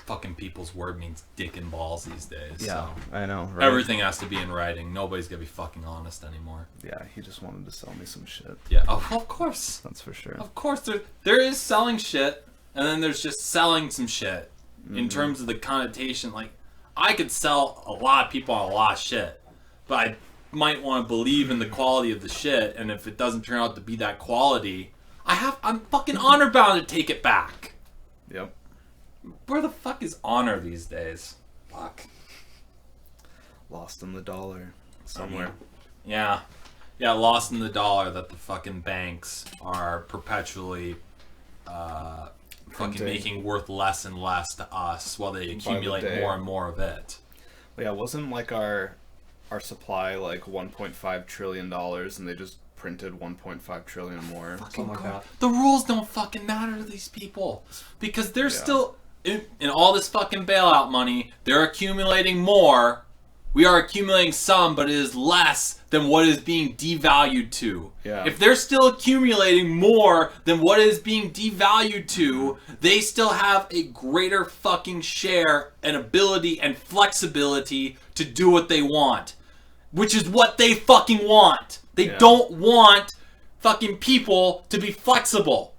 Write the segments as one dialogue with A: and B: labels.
A: fucking people's word means dick and balls these days.
B: Yeah,
A: so.
B: I know, right?
A: Everything has to be in writing. Nobody's gonna be fucking honest anymore.
B: Yeah, he just wanted to sell me some shit.
A: Yeah, of course.
B: That's for sure.
A: Of course, there is selling shit, and then there's just selling some shit. In terms of the connotation, like, I could sell a lot of people on a lot of shit, but I might want to believe in the quality of the shit, and if it doesn't turn out to be that quality, I'm fucking honor bound to take it back.
B: Yep.
A: Where the fuck is honor these days? Fuck.
B: Lost in the dollar somewhere.
A: Yeah, lost in the dollar that the fucking banks are perpetually fucking making worth less and less to us while they accumulate more and more of it.
B: Yeah, wasn't like our supply like $1.5 trillion and they just printed 1.5 trillion more?
A: Fucking like that. The rules don't fucking matter to these people because they're still in all this fucking bailout money. They're accumulating more. We are accumulating some, but it is less than what is being devalued to.
B: Yeah.
A: If they're still accumulating more than what is being devalued to, they still have a greater fucking share and ability and flexibility to do what they want. Which is what they fucking want. They don't want fucking people to be flexible.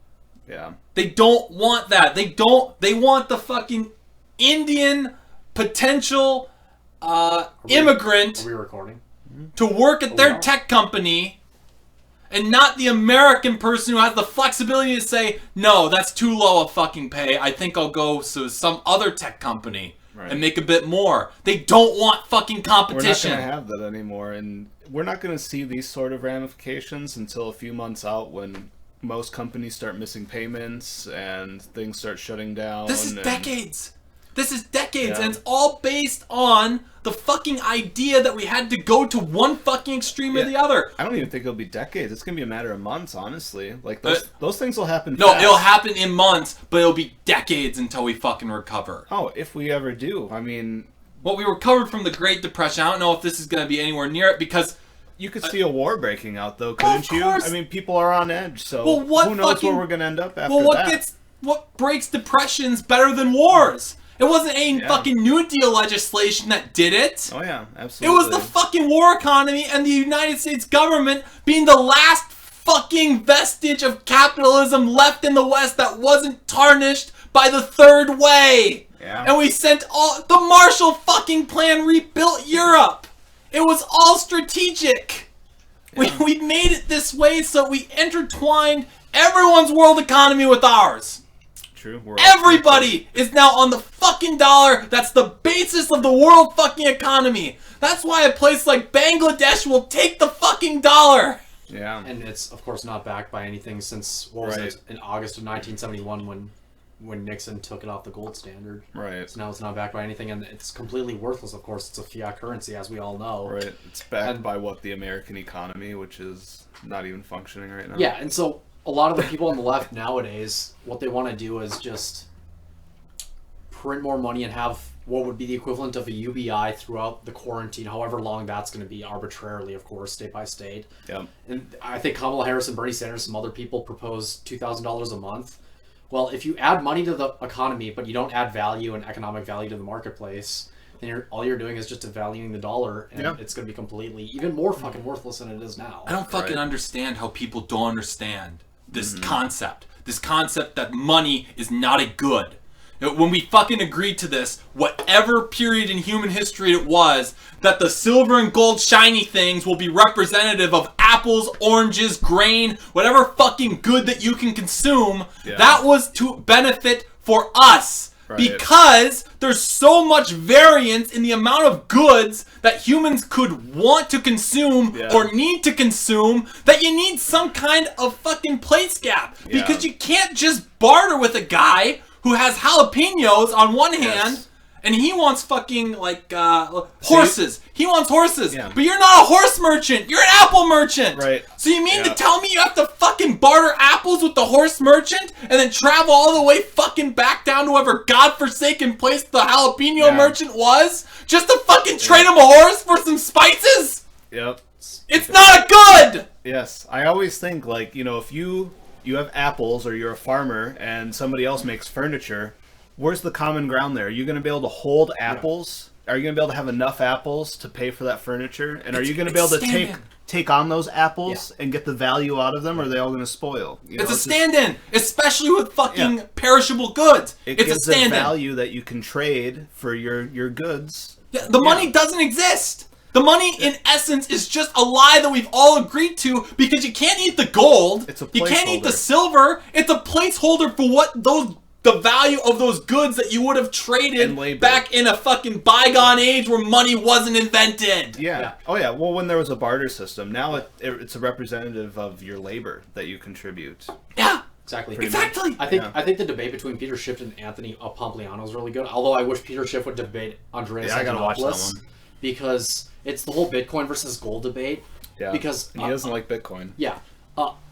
B: Yeah.
A: They don't want that. They want the fucking Indian potential immigrant
C: Are we recording?
A: to work at their tech company and not the American person who has the flexibility to say, no, that's too low a fucking pay. I think I'll go to some other tech company and make a bit more. They don't want fucking competition.
B: We're not going to have that anymore, and we're not going to see these sort of ramifications until a few months out when most companies start missing payments and things start shutting down.
A: This is decades. This is decades, and it's all based on the fucking idea that we had to go to one fucking extreme or the other.
B: I don't even think it'll be decades. It's going to be a matter of months, honestly. Like, those things will happen
A: No,
B: fast.
A: it'll happen in months, but it'll be decades until we fucking recover.
B: Oh, if we ever do. I mean...
A: Well, we recovered from the Great Depression. I don't know if this is going to be anywhere near it, because...
B: You could see a war breaking out, though, couldn't you? I mean, people are on edge, so who knows where we're going to end up after that?
A: What breaks depressions better than wars? It wasn't any fucking New Deal legislation that did it.
B: Oh, yeah, absolutely.
A: It was the fucking war economy and the United States government being the last fucking vestige of capitalism left in the West that wasn't tarnished by the Third Way.
B: Yeah.
A: And we sent the Marshall fucking Plan rebuilt Europe. It was all strategic. Yeah. We made it this way so we intertwined everyone's world economy with ours.
B: True.
A: Everybody is now on the fucking dollar. That's the basis of the world fucking economy. That's why a place like Bangladesh will take the fucking dollar.
B: Yeah.
C: And it's, of course, not backed by anything since, what was it, in August of 1971 when Nixon took it off the gold standard.
B: Right.
C: So now it's not backed by anything, and it's completely worthless, of course. It's a fiat currency, as we all know.
B: Right. It's backed by what? The American economy, which is not even functioning right now.
C: Yeah, and so a lot of the people on the left nowadays, what they want to do is just print more money and have what would be the equivalent of a UBI throughout the quarantine, however long that's going to be, arbitrarily, of course, state by state.
B: Yep.
C: And I think Kamala Harris and Bernie Sanders, some other people, proposed $2,000 a month. Well, if you add money to the economy, but you don't add value and economic value to the marketplace, then all you're doing is just devaluing the dollar, and it's going to be completely, even more fucking worthless than it is now.
A: I don't fucking understand how people don't understand this concept. This concept that money is not a good. When we fucking agreed to this, whatever period in human history it was, that the silver and gold shiny things will be representative of apples, oranges, grain, whatever fucking good that you can consume, that was to benefit for us. Right. Because there's so much variance in the amount of goods that humans could want to consume or need to consume that you need some kind of fucking place gap. Because you can't just barter with a guy who has jalapenos on one hand and he wants fucking like horses. He wants horses. But you're not a horse merchant. You're an apple merchant.
B: Right.
A: So you mean to tell me you have to fucking barter apples with the horse merchant and then travel all the way fucking back down to whoever godforsaken place the jalapeno merchant was just to fucking trade him a horse for some spices?
B: Yep.
A: It's not a good!
B: Yes. I always think, like, you know, if you have apples or you're a farmer and somebody else makes furniture, where's the common ground there? Are you going to be able to hold apples? Are you going to be able to have enough apples to pay for that furniture? And are you going to be able to take on those apples and get the value out of them, or are they all going to spoil?
A: It's a stand-in, especially with fucking perishable goods.
B: It
A: it's
B: gives
A: a stand-in.
B: a value that you can trade for your goods.
A: Yeah, the money doesn't exist. The money, in essence, is just a lie that we've all agreed to because you can't eat the gold.
B: It's a
A: you can't eat the
B: placeholder.
A: silver. It's a placeholder for what the value of those goods that you would have
B: And
A: traded
B: labor.
A: back in a fucking bygone age where money wasn't invented.
B: Yeah. Oh, yeah. Well, when there was a barter system, now it's a representative of your labor that you contribute.
A: Yeah.
C: Exactly.
A: Exactly.
C: I think the debate between Peter Schiff and Anthony Pompliano is really good. Although I wish Peter Schiff would debate Andreas
B: I gotta watch that
C: Antonopoulos,
B: one.
C: because it's the whole Bitcoin versus gold debate.
B: Yeah.
C: Because
B: And he doesn't like Bitcoin.
C: yeah,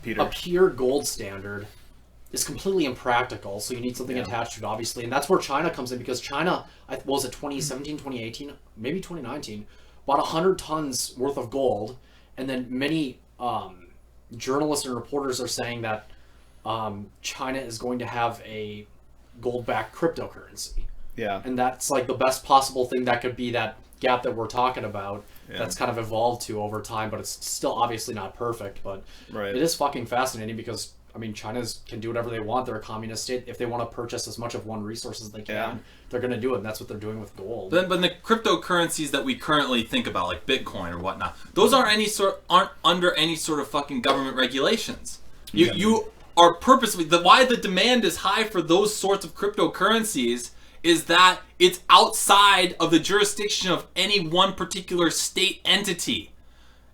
B: Peter.
C: a pure gold standard is completely impractical. So you need something attached to it, obviously, and that's where China comes in, because China, what was it 2017, 2018, maybe 2019, bought 100 tons worth of gold, and then many journalists and reporters are saying that China is going to have a gold-backed cryptocurrency.
B: Yeah.
C: And that's like the best possible thing that could be that gap that we're talking about that's kind of evolved to over time, but it's still obviously not perfect. But
B: Right.
C: it is fucking fascinating because, I mean, China's can do whatever they want. They're a communist state. If they want to purchase as much of one resource as they can, they're going to do it, and that's what they're doing with gold.
A: But the cryptocurrencies that we currently think about, like Bitcoin or whatnot, those aren't under any sort of fucking government regulations. You are purposely why the demand is high for those sorts of cryptocurrencies is that it's outside of the jurisdiction of any one particular state entity,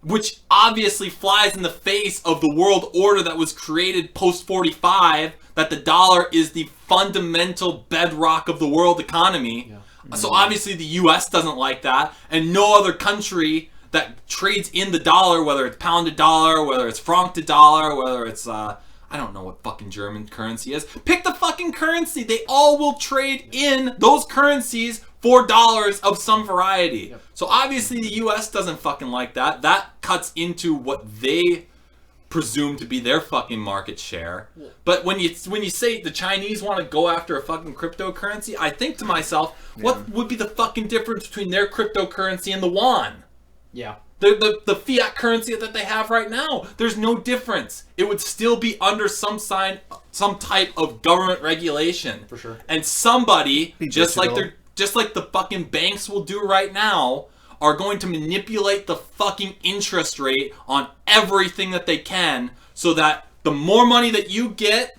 A: which obviously flies in the face of the world order that was created post 45, that the dollar is the fundamental bedrock of the world economy. So obviously the US doesn't like that, and no other country that trades in the dollar, whether it's pound to dollar, whether it's franc to dollar, whether it's I don't know what fucking German currency is. Pick the fucking currency. They all will trade in those currencies for dollars of some variety. So obviously the US doesn't fucking like that. That cuts into what they presume to be their fucking market share. But when you say the Chinese want to go after a fucking cryptocurrency, I think to myself, what would be the fucking difference between their cryptocurrency and the yuan?
C: Yeah.
A: The fiat currency that they have right now, there's no difference. It would still be under some type of government regulation.
C: For sure.
A: And somebody, just like
B: digital.
A: the fucking banks will do right now, are going to manipulate the fucking interest rate on everything that they can, so that the more money that you get,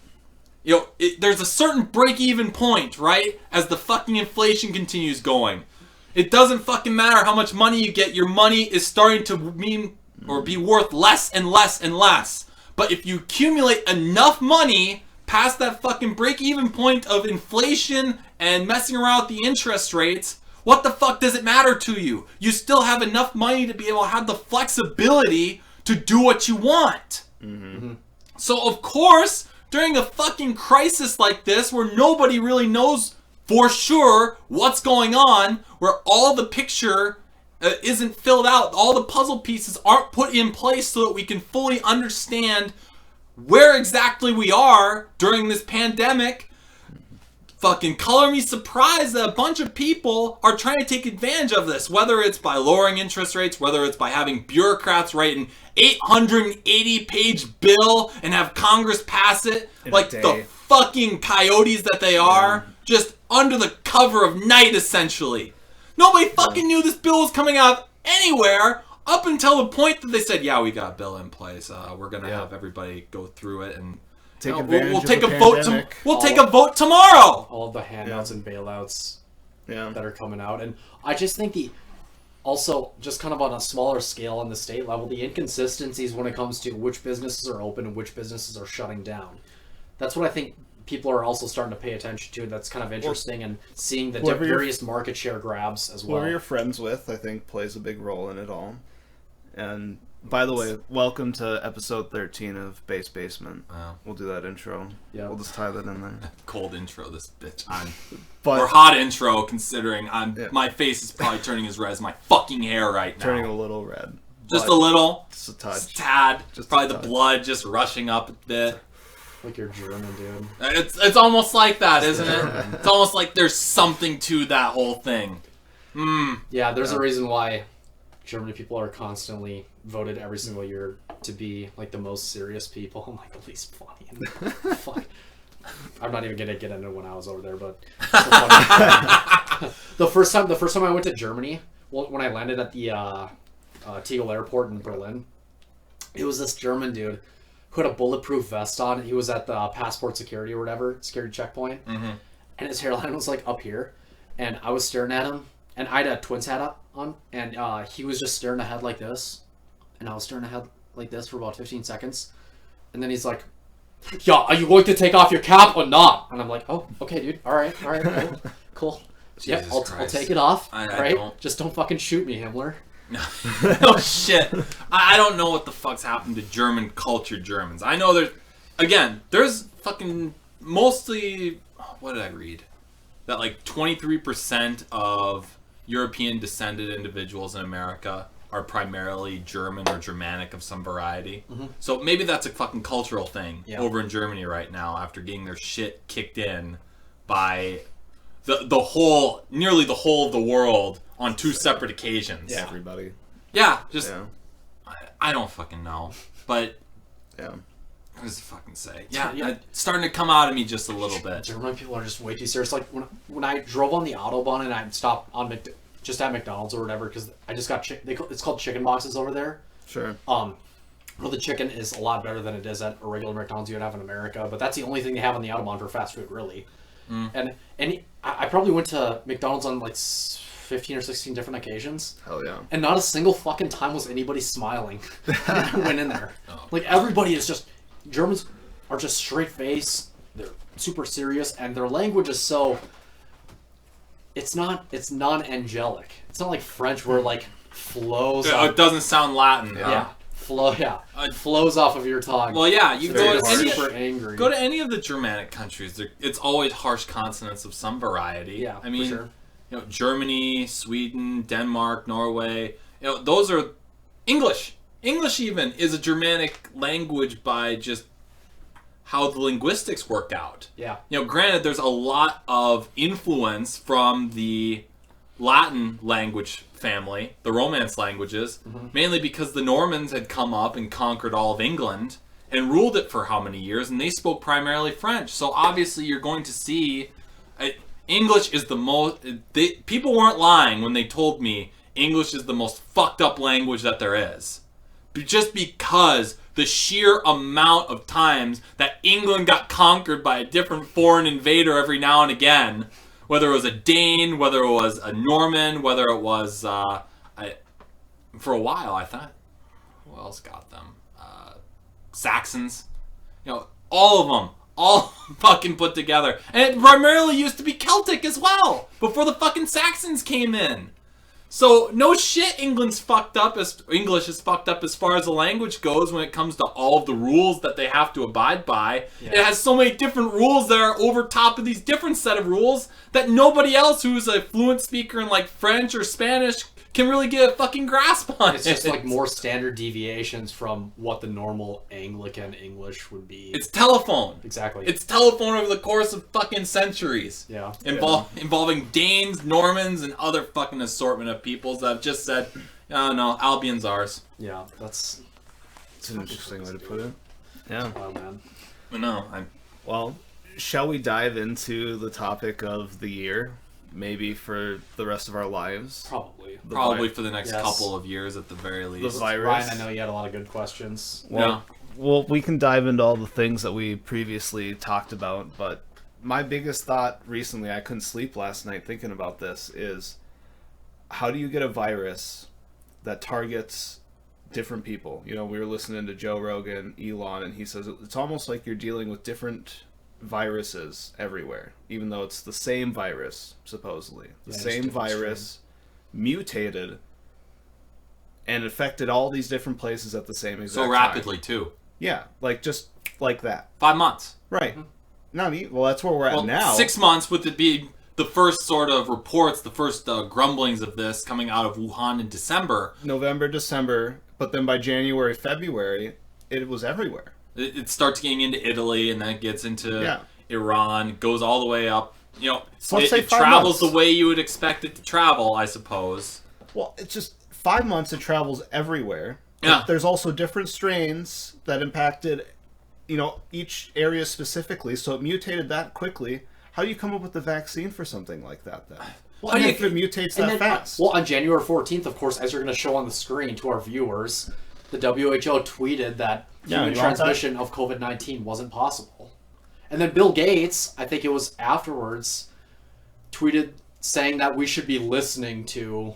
A: there's a certain break-even point, right? As the fucking inflation continues going. It doesn't fucking matter how much money you get, your money is starting to mean or be worth less and less and less. But if you accumulate enough money past that fucking break-even point of inflation and messing around with the interest rates, what the fuck does it matter to you? You still have enough money to be able to have the flexibility to do what you want. So of course, during a fucking crisis like this, where nobody really knows for sure what's going on, where all the picture isn't filled out, all the puzzle pieces aren't put in place so that we can fully understand where exactly we are during this pandemic, fucking color me surprised that a bunch of people are trying to take advantage of this, whether it's by lowering interest rates, whether it's by having bureaucrats write an 880-page bill and have Congress pass it like the fucking coyotes that they are, just under the cover of night, essentially. Nobody fucking knew this bill was coming out anywhere up until the point that they said, yeah, we got a bill in place. We're going to have everybody go through it and we'll take a vote. We'll take a vote tomorrow.
C: All of the handouts and bailouts
B: Yeah.
C: that are coming out. And I just think also, just kind of on a smaller scale on the state level, the inconsistencies when it comes to which businesses are open and which businesses are shutting down. That's what I think people are also starting to pay attention to. That's kind of interesting, and seeing the various market share grabs as well.
B: Whoever you're friends with, I think, plays a big role in it all. And by the way, welcome to episode 13 of Base Basement.
A: Wow.
B: We'll do that intro.
C: Yeah.
B: We'll just tie that in there.
A: Cold intro, this bitch.
B: But
A: or hot intro, considering my face is probably turning as red as my fucking hair right now.
B: turning a little red.
A: Just a little.
B: Just a touch.
A: Just a tad.
B: Just a
A: Probably
B: touch.
A: the blood just rushing up a bit.
C: Like you're German, dude.
A: It's almost like that, isn't it? It's almost like there's something to that whole thing.
C: Yeah, there's a reason why German people are constantly voted every single year to be like the most serious people and like the least funny. And fuck. I'm not even gonna get into when I was over there, but the first time I went to Germany, when I landed at the Tegel Airport in Berlin, it was this German dude who had a bulletproof vest on. He was at the passport security or whatever, security checkpoint, and his hairline was like up here, and I was staring at him, and I had a Twins hat up on, and he was just staring ahead like this, and I was staring ahead like this for about 15 seconds, and then he's like, "Yeah, are you going to take off your cap or not?" And I'm like, "Oh, okay, dude. All right, cool. Yeah, I'll take it off.
A: I don't.
C: Just don't fucking shoot me, Himmler."
A: No shit. I don't know what the fuck's happened to German culture Germans. I know there's fucking mostly, what did I read? That like 23% of European descended individuals in America are primarily German or Germanic of some variety. So maybe that's a fucking cultural thing over in Germany right now after getting their shit kicked in by nearly the whole of the world on 2 separate occasions.
B: Yeah, everybody.
A: Yeah, just I don't fucking know, but
B: yeah,
A: what does it fucking say? Yeah, it's starting to come out of me just a little bit.
C: German people are just way too serious. Like when I drove on the Autobahn and I stopped on just at McDonald's or whatever because I just got it's called chicken boxes over there.
B: Sure.
C: Well, the chicken is a lot better than it is at a regular McDonald's you would have in America, but that's the only thing they have on the Autobahn for fast food, really. And I probably went to McDonald's on like 15 or 16 different occasions.
B: Hell yeah.
C: And not a single fucking time was anybody smiling when I went in there. Like everybody is just, Germans are just straight face, they're super serious, and their language is so, it's non-angelic. It's not like French where it like flows.
A: It doesn't sound Latin.
C: It flows off of your tongue.
A: Well, yeah, you go to any of the Germanic countries. It's always harsh consonants of some variety.
C: Yeah,
A: I mean,
C: for sure.
A: Germany, Sweden, Denmark, Norway. Those are English. English even is a Germanic language by just how the linguistics work out.
C: Yeah.
A: Granted, there's a lot of influence from the Latin language family, the Romance languages, mainly because the Normans had come up and conquered all of England and ruled it for how many years, and they spoke primarily French. So obviously you're going to see English is the most... people weren't lying when they told me English is the most fucked up language that there is. Just because the sheer amount of times that England got conquered by a different foreign invader every now and again... Whether it was a Dane, whether it was a Norman, whether it was, for a while I thought, who else got them? Saxons. All of them. All fucking put together. And it primarily used to be Celtic as well, before the fucking Saxons came in. So, no shit English is fucked up as far as the language goes when it comes to all of the rules that they have to abide by. Yeah. It has so many different rules that are over top of these different set of rules that nobody else who's a fluent speaker in like French or Spanish can really get a fucking grasp on.
C: It's just like more standard deviations from what the normal Anglican English would be.
A: It's telephone.
C: Exactly.
A: It's telephone over the course of fucking centuries.
C: Yeah.
A: Involving Danes, Normans, and other fucking assortment of peoples that have just said, oh no, Albion's ours.
C: Yeah, that's
B: an interesting way to put it. Yeah.
C: Oh man.
A: No,
B: Well, shall we dive into the topic of the year? Maybe for the rest of our lives.
C: Probably
A: for the next couple of years at the very least.
B: The virus.
C: Ryan, I know you had a lot of good questions.
B: Well, we can dive into all the things that we previously talked about, but my biggest thought recently, I couldn't sleep last night thinking about this, is how do you get a virus that targets different people? We were listening to Joe Rogan, Elon, and he says it's almost like you're dealing with different viruses everywhere, even though it's the same virus, supposedly. The same virus mutated and affected all these different places at the same exact time.
A: So rapidly, too.
B: Yeah, just like that.
A: 5 months.
B: Right. Not even, well, that's where we're at now.
A: 6 months would it be the first sort of reports, the first grumblings of this coming out of Wuhan in December.
B: November, December, but then by January, February, it was everywhere.
A: It starts getting into Italy, and then it gets into
B: Yeah.
A: Iran, goes all the way up. You know,
B: So let's say
A: it
B: 5
A: travels
B: months.
A: the way you would expect it to travel, I suppose.
B: Well, it's just 5 months. It travels everywhere.
A: Yeah.
B: But there's also different strains that impacted, each area specifically. So it mutated that quickly. How do you come up with the vaccine for something like that then?
C: Well,
B: How do you,
C: and
B: if it mutates
C: And
B: that
C: then,
B: fast?
C: well, on January 14th, of course, as you're going to show on the screen to our viewers, the WHO tweeted that
B: Yeah,
C: human
B: you want that?
C: transmission of COVID-19 wasn't possible. And then Bill Gates, I think it was afterwards, tweeted saying that we should be listening to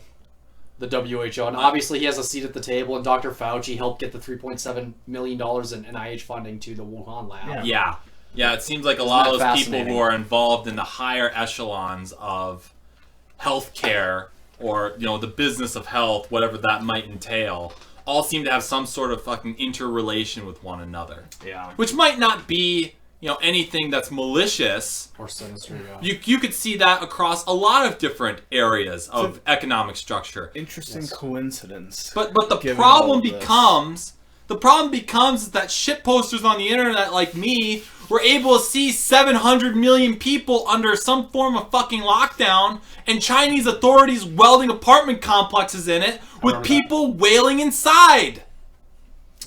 C: the WHO. And obviously he has a seat at the table, and Dr. Fauci helped get the $3.7 million in NIH funding to the Wuhan lab.
B: Yeah.
A: Yeah, it seems like a lot of
C: that
A: those people who
C: fascinating?
A: are involved in the higher echelons of healthcare or, the business of health, whatever that might entail, all seem to have some sort of fucking interrelation with one another.
C: Yeah.
A: Which might not be, anything that's malicious.
C: Or sinister, yeah.
A: You could see that across a lot of different areas of economic structure.
B: Interesting
C: Yes.
B: coincidence.
A: But the
B: Given
A: problem
B: all of this.
A: becomes is that shit posters on the internet like me were able to see 700 million people under some form of fucking lockdown, and Chinese authorities welding apartment complexes in it with
C: remember
A: people wailing inside.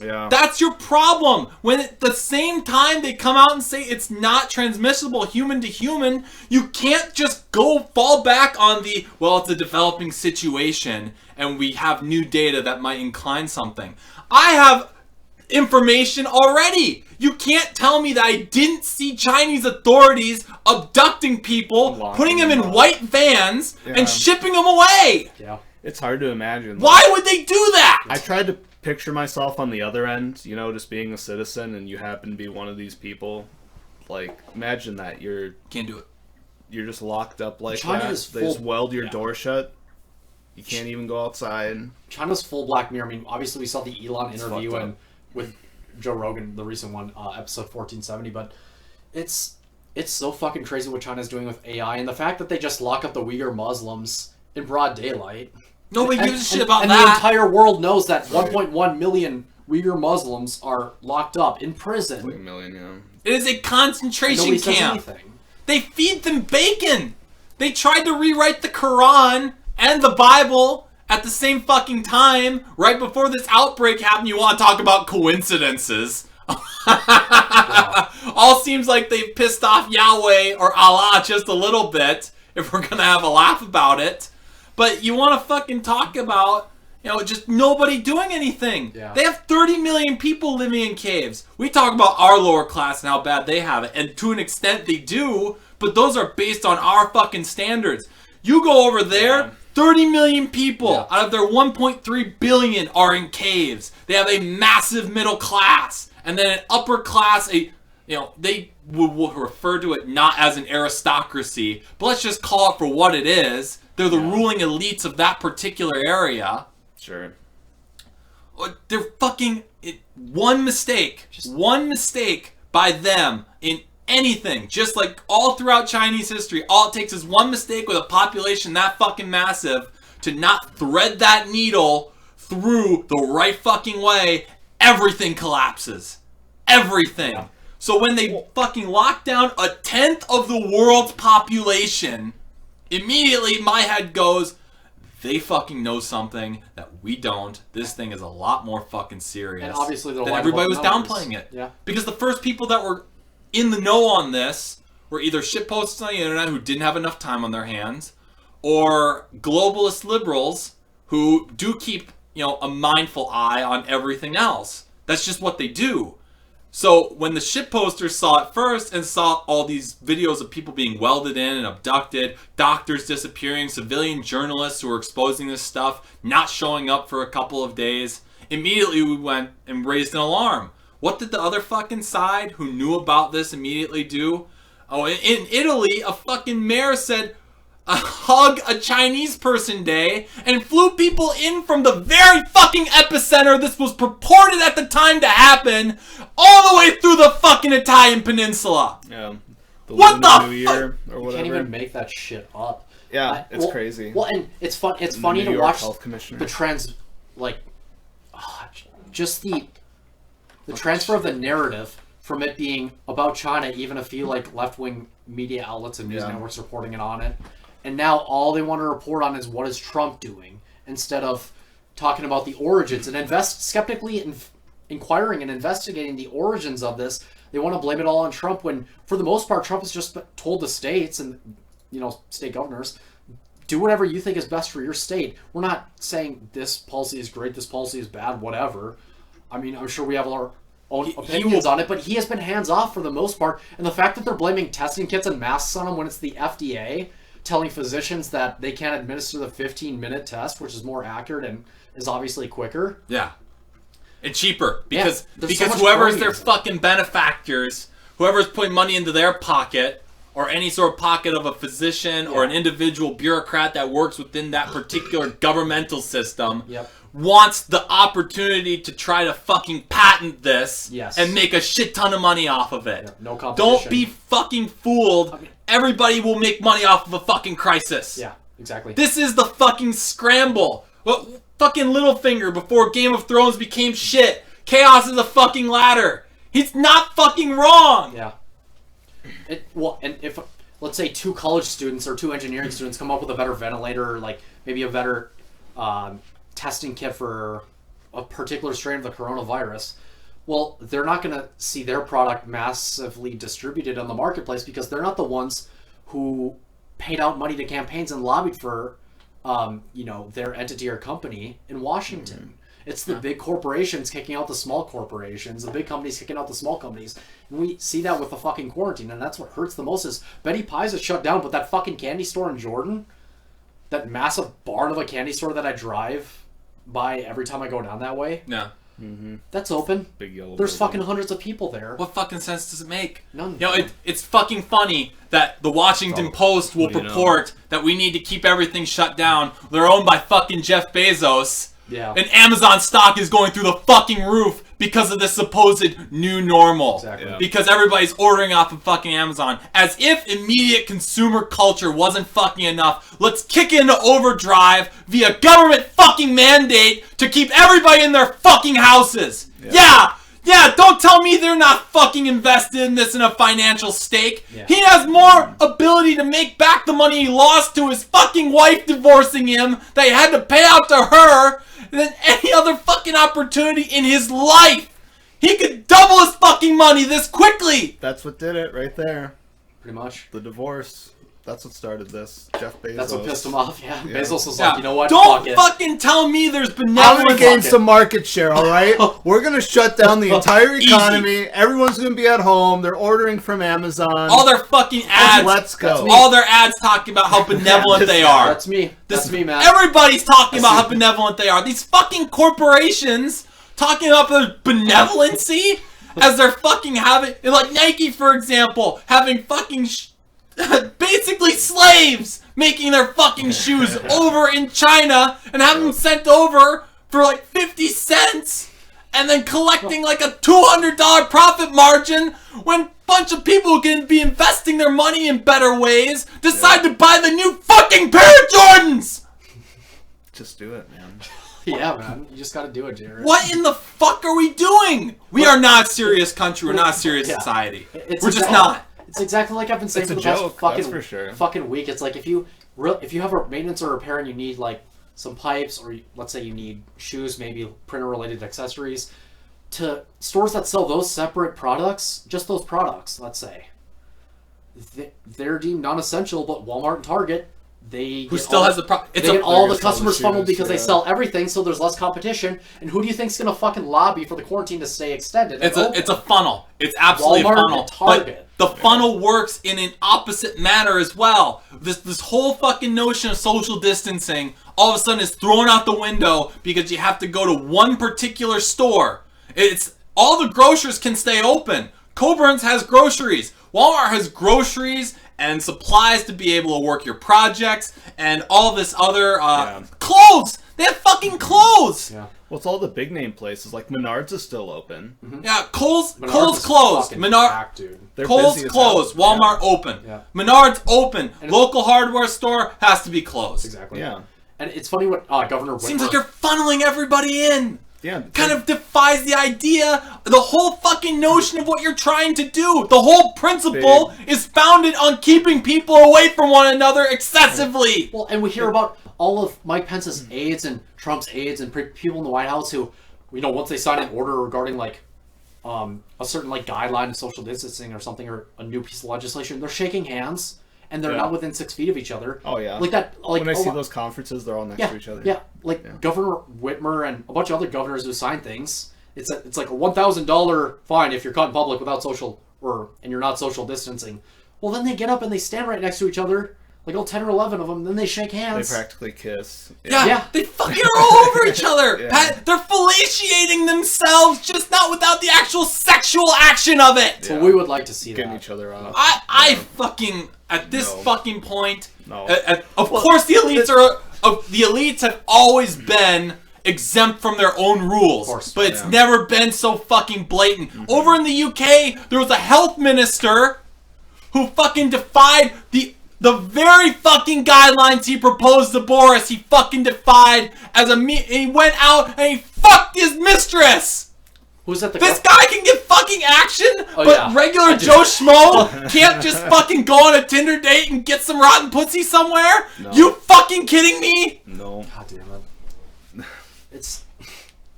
B: Yeah.
A: That's your problem. When at the same time they come out and say it's not transmissible human to human, you can't just go fall back on it's a developing situation and we have new data that might incline something. I have information already. You can't tell me that I didn't see Chinese authorities abducting people,
B: Locking
A: putting them
B: them
A: in
B: up.
A: white vans,
B: Yeah.
A: and shipping them away.
C: Yeah.
B: It's hard to imagine.
A: Why would they do that?
B: I tried to picture myself on the other end, just being a citizen and you happen to be one of these people. Like, imagine that. You're
A: Can't do it.
B: just locked up like
C: China
B: that.
C: is
B: They just
C: full-
B: weld your
C: yeah.
B: door shut. You can't even go outside.
C: China's full Black Mirror. I mean, obviously we saw the Elon interview
B: fucked up.
C: and with Joe Rogan, the recent one, episode 1470. But it's so fucking crazy what China's doing with AI, and the fact that they just lock up the Uyghur Muslims in broad daylight.
A: Nobody gives a shit about
C: and the
A: that.
C: entire world knows that 1.1 million Uyghur Muslims are locked up in
B: Like a
C: prison.
B: million, yeah.
A: It is a
C: And
A: concentration
C: nobody says
A: camp.
C: anything.
A: They feed them bacon. They tried to rewrite the Quran and the Bible at the same fucking time, right before this outbreak happened. You want to talk about coincidences? All seems like they've pissed off Yahweh or Allah just a little bit, if we're gonna have a laugh about it. But you want to fucking talk about, just nobody doing anything.
C: Yeah.
A: They have 30 million people living in caves. We talk about our lower class and how bad they have it, and to an extent they do, but those are based on our fucking standards. You go over there,
B: Yeah.
A: 30 million people
C: Yeah.
A: out of their 1.3 billion are in caves. They have a massive middle class, and then an upper class, they would refer to it not as an aristocracy, but let's just call it for what it is. They're the ruling elites of that particular area.
B: Sure.
A: They're fucking one mistake by them in anything, just like all throughout Chinese history, all it takes is one mistake with a population that fucking massive to not thread that needle through the right fucking way. Everything collapses. Everything.
C: Yeah.
A: So when they fucking lock down a tenth of the world's population, immediately my head goes, they fucking know something that we don't. This thing is a lot more fucking serious.
C: And obviously they're
A: than
C: lying
A: everybody was
C: about the numbers.
A: downplaying it.
C: Yeah.
A: Because the first people that were in the know on this were either shitposts on the internet who didn't have enough time on their hands, or globalist liberals who do keep, a mindful eye on everything else. That's just what they do. So when the shitposters saw it first and saw all these videos of people being welded in and abducted, doctors disappearing, civilian journalists who were exposing this stuff, not showing up for a couple of days, immediately we went and raised an alarm. What did the other fucking side who knew about this immediately do? Oh, in Italy, a fucking mayor said, hug a Chinese person day, and flew people in from the very fucking epicenter this was purported at the time to happen, all the way through the fucking Italian peninsula.
B: Yeah. The
A: What
B: Lunar
A: the
B: New
A: fuck?
B: Year or
C: You
B: whatever.
C: can't even make that shit up.
B: Yeah, it's
C: well,
B: crazy.
C: Well, and it's fun. It's
B: The
C: funny
B: New
C: to
B: York
C: watch
B: Health Commissioner.
C: the trends, just the The transfer of the narrative from it being about China, even a few like left-wing media outlets and news networks reporting it on it, and now all they want to report on is what is Trump doing instead of talking about the origins and skeptically inquiring and investigating the origins of this. They want to blame it all on Trump when, for the most part, Trump has just told the states and state governors, do whatever you think is best for your state. We're not saying this policy is great, this policy is bad, whatever. I mean, I'm sure we have our own opinions on it, but he has been hands off for the most part. And the fact that they're blaming testing kits and masks on him when it's the FDA telling physicians that they can't administer the 15-minute test, which is more accurate and is obviously quicker.
A: Yeah. And cheaper. Because
C: so
A: whoever's their fucking benefactors, whoever's putting money into their pocket, or any sort of pocket of a physician or an individual bureaucrat that works within that particular governmental system, wants the opportunity to try to fucking patent this and make a shit ton of money off of it.
C: No competition.
A: Don't be fucking fooled. Everybody will make money off of a fucking crisis.
C: Yeah, exactly.
A: This is the fucking scramble. Well, fucking Littlefinger before Game of Thrones became shit. Chaos is a fucking ladder. He's not fucking wrong.
C: Yeah. And if, let's say, 2 college students or 2 engineering students come up with a better ventilator or like maybe a better testing kit for a particular strain of the coronavirus, well, they're not going to see their product massively distributed on the marketplace because they're not the ones who paid out money to campaigns and lobbied for, their entity or company in Washington. Mm-hmm. It's the big corporations kicking out the small corporations, the big companies kicking out the small companies. And we see that with the fucking quarantine, and that's what hurts the most is Betty Pie's is shut down, but that fucking candy store in Jordan, that massive barn of a candy store that I drive by every time I go down that way.
A: Yeah.
B: Mm-hmm.
C: That's open.
B: Big yellow
C: There's
B: building.
C: fucking hundreds of people there.
A: What fucking sense does it make?
C: None.
A: It's fucking funny that the Washington Post will purport that we need to keep everything shut down. They're owned by fucking Jeff Bezos.
C: Yeah.
A: And Amazon stock is going through the fucking roof because of this supposed new normal.
C: Exactly. Yeah.
A: Because everybody's ordering off of fucking Amazon. As if immediate consumer culture wasn't fucking enough, let's kick into overdrive via government fucking mandate to keep everybody in their fucking houses. Yeah, don't tell me they're not fucking invested in this in a financial stake. Yeah. He has more ability to make back the money he lost to his fucking wife divorcing him that he had to pay out to her than any other fucking opportunity in his life. He could double his fucking money this quickly.
B: That's what did it right there.
C: Pretty much.
B: The divorce. That's what started this. Jeff Bezos.
C: That's what pissed him off, yeah. Bezos was like, you know what?
A: Don't fucking tell me there's benevolence.
B: I'm going to gain some market share, alright? We're going to shut down the entire economy. Everyone's going to be at home. They're ordering from Amazon.
A: All their fucking ads.
B: Let's go.
A: All their ads talking about how benevolent they are.
C: That's me. That's me, man.
A: Everybody's talking about how benevolent they are. These fucking corporations talking about their benevolency as they're fucking having... Like Nike, for example, having fucking... basically slaves making their fucking shoes over in China and having them sent over for like 50 cents and then collecting like a $200 profit margin when a bunch of people who can be investing their money in better ways decide to buy the new fucking pair of Jordans.
B: Just do it, man.
C: Yeah, man. You just gotta do it, Jared.
A: What in the fuck are we doing? We are not a serious country. We're not a serious society. We're just not.
C: It's exactly like I've been saying for the past fucking week. It's like if you have a maintenance or repair and you need like some pipes or let's say you need shoes, maybe printer related accessories, to stores that sell those separate products, just those products, let's say, they're deemed non-essential, but Walmart and Target, they get all the customers funneled because they sell everything, so there's less competition. And who do you think's gonna fucking lobby for the quarantine to stay extended?
A: It's a funnel. It's absolutely
C: Walmart
A: a funnel.
C: And Target.
A: But the funnel works in an opposite manner as well. This whole fucking notion of social distancing all of a sudden is thrown out the window because you have to go to one particular store. It's all the grocers can stay open. Coburn's has groceries. Walmart has groceries and supplies to be able to work your projects and all this other clothes. They have fucking clothes.
C: Yeah.
B: Well, it's all the big name places. Like Menards is still open.
A: Mm-hmm. Yeah, Kohl's closed. Kohl's closed. Walmart open.
C: Yeah.
A: Menards open. Local hardware store has to be closed.
C: Exactly.
B: Yeah.
C: And it's funny what Governor Whitmer...
A: Seems like you're funneling everybody in. kind of defies the idea, the whole fucking notion of what you're trying to do. The whole principle is founded on keeping people away from one another excessively.
C: Well, and we hear about all of Mike Pence's aides and Trump's aides and people in the White House who, once they sign an order regarding like a certain like guideline of social distancing or something, or a new piece of legislation, they're shaking hands and they're not within 6 feet of each other.
B: Oh yeah,
C: like that. Like
B: when I see those conferences, they're all next to each other.
C: Yeah, Governor Whitmer and a bunch of other governors who sign things. It's like a $1,000 fine if you're caught in public without and you're not social distancing. Well, then they get up and they stand right next to each other, like all 10 or 11 of them. Then they shake hands.
B: They practically kiss.
A: Yeah. They fucking are all over each other. They're fellatiating themselves, just not without the actual sexual action of it.
C: But we would like to see
B: getting
C: that.
B: each other off.
A: I fucking at this fucking point.
B: No.
A: Of course, the elites have always been exempt from their own rules,
C: Of course,
A: but it's never been so fucking blatant. Over in the UK, there was a health minister who fucking defied the very fucking guidelines he proposed to Boris. He fucking defied and he went out and he fucked his mistress.
C: Who's at the
A: This guy can get fucking action, but
C: yeah.
A: regular Joe Schmo can't just fucking go on a Tinder date and get some rotten pussy somewhere?
B: No.
A: You fucking kidding me?
B: No.
C: God damn it. It's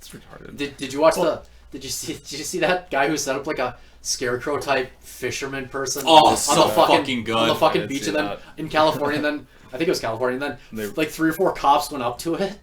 B: retarded.
C: Did you watch Did you see that guy who set up like a scarecrow type fisherman person?
A: Oh,
C: on
A: so
C: the
A: fucking good.
C: on the
B: I
C: fucking
B: did
C: beach,
B: see
C: and then
B: that.
C: in California, and then I think it was California, and then like 3 or 4 cops went up to it.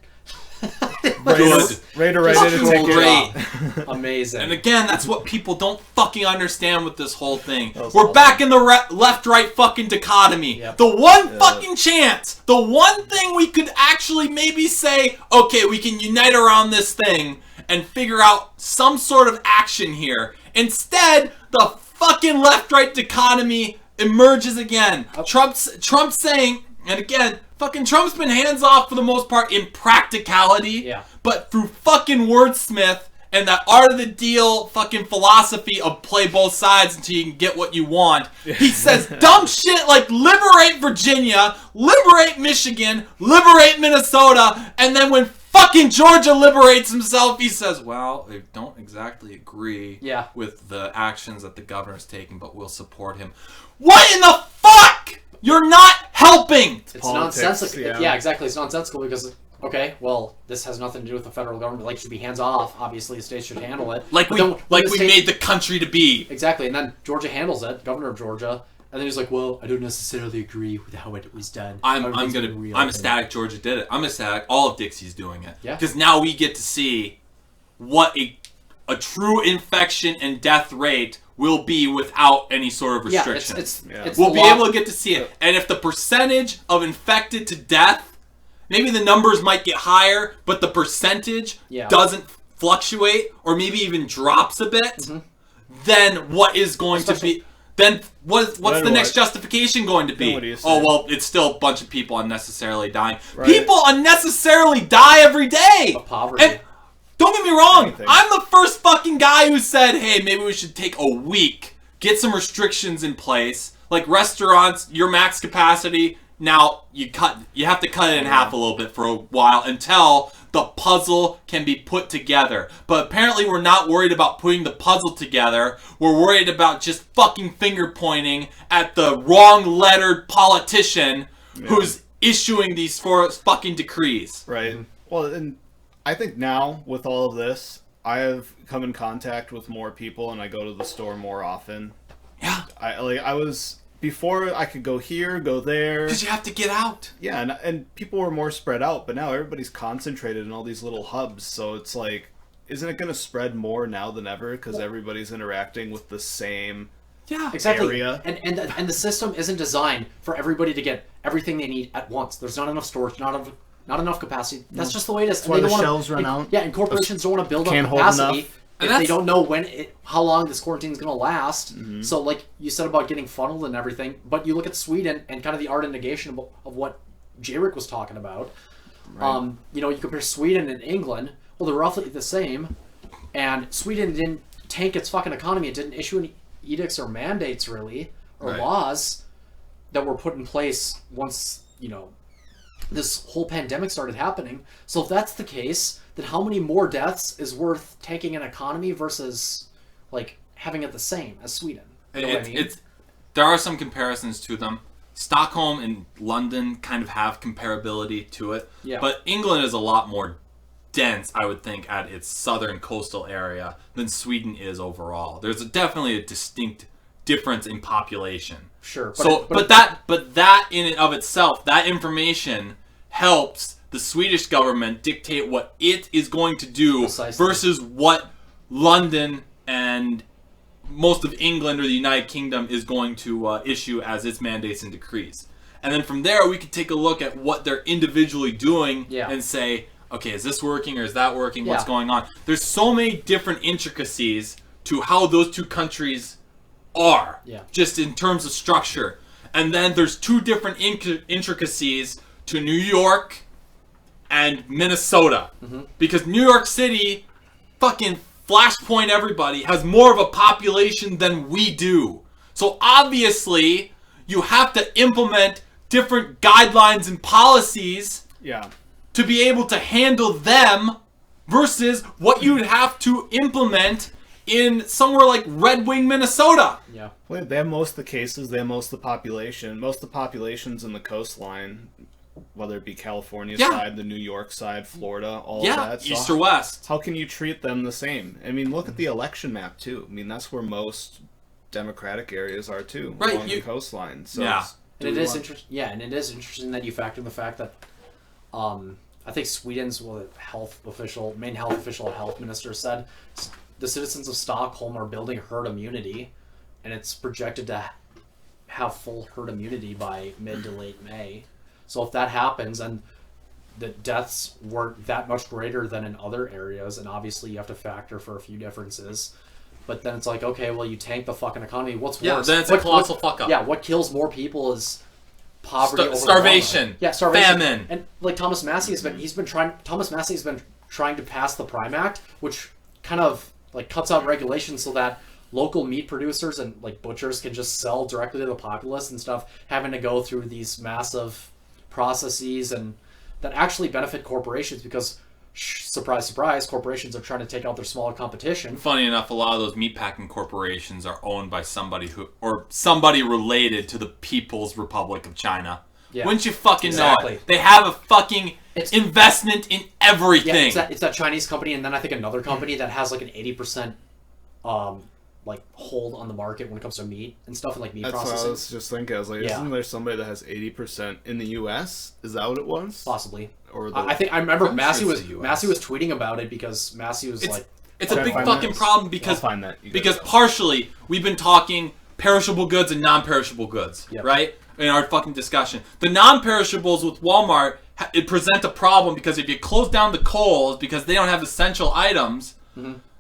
A: Good.
B: Ready to write it and take it
A: Great.
B: off.
C: Amazing.
A: And again, that's what people don't fucking understand with this whole thing.
B: was
A: We're
B: awesome.
A: back in the left-right fucking dichotomy.
C: Yep.
A: The one fucking chance, the one thing we could actually maybe say, okay, we can unite around this thing and figure out some sort of action here. Instead, the fucking left-right dichotomy emerges again. Trump's saying, and again, fucking Trump's been hands off for the most part in practicality.
C: Yeah.
A: But through fucking wordsmith and that art of the deal fucking philosophy of play both sides until you can get what you want, he says dumb shit like liberate Virginia, liberate Michigan, liberate Minnesota, and then when fucking Georgia liberates himself, he says, well, I don't exactly agree with the actions that the governor's taking, but we'll support him. What in the fuck? You're not helping!
C: It's
B: Politics,
C: nonsensical.
B: yeah.
C: Yeah, exactly. It's nonsensical because, okay, well, this has nothing to do with the federal government. Like, it should be hands off. Obviously, the states should handle it.
A: Like
C: But then when the
A: we
C: state-
A: made the country to be.
C: Exactly, and then Georgia handles it, governor of Georgia, and then he's like, well, I don't necessarily agree with how it was done.
A: I'm
C: Everything's
A: I'm ecstatic Georgia did it. I'm ecstatic all of Dixie's doing it.
C: Yeah.
A: Because now we get to see what a true infection and death rate will be without any sort of
C: Yeah,
A: restriction.
C: it's
A: We'll
C: the
A: be
C: law-
A: able to get to see it. And if the percentage of infected to death, maybe the numbers might get higher, but the percentage doesn't fluctuate or maybe even drops a bit, then what is going to be... Then what's
B: Then
A: the next
B: what?
A: justification going to be?
B: Then what do you say?
A: Oh, well, it's still a bunch of people unnecessarily dying.
B: Right.
A: People unnecessarily die every day!
C: Of poverty.
A: And don't get me wrong,
B: Anything.
A: I'm the first fucking guy who said, hey, maybe we should take a week, get some restrictions in place. Like restaurants, your max capacity, now you have to cut it in half a little bit for a while until the puzzle can be put together. But apparently we're not worried about putting the puzzle together. We're worried about just fucking finger pointing at the wrong lettered politician who's issuing these fucking decrees.
B: Right. Well, and I think now with all of this, I have come in contact with more people, and I go to the store more often.
A: Yeah.
B: I was before I could go here, go there.
A: Because you have to get out.
B: Yeah, and people were more spread out, but now everybody's concentrated in all these little hubs. So it's like, isn't it going to spread more now than ever because everybody's interacting with the same
C: Exactly.
B: area?
C: And the system isn't designed for everybody to get everything they need at once. There's not enough storage, not enough capacity. That's just the way it is. That's
D: why the shelves run out.
C: Yeah, and corporations don't want to build up
D: Can't hold
C: capacity
D: enough.
C: if they don't know how long this quarantine is going to last. So, like you said about getting funneled and everything, but you look at Sweden and kind of the art and negation of what J-Rick was talking about. Right. You compare Sweden and England. Well, they're roughly the same, and Sweden didn't tank its fucking economy. It didn't issue any edicts or mandates really, or laws that were put in place once this whole pandemic started happening. So if that's the case, then how many more deaths is worth taking an economy versus like having it the same as Sweden? You know what I mean?
A: There are some comparisons to them. Stockholm and London kind of have comparability to it.
C: Yeah.
A: But England is a lot more dense, I would think, at its southern coastal area than Sweden is overall. There's definitely a distinct difference in population.
C: Sure.
A: But that in and of itself, that information helps the Swedish government dictate what it is going to do
C: Precisely.
A: versus what London and most of England or the United Kingdom is going to issue as its mandates and decrees. And then from there, we can take a look at what they're individually doing and say, okay, is this working or is that working? What's going on? There's so many different intricacies to how those two countries are, just in terms of structure. And then there's two different intricacies to New York and Minnesota. Because New York City, fucking Flashpoint everybody, has more of a population than we do. So obviously, you have to implement different guidelines and policies to be able to handle them versus what you'd have to implement in somewhere like Red Wing, Minnesota.
C: Yeah.
B: Well, they have most of the cases, they have most of the population. Most of the population's in the coastline, whether it be California side, the New York side, Florida, all of that. So
A: east or west.
B: How can you treat them the same? I mean, look at the election map, too. I mean, that's where most Democratic areas are, too, along the coastline. So
C: and it is interesting. Yeah, and it is interesting that you factor in the fact that I think Sweden's main health official, health minister said the citizens of Stockholm are building herd immunity, and it's projected to have full herd immunity by mid to late May. So if that happens, and the deaths weren't that much greater than in other areas, and obviously you have to factor for a few differences, but then it's like, okay, well, you tank the fucking economy. What's worse?
A: Then it's a colossal fuck up.
C: Yeah, what kills more people is poverty, over
A: starvation,
C: starvation,
A: famine,
C: and like Thomas Massey has been trying to pass the Prime Act, which kind of like cuts out regulations so that local meat producers and like butchers can just sell directly to the populace and stuff, having to go through these massive processes and that actually benefit corporations because surprise, surprise, corporations are trying to take out their smaller competition.
A: Funny enough, a lot of those meatpacking corporations are owned by somebody related to the People's Republic of China. Yeah. Wouldn't you fucking know it? They have a fucking investment in everything.
C: Yeah, it's that Chinese company, and then I think another company that has like an 80% like hold on the market when it comes to meat and stuff and like meat processing.
B: That's what I was just thinking. I was like, isn't there somebody that has 80% in the U.S.? Is that what it was?
C: Possibly.
B: Or
C: I remember Massey was tweeting about it because Massey was
A: it's a big fucking problem because
B: I'll find that.
A: Because partially we've been talking perishable goods and non-perishable goods, right? In our fucking discussion, the non-perishables with Walmart it present a problem because if you close down the Kohl's because they don't have essential items,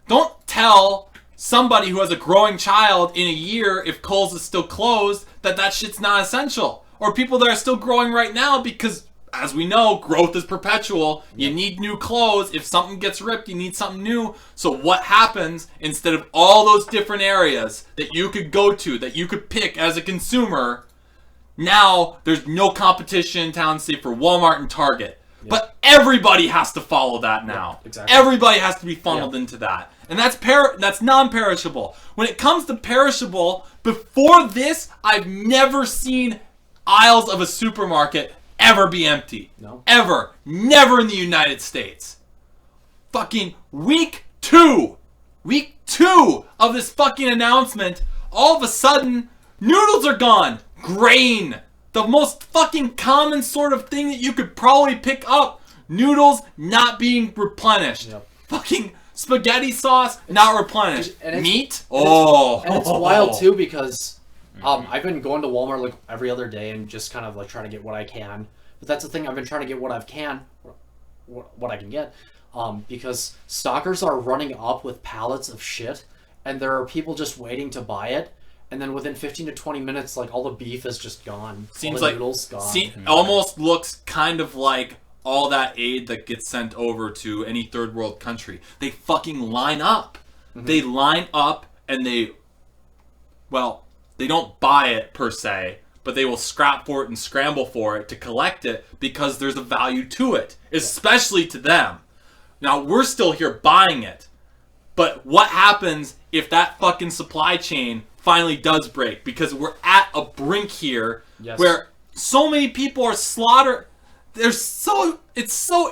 A: don't tell somebody who has a growing child in a year if Kohl's is still closed that shit's not essential, or people that are still growing right now because, as we know, growth is perpetual. You need new clothes. If something gets ripped, you need something new. So what happens instead of all those different areas that you could go to, that you could pick as a consumer? Now there's no competition in town, say for Walmart and Target. But everybody has to follow that now.
C: Exactly.
A: Everybody has to be funneled into that. And that's non-perishable. When it comes to perishable, before this, I've never seen aisles of a supermarket ever be empty.
C: No.
A: Ever. Never in the United States. Fucking week two of this fucking announcement, all of a sudden, noodles are gone. Grain. The most fucking common sort of thing that you could probably pick up. Noodles not being replenished. Fucking spaghetti sauce not replenished. Meat?
C: And it's wild too because I've been going to Walmart like every other day and just kind of like trying to get what I can. But that's the thing, I've been trying to get what I can get. Because stockers are running up with pallets of shit and there are people just waiting to buy it. And then within 15 to 20 minutes, like all the beef is just gone.
A: Seems
C: all the
A: like
C: noodles gone.
A: Almost looks kind of like all that aid that gets sent over to any third world country. They fucking line up. They line up and they don't buy it per se, but they will scrap for it and scramble for it to collect it because there's a value to it, especially to them. Now, we're still here buying it. But what happens if that fucking supply chain finally does break? Because we're at a brink here where so many people are slaughtered. It's so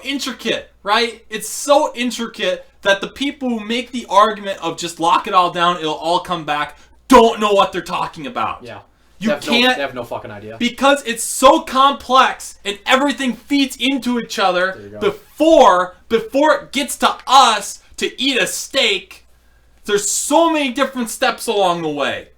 A: intricate, right? It's so intricate that the people who make the argument of just lock it all down, it'll all come back, don't know what they're talking about.
C: Yeah.
A: You
C: they
A: can't.
C: They have no fucking idea.
A: Because it's so complex and everything feeds into each other before it gets to us to eat a steak. There's so many different steps along the way.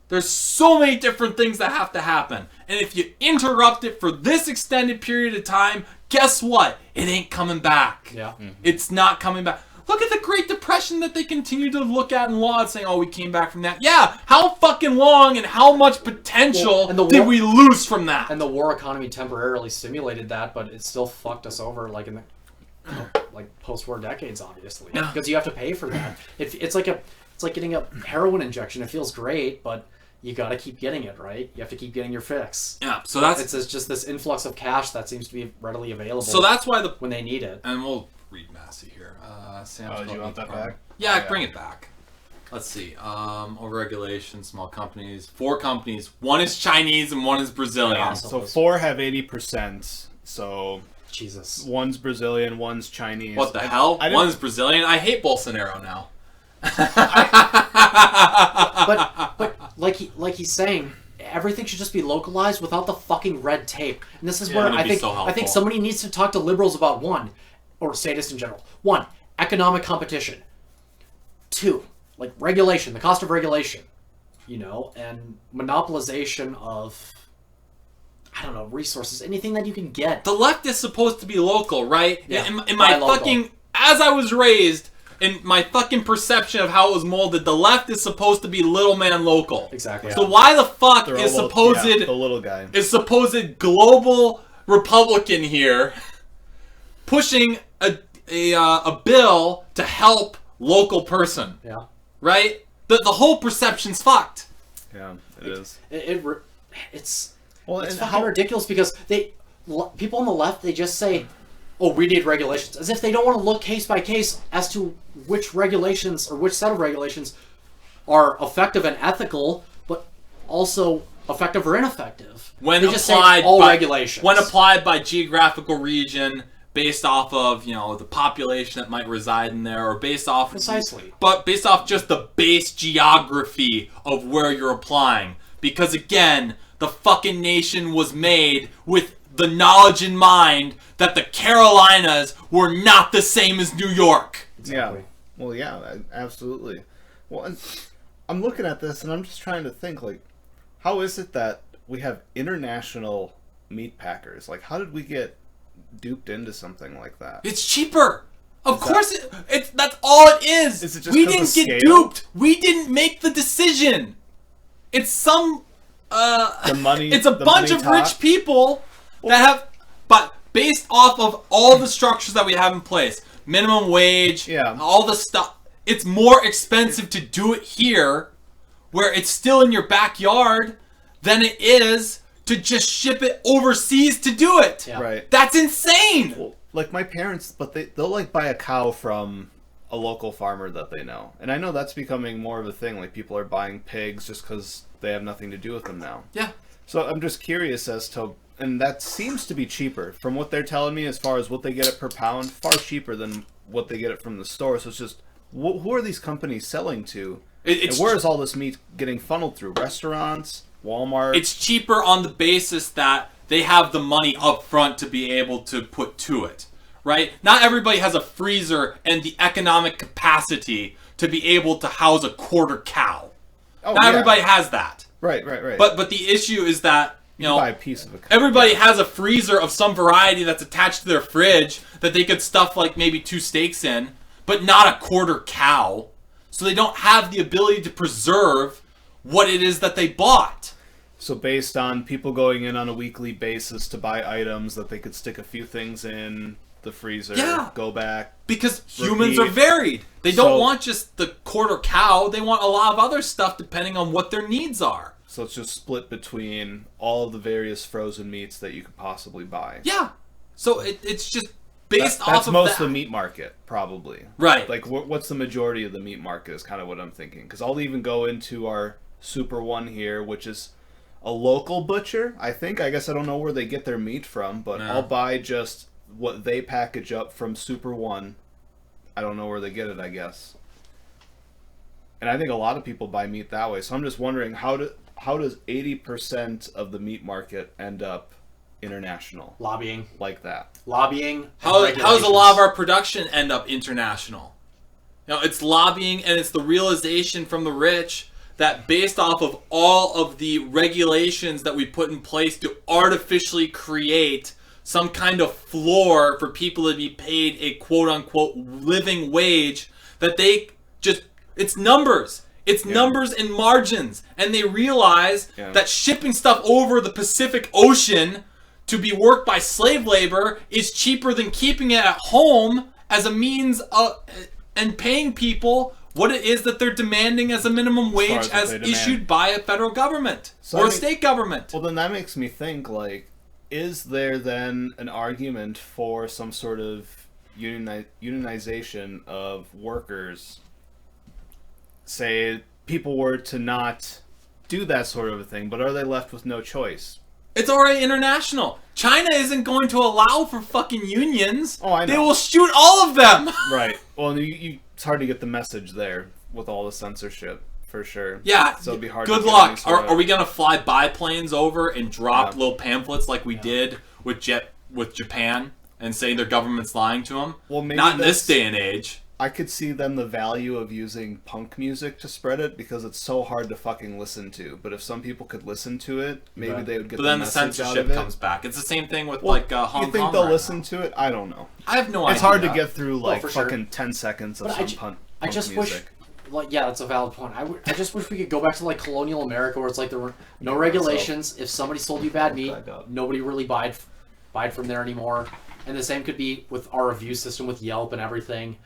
A: There's so many different things that have to happen. And if you interrupt it for this extended period of time, guess what? It ain't coming back.
C: Yeah.
A: It's not coming back. Look at the Great Depression that they continue to look at and laud, saying, oh, we came back from that. Yeah, how fucking long and how much potential did we lose from that?
C: And the war economy temporarily stimulated that, but it still fucked us over, like in the post-war decades, obviously.
A: Yeah.
C: Because you have to pay for that. It's like getting a heroin injection. It feels great, but you got to keep getting it, right? You have to keep getting your fix.
A: Yeah, so that's...
C: It's just this influx of cash that seems to be readily available.
A: So that's why when
C: they need it.
A: And we'll read Massey here.
B: Do you want that back?
A: Yeah, bring it back. Let's see. Overregulation, small companies. 4 companies. One is Chinese and one is Brazilian.
C: Yeah,
B: So 4 have 80%. So
C: Jesus.
B: One's Brazilian, one's Chinese.
A: What the hell?
B: I
A: One's Brazilian? I hate Bolsonaro now.
C: But like he's saying, everything should just be localized without the fucking red tape. And this is where I think somebody needs to talk to liberals about one, or statists in general. 1, economic competition. 2, like regulation, the cost of regulation, and monopolization of, I don't know, resources, anything that you can get.
A: The left is supposed to be local, right?
C: Yeah,
A: In my fucking, as I was raised, in my fucking perception of how it was molded, the left is supposed to be little man local.
C: Exactly.
A: So why the fuck
B: They're
A: is
B: almost- the little guy
A: is supposed global Republican here pushing a bill to help local person?
C: Yeah.
A: Right? The whole perception's fucked.
B: Yeah, it is.
C: It's
B: Well,
C: it's
B: and
C: fucking ridiculous because people on the left, they just say, oh, we need regulations, as if they don't want to look case by case as to which regulations or which set of regulations are effective and ethical, but also effective or ineffective.
A: When
C: they just
A: applied
C: say all
A: by,
C: regulations.
A: When applied by geographical region, based off of the population that might reside in there, or based off
C: Precisely.
A: but based off just the base geography of where you're applying. Because again, the fucking nation was made with the knowledge in mind that the Carolinas were not the same as New York.
C: Exactly.
B: Yeah. Well, yeah, absolutely. Well, and I'm looking at this and I'm just trying to think, like, how is it that we have international meat packers? Like, how did we get duped into something like that?
A: It's cheaper. Of course, that's all it is.
B: Is it just
A: we
B: 'cause
A: didn't
B: of
A: get
B: scale?
A: duped. We didn't make the decision. It's some
B: The money.
A: it's a
B: the
A: bunch
B: money
A: of
B: talk?
A: rich people that have, but based off of all the structures that we have in place, minimum wage,
B: Yeah.
A: all the stuff, it's more expensive to do it here, where it's still in your backyard, than it is to just ship it overseas to do it.
C: Yeah.
B: Right.
A: That's insane.
B: Well, like my parents, but they'll like buy a cow from a local farmer that they know. And I know that's becoming more of a thing. Like people are buying pigs just because they have nothing to do with them now.
A: Yeah.
B: So I'm just curious as to, and that seems to be cheaper from what they're telling me as far as what they get it per pound, far cheaper than what they get it from the store. So it's just, who are these companies selling to?
A: It's
B: and where is all this meat getting funneled through? Restaurants? Walmart?
A: It's cheaper on the basis that they have the money up front to be able to put to it, right? Not everybody has a freezer and the economic capacity to be able to house a quarter cow.
B: Oh,
A: Not
B: yeah.
A: everybody has that.
B: Right.
A: But the issue is that,
B: you buy a piece of a cow.
A: everybody has a freezer of some variety that's attached to their fridge that they could stuff like maybe 2 steaks in, but not a quarter cow. So they don't have the ability to preserve what it is that they bought.
B: So based on people going in on a weekly basis to buy items that they could stick a few things in the freezer,
A: Yeah.
B: go back.
A: Because humans are
B: Repeat.
A: varied. They don't
B: So-
A: want just the quarter cow. They want a lot of other stuff depending on what their needs are.
B: So it's just split between all of the various frozen meats that you could possibly buy.
A: Yeah. So it's just based off
B: That's
A: of
B: most
A: that.
B: of the meat market, probably.
A: Right.
B: Like, what's the majority of the meat market is kind of what I'm thinking. Because I'll even go into our Super One here, which is a local butcher, I think. I guess I don't know where they get their meat from, but
A: No.
B: I'll buy just what they package up from Super One. I don't know where they get it, I guess. And I think a lot of people buy meat that way. So I'm just wondering, how does 80% of the meat market end up international
C: Lobbying.
B: like that?
C: Lobbying. and
A: How does a lot of
C: regulations.
A: our production end up international? You know, it's lobbying, and it's the realization from the rich that based off of all of the regulations that we put in place to artificially create some kind of floor for people to be paid a quote-unquote living wage, that they just, it's numbers. It's numbers and margins. And they realize that shipping stuff over the Pacific Ocean to be worked by slave labor is cheaper than keeping it at home as a means of, and paying people what it is that they're demanding as a minimum wage
B: as what
A: as
B: they demand.
A: issued by a federal government
B: So
A: or
B: I
A: a
B: mean-
A: state government.
B: Well, then that makes me think, like, is there then an argument for some sort of unionization of workers? Say people were to not do that sort of a thing, but are they left with no choice?
A: It's already international. China isn't going to allow for fucking unions.
B: Oh, I know.
A: They will shoot all of them.
B: Right. Well, it's hard to get the message there with all the censorship, for sure.
A: Yeah.
B: So it'd be hard.
A: Good
B: to get
A: luck.
B: any sort of-
A: Are we gonna fly biplanes over and drop
B: Yeah.
A: little pamphlets like we did with Japan and saying their government's lying to them?
B: Well, maybe
A: not in this
B: that's-
A: day and age.
B: I could see then the value of using punk music to spread it because it's so hard to fucking listen to. But if some people could listen to it, maybe
C: Right.
B: they would get
A: But then the
B: message out
A: censorship
B: of it.
A: comes back. It's the same thing with
B: Well,
A: like Hong Kong.
B: you think they'll
A: right
B: listen
A: now.
B: to it? I don't know.
A: I have no idea.
B: It's hard to get through like
C: for sure.
B: fucking 10 seconds of
C: But
B: some
C: I
B: punk
C: just
B: music.
C: wish, like, yeah, that's a valid point. I just wish we could go back to like colonial America, where it's like there were no regulations. If somebody sold you bad meat,
B: back up.
C: nobody really buyed from there anymore. And the same could be with our review system with Yelp and everything,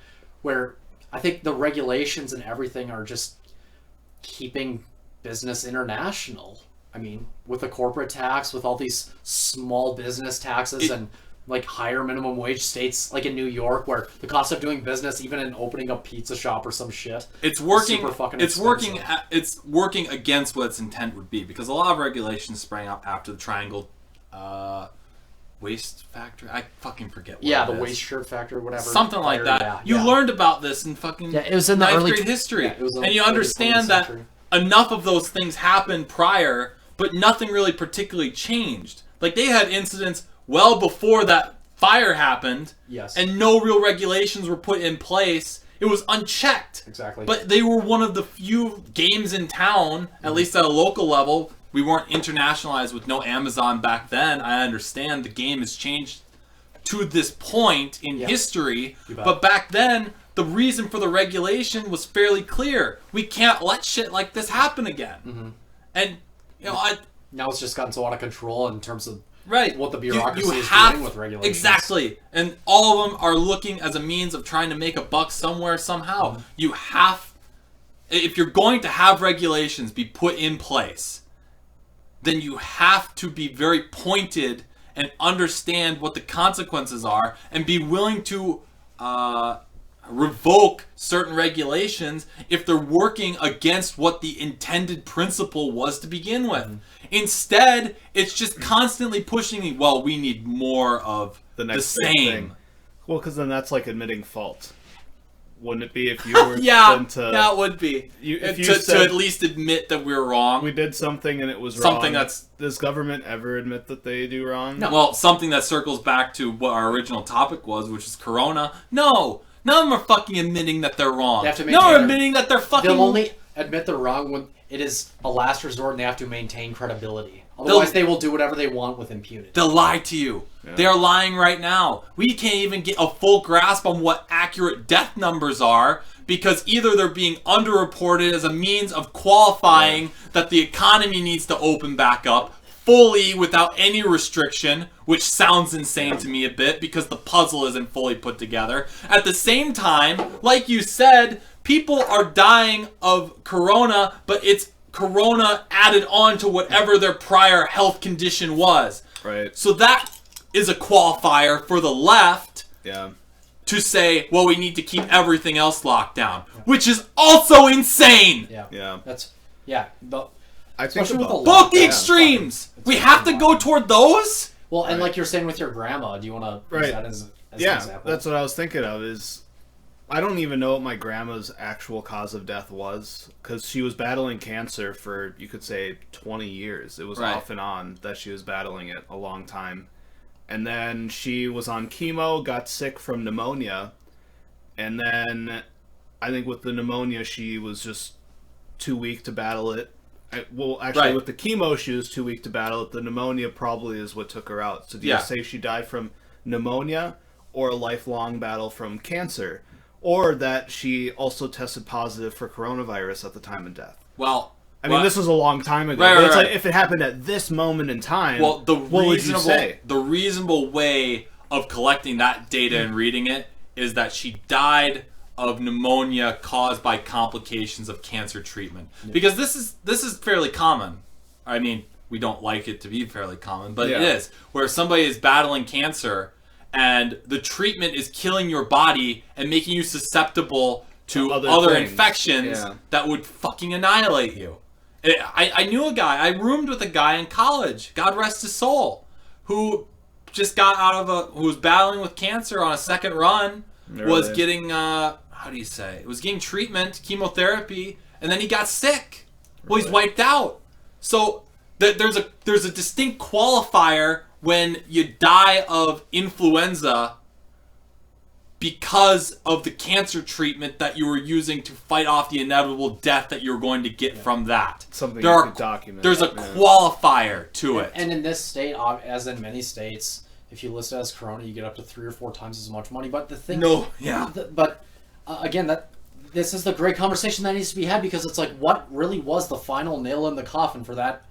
C: where I think the regulations and everything are just keeping business international. I mean, with the corporate tax, with all these small business taxes and like higher minimum wage states, like in New York, where the cost of doing business, even in opening a pizza shop or some shit,
A: It's working.
C: super fucking
A: It's working.
C: expensive.
A: It's working against what its intent would be, because a lot of regulations sprang up after the Triangle waste factory. I fucking forget. What
C: yeah,
A: it
C: the
A: is.
C: waste shirt factor, whatever,
A: Something like
C: fire,
A: that.
C: yeah,
A: You
C: yeah.
A: learned about this in fucking
C: Yeah, it was in the
A: ninth
C: early
A: grade history,
C: yeah, it was in
A: and you
C: the early
A: understand
C: 20th
A: that
C: century.
A: enough of those things happened prior, but nothing really particularly changed. Like they had incidents well before that fire happened,
C: Yes.
A: and no real regulations were put in place. It was unchecked.
C: Exactly.
A: But they were one of the few games in town, at least at a local level. We weren't internationalized with no Amazon back then. I understand the game has changed to this point in
C: Yeah.
A: history.
C: You bet.
A: But back then, the reason for the regulation was fairly clear. We can't let shit like this happen again.
C: Mm-hmm.
A: And, you know,
C: Now it's just gotten so out of control in terms of
A: right.
C: what the
A: You-
C: bureaucracy
A: you
C: is
A: have-
C: doing with regulations.
A: Exactly. And all of them are looking as a means of trying to make a buck somewhere, somehow.
C: Mm-hmm.
A: You have, if you're going to have regulations be put in place, then you have to be very pointed and understand what the consequences are and be willing to revoke certain regulations if they're working against what the intended principle was to begin with. Instead, it's just constantly pushing me, well, we need more of the,
B: next big
A: same.
B: thing. Well, because then that's like admitting fault. Wouldn't it be if you were
A: Yeah,
B: then to
A: that would be.
B: if you
A: to
B: said-
A: at least admit that we're wrong.
B: we did something and it was
A: Something
B: wrong?
A: that's-
B: Does government ever admit that they do wrong?
C: No.
A: Well, something that circles back to what our original topic was, which is Corona. No, none of them are fucking admitting that they're wrong.
C: They have to
A: No,
C: maintain
A: they're
C: their-
A: admitting that they're fucking.
C: They'll only admit they're wrong when it is a last resort and they have to maintain credibility. Otherwise, they will do whatever they want with impunity.
A: They'll lie to you. They are lying right now. We can't even get a full grasp on what accurate death numbers are because either they're being underreported as a means of qualifying that the economy needs to open back up fully without any restriction, which sounds insane to me a bit because the puzzle isn't fully put together. At the same time, like you said, people are dying of corona, but it's Corona added on to whatever their prior health condition was.
B: Right.
A: So that is a qualifier for the left
B: Yeah.
A: to say, well, we need to keep everything else locked down, which is also insane.
C: Yeah.
B: Yeah.
C: That's but
B: I think
C: especially with
B: about
C: a
A: Both the
B: Yeah.
A: extremes.
C: It's
A: We have to
C: fucking
A: go
C: wild.
A: toward those.
C: well, and
B: Right.
C: like you're saying with your grandma, do you want to use
B: Right.
C: that as an
B: Yeah,
C: example?
B: that's what I was thinking of. Is I don't even know what my grandma's actual cause of death was, because she was battling cancer for, you could say, 20 years. It was
A: Right.
B: off and on that she was battling it a long time. And then she was on chemo, got sick from pneumonia, and then I think with the pneumonia she was just too weak to battle it. Well, actually,
A: Right.
B: with the chemo she was too weak to battle it. The pneumonia probably is what took her out. So do
A: Yeah.
B: you say she died from pneumonia or a lifelong battle from cancer? Or that she also tested positive for coronavirus at the time of death?
A: Well,
B: I mean,
A: well,
B: this was a long time ago.
A: Right,
B: but
A: right,
B: it's
A: right.
B: like if it happened at this moment in time,
A: well,
B: what would you say?
A: the reasonable way of collecting that data and reading it is that she died of pneumonia caused by complications of cancer treatment. Because this is fairly common. I mean, we don't like it to be fairly common, but
B: Yeah.
A: it is. Where somebody is battling cancer and the treatment is killing your body and making you susceptible to
B: Other
A: other
B: things.
A: infections
B: Yeah.
A: that would fucking annihilate you. I knew a guy, I roomed with a guy in college, God rest his soul, who just got out of who was battling with cancer on a second run, was
B: Really?
A: getting, how do you say, was getting treatment, chemotherapy, and then he got sick. Well, he's
B: Really?
A: wiped out. So there's a distinct qualifier when you die of influenza because of the cancer treatment that you were using to fight off the inevitable death that you're going to get from that.
B: Something
A: There
B: you
A: are-
B: could document.
A: There's a
B: Yeah.
A: qualifier to it.
C: And in this state, as in many states, if you list it as corona, you get up to 3 or 4 times as much money. But the thing,
A: Yeah.
C: But again, this is the great conversation that needs to be had, because it's like, what really was the final nail in the coffin for that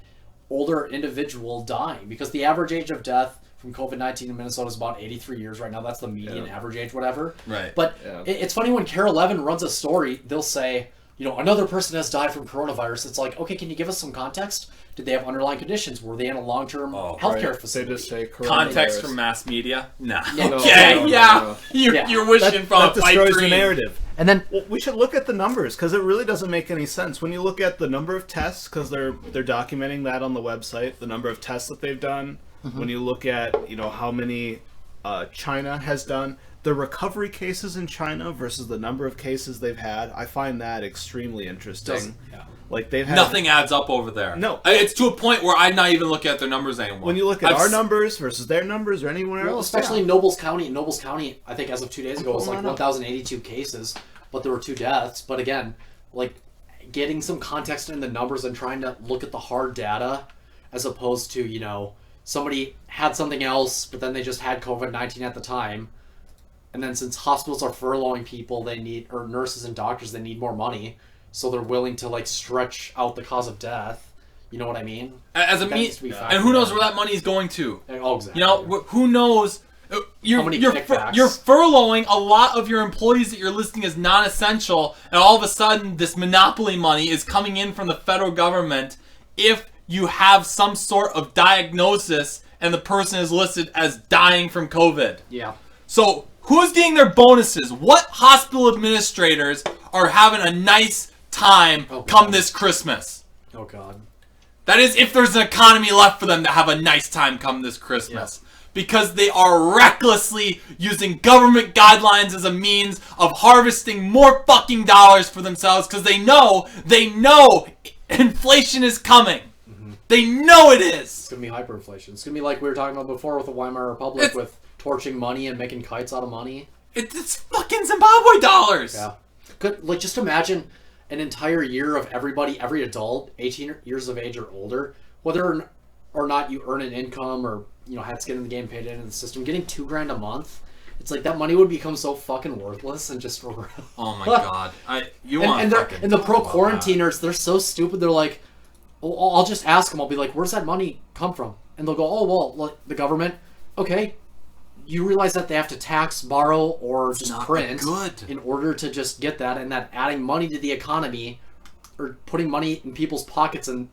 C: older individual dying? Because the average age of death from COVID-19 in Minnesota is about 83 years right now. That's the median average age, whatever.
A: Right.
C: But
B: Yeah.
C: it's funny when Carol Levin runs a story, they'll say, another person has died from coronavirus. It's like, okay, can you give us some context? Did they have underlying conditions? Were they in a long-term healthcare
B: Right.
C: facility?
B: They just say
A: Context
B: coronavirus.
A: from mass media? Nah.
C: Yeah, no,
A: Okay,
B: no, no,
A: yeah.
B: no.
C: Yeah.
A: You're wishing
B: That,
A: from
B: that
A: a pipe
B: destroys the
A: dream.
B: narrative.
C: And then
B: Well, we should look at the numbers, because it really doesn't make any sense when you look at the number of tests, because they're documenting that on the website, the number of tests that they've done. When you look at how many China has done, the recovery cases in China versus the number of cases they've had, I find that extremely interesting.
C: yeah.
B: Like they've had
A: Nothing adds up over there.
B: No.
A: It's to a point where I'm not even looking at their numbers anymore.
B: when you look at
A: I've
B: our
A: s-
B: numbers versus their numbers or anywhere
C: Well,
B: else,
C: especially in
B: yeah.
C: Nobles County. In Nobles County, I think as of 2 days ago, it was like
B: Pulling it up.
C: 1,082 cases, but there were 2 deaths. But again, like getting some context in the numbers and trying to look at the hard data, as opposed to somebody had something else, but then they just had COVID-19 at the time, and then since hospitals are furloughing people, or nurses and doctors, they need more money, so they're willing to like stretch out the cause of death. You know what I mean?
A: as a
C: That
A: me,
C: needs to be
A: and who
C: factored
A: knows
C: in.
A: where that money is going to?
C: Oh, exactly.
A: Who knows? You're,
C: How many
A: you're,
C: kickbacks?
A: you're furloughing a lot of your employees that you're listing as non-essential, and all of a sudden this monopoly money is coming in from the federal government if you have some sort of diagnosis and the person is listed as dying from COVID.
C: Yeah.
A: So who's getting their bonuses? What hospital administrators are having a nice time
C: Oh,
A: come
C: God.
A: this Christmas?
C: Oh God.
A: That is, if there's an economy left for them to have a nice time come this Christmas. Because they are recklessly using government guidelines as a means of harvesting more fucking dollars for themselves, because they know inflation is coming. They know it is.
C: It's gonna be hyperinflation. It's gonna be like we were talking about before with the Weimar Republic,
A: It's-
C: with torching money and making kites out of money.
A: It's fucking Zimbabwe dollars.
C: Yeah. Just imagine an entire year of every adult, 18 years of age or older, whether or not you earn an income or had skin in the game, paid into the system, getting $2,000 a month. It's like that money would become so fucking worthless and just.
A: Oh my god.
C: And the pro quarantiners, they're so stupid. They're like, oh, I'll just ask them. I'll be like, where's that money come from? And they'll go, oh, well, like, the government. Okay. You realize that they have to tax, borrow, or just
A: not
C: print
A: good.
C: in order to just get that, and that adding money to the economy or putting money in people's pockets and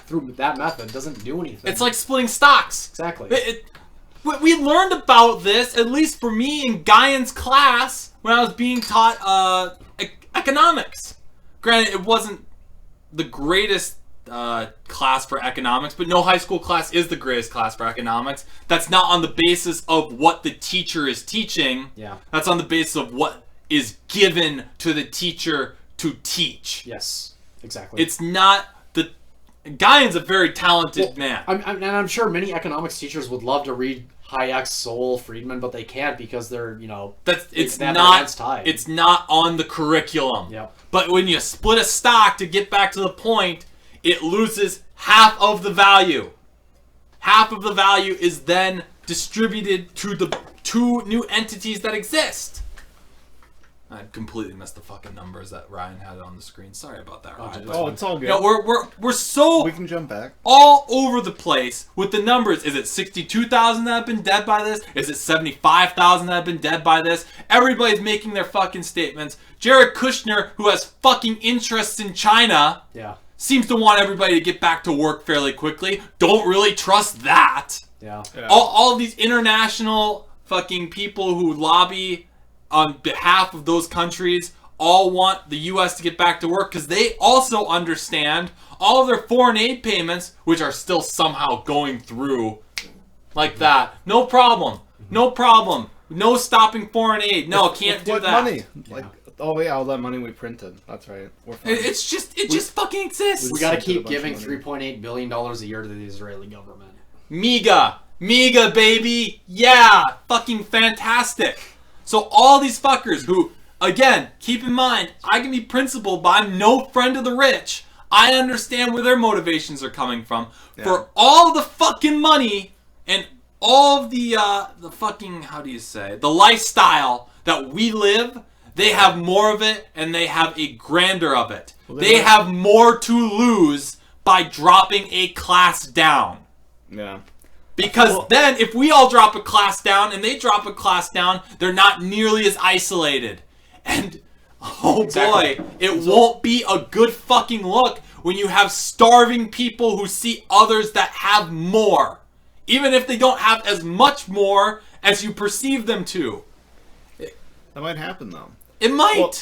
C: through that method doesn't do anything.
A: It's like splitting stocks.
C: Exactly.
A: We learned about this, at least for me, in Guyan's class when I was being taught economics. Granted, it wasn't the greatest class for economics, but no high school class is the greatest class for economics. That's not on the basis of what the teacher is teaching.
C: Yeah.
A: That's on the basis of what is given to the teacher to teach.
C: Yes, exactly.
A: It's not the... Guyan's a very talented man.
C: And I'm sure many economics teachers would love to read Hayek's Sowell, Friedman, but they can't because they're,
A: It's
C: they have their hands tied.
A: It's not on the curriculum.
C: Yep.
A: But when you split a stock, to get back to the point, it loses half of the value. Half of the value is then distributed to the two new entities that exist. I completely missed the fucking numbers that Ryan had on the screen. Sorry about that, Ryan.
B: Oh, it's all good.
A: We're so
B: We can jump back.
A: all over the place with the numbers. Is it 62,000 that have been dead by this? Is it 75,000 that have been dead by this? Everybody's making their fucking statements. Jared Kushner, who has fucking interests in China,
C: Yeah.
A: seems to want everybody to get back to work fairly quickly. Don't really trust that.
C: Yeah.
A: All these international fucking people who lobby on behalf of those countries all want the U.S. to get back to work because they also understand all of their foreign aid payments, which are still somehow going through like that. No problem. No problem. No stopping foreign aid. No, can't do
B: What
A: that.
B: money? Like, oh yeah, all that money we printed. That's right. We're fine.
A: It just fucking exists.
C: We got to
B: sent it a
C: keep
B: bunch of
C: giving
B: money.
C: $3.8 billion a year to the Israeli government.
A: MEGA, baby. Yeah, fucking fantastic. So all these fuckers who, again, keep in mind, I can be principled, but I'm no friend of the rich. I understand where their motivations are coming from.
B: Yeah.
A: For all the fucking money and all of the fucking, how do you say, the lifestyle that we live, they have more of it and they have a grander of it. They have more to lose by dropping a class down.
B: Yeah.
A: Because then, if we all drop a class down and they drop a class down, they're not nearly as isolated. And, oh
C: Exactly.
A: boy, it won't be a good fucking look when you have starving people who see others that have more. Even if they don't have as much more as you perceive them to.
B: That might happen though.
A: It might.
B: Well,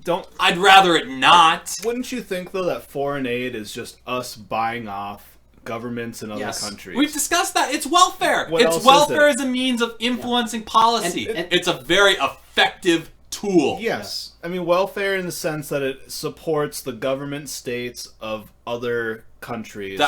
B: don't.
A: I'd rather it not.
B: Wouldn't you think though that foreign aid is just us buying off governments in other
C: Yes.
B: countries?
A: We've discussed that. It's welfare.
B: What else
A: It's
B: is
A: welfare
B: it?
A: as a means of influencing policy.
C: And-
A: It's a very effective tool.
B: Yes. I mean, welfare in the sense that it supports the government states of other countries.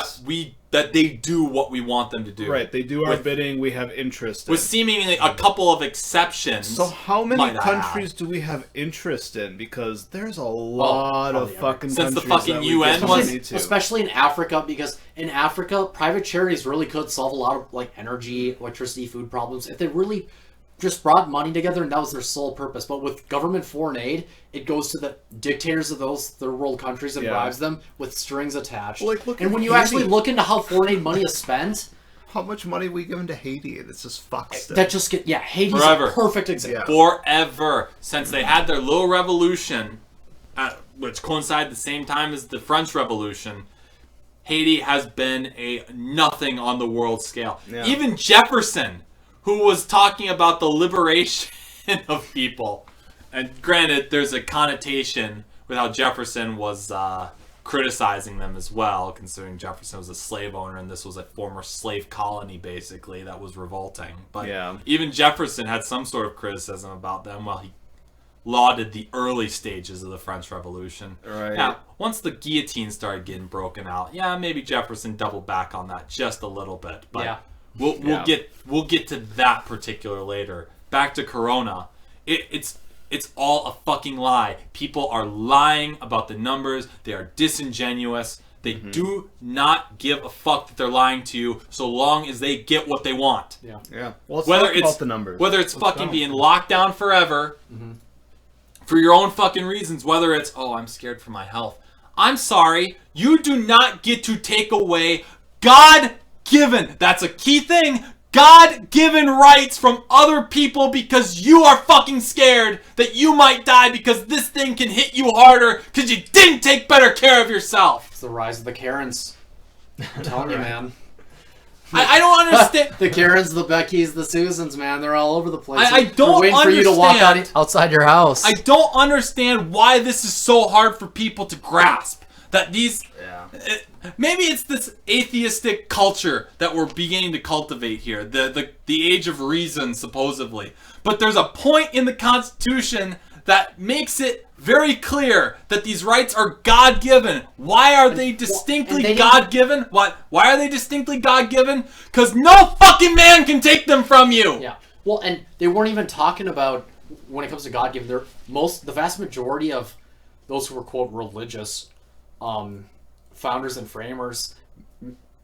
A: That they do what we want them to do.
B: Right, they do our
A: With-
B: bidding, we have interest in.
A: With seemingly a couple of exceptions.
B: So how many
A: might I
B: countries
A: add.
B: do we have interest in? Because there's a lot of
C: probably
B: fucking
A: Since the
B: countries
A: fucking
B: that we
A: UN
B: give
A: was-
B: money to.
C: Especially in Africa, because in Africa, private charities really could solve a lot of like energy, electricity, food problems if they really just brought money together and that was their sole purpose. But with government foreign aid, it goes to the dictators of those third world countries and
B: Yeah.
C: bribes them with strings attached.
B: Well, like, look
C: and
B: at
C: when you
B: Haiti.
C: actually look into how foreign aid money is spent,
B: How much money we given to Haiti? It's just fucks.
C: that just Haiti's
A: Forever.
C: a perfect example.
A: Forever. Since they had their little revolution, which coincided the same time as the French Revolution, Haiti has been a nothing on the world scale.
B: Yeah.
A: Even Jefferson, who was talking about the liberation of people, and granted, there's a connotation with how Jefferson was criticizing them as well, considering Jefferson was a slave owner and this was a former slave colony, basically, that was revolting. But
B: Yeah.
A: even Jefferson had some sort of criticism about them while he lauded the early stages of the French Revolution.
B: Right.
A: Now, once the guillotine started getting broken out, yeah, maybe Jefferson doubled back on that just a little bit. But
C: Yeah.
A: we'll get to that particular later. Back to Corona. It's all a fucking lie. People are lying about the numbers. They are disingenuous. They do not give a fuck that they're lying to you so long as they get what they want.
C: Yeah.
B: Yeah. Well, let's
A: Whether
B: talk
A: it's
B: about the numbers.
A: whether it's
B: Let's
A: fucking
B: go.
A: being locked down forever for your own fucking reasons, whether it's, oh, I'm scared for my health. I'm sorry, you do not get to take away God-given, that's a key thing, God-given rights from other people because you are fucking scared that you might die because this thing can hit you harder because you didn't take better care of yourself.
C: It's the rise of the Karens. I'm telling you, man.
A: I don't understand.
C: The Karens, the Beckys, the Susans, man, they're all over the place.
A: I don't
C: They're waiting for you to walk outside your house.
A: I don't understand why this is so hard for people to grasp. That these...
B: Yeah.
A: Maybe it's this atheistic culture that we're beginning to cultivate here. The age of reason, supposedly. But there's a point in the Constitution that makes it very clear that these rights are God-given. Why are they distinctly God-given? Why are they distinctly God-given? Because no fucking man can take them from you!
C: Yeah. Well, and they weren't even talking about, when it comes to God-given, the vast majority of those who were, quote, religious founders and framers,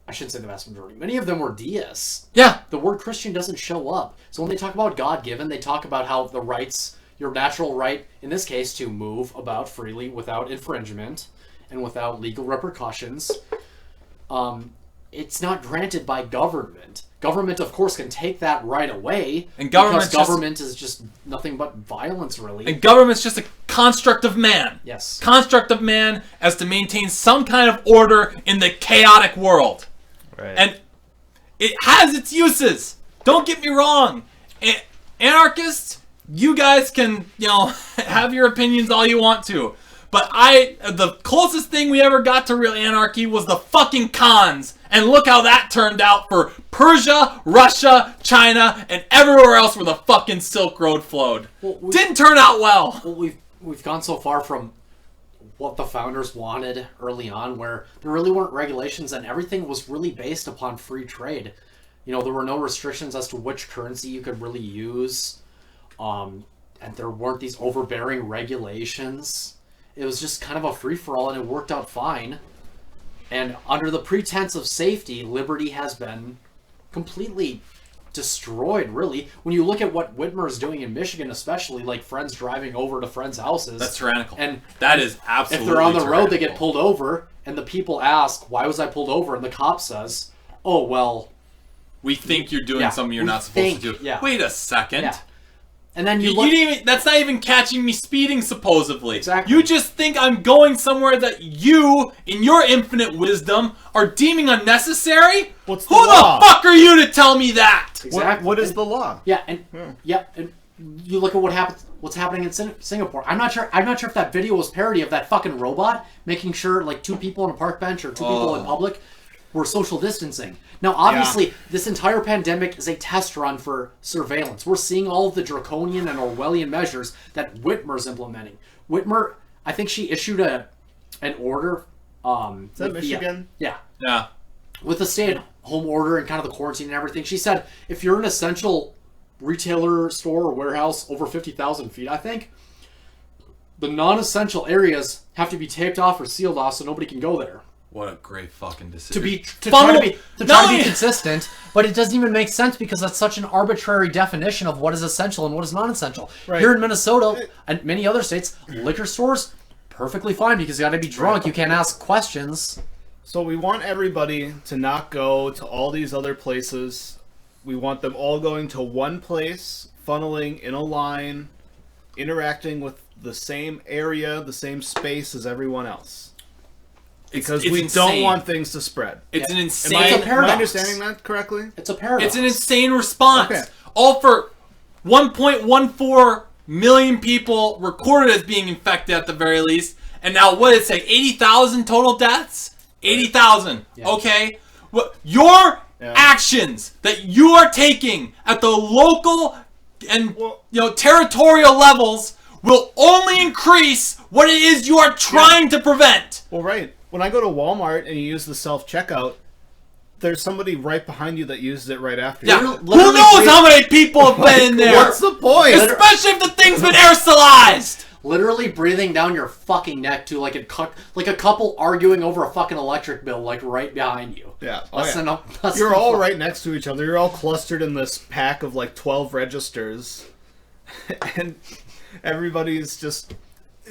C: I shouldn't say the vast majority, many of them were deists.
A: Yeah.
C: The word Christian doesn't show up. So when they talk about God-given, they talk about how the rights, your natural right, in this case, to move about freely without infringement and without legal repercussions, it's not granted by government. Government, of course, can take that right away.
A: And
C: because government is just nothing but violence, really.
A: And government's just a construct of man.
C: Yes.
A: Construct of man as to maintain some kind of order in the chaotic world.
B: Right.
A: And it has its uses. Don't get me wrong. Anarchists, you guys can, have your opinions all you want to. But the closest thing we ever got to real anarchy was the fucking Khans. And look how that turned out for Persia, Russia, China, and everywhere else where the fucking Silk Road flowed. Didn't turn out well.
C: Well, we've gone so far from what the founders wanted early on, where there really weren't regulations and everything was really based upon free trade. There were no restrictions as to which currency you could really use. And there weren't these overbearing regulations. It was just kind of a free-for-all, and it worked out fine. And under the pretense of safety, liberty has been completely destroyed, really. When you look at what Whitmer is doing in Michigan, especially, like friends driving over to friends' houses.
A: That's tyrannical.
C: And
A: that is absolutely
C: if they're on the road, they
A: tyrannical.
C: get pulled over, and the people ask, why was I pulled over? And the cop says, oh, well...
A: We think you're doing something you're not supposed to do.
C: Yeah.
A: Wait a second.
C: Yeah. And then
A: You didn't even, that's not even catching me speeding, supposedly.
C: Exactly.
A: You just think I'm going somewhere that you, in your infinite wisdom, are deeming unnecessary?
B: What's the
A: Who
B: law?
A: the fuck are you to tell me that?
C: Exactly.
B: What is the law?
C: Yeah, and and you look at what's happening in Singapore. I'm not sure if that video was parody of that fucking robot making sure like two people on a park bench or two people in public were social distancing. Now, obviously, this entire pandemic is a test run for surveillance. We're seeing all of the draconian and Orwellian measures that Whitmer's implementing. Whitmer, I think she issued an order.
B: Is that Michigan?
C: Yeah. With the stay-at-home order and kind of the quarantine and everything. She said, if you're an essential retailer, store, or warehouse over 50,000 feet, I think, the non-essential areas have to be taped off or sealed off so nobody can go there.
A: What a great fucking decision.
C: To try to be consistent, but it doesn't even make sense because that's such an arbitrary definition of what is essential and what is non-essential.
B: Right.
C: Here in Minnesota and many other states, liquor stores, perfectly fine because you got to be drunk. You can't ask questions.
B: So we want everybody to not go to all these other places. We want them all going to one place, funneling in a line, interacting with the same area, the same space as everyone else. Because we don't want things to spread.
A: It's an insane...
B: Am I understanding that correctly?
C: It's a paradox.
A: It's an insane response.
B: Okay.
A: All for 1.14 million people recorded as being infected at the very least. And now, what did it say? 80,000 total deaths? 80,000.
C: Yeah.
A: Okay? Your actions that you are taking at the local and territorial levels will only increase what it is you are trying to prevent.
B: Well, right. When I go to Walmart and you use the self-checkout, there's somebody right behind you that uses it right after you.
A: Yeah. Who knows how many people have been in there?
B: What's the point?
A: Especially if the thing's been aerosolized.
C: Literally breathing down your fucking neck to like a couple arguing over a fucking electric bill like right behind you.
B: Yeah.
C: You're
B: all right next to each other. You're all clustered in this pack of like 12 registers. And everybody's just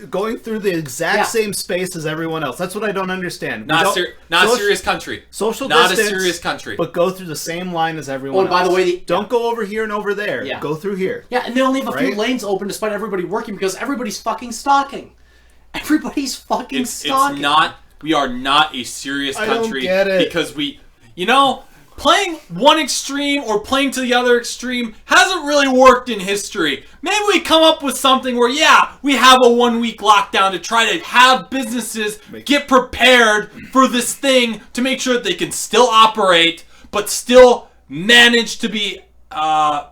B: going through the exact same space as everyone else. That's what I don't understand.
A: Not a serious country.
B: Social
A: not
B: distance,
A: a serious country.
B: But go through the same line as everyone else.
C: by the way,
B: don't go over here and over there.
C: Yeah.
B: Go through here.
C: Yeah, and they only have a few
B: Right?
C: lanes open despite everybody working because everybody's fucking stalking. Everybody's fucking stalking.
A: It's not. We are not a serious
B: I don't
A: country
B: get it.
A: because playing one extreme or playing to the other extreme hasn't really worked in history. Maybe we come up with something where, we have a 1 week lockdown to try to have businesses get prepared for this thing to make sure that they can still operate, but still manage to be, how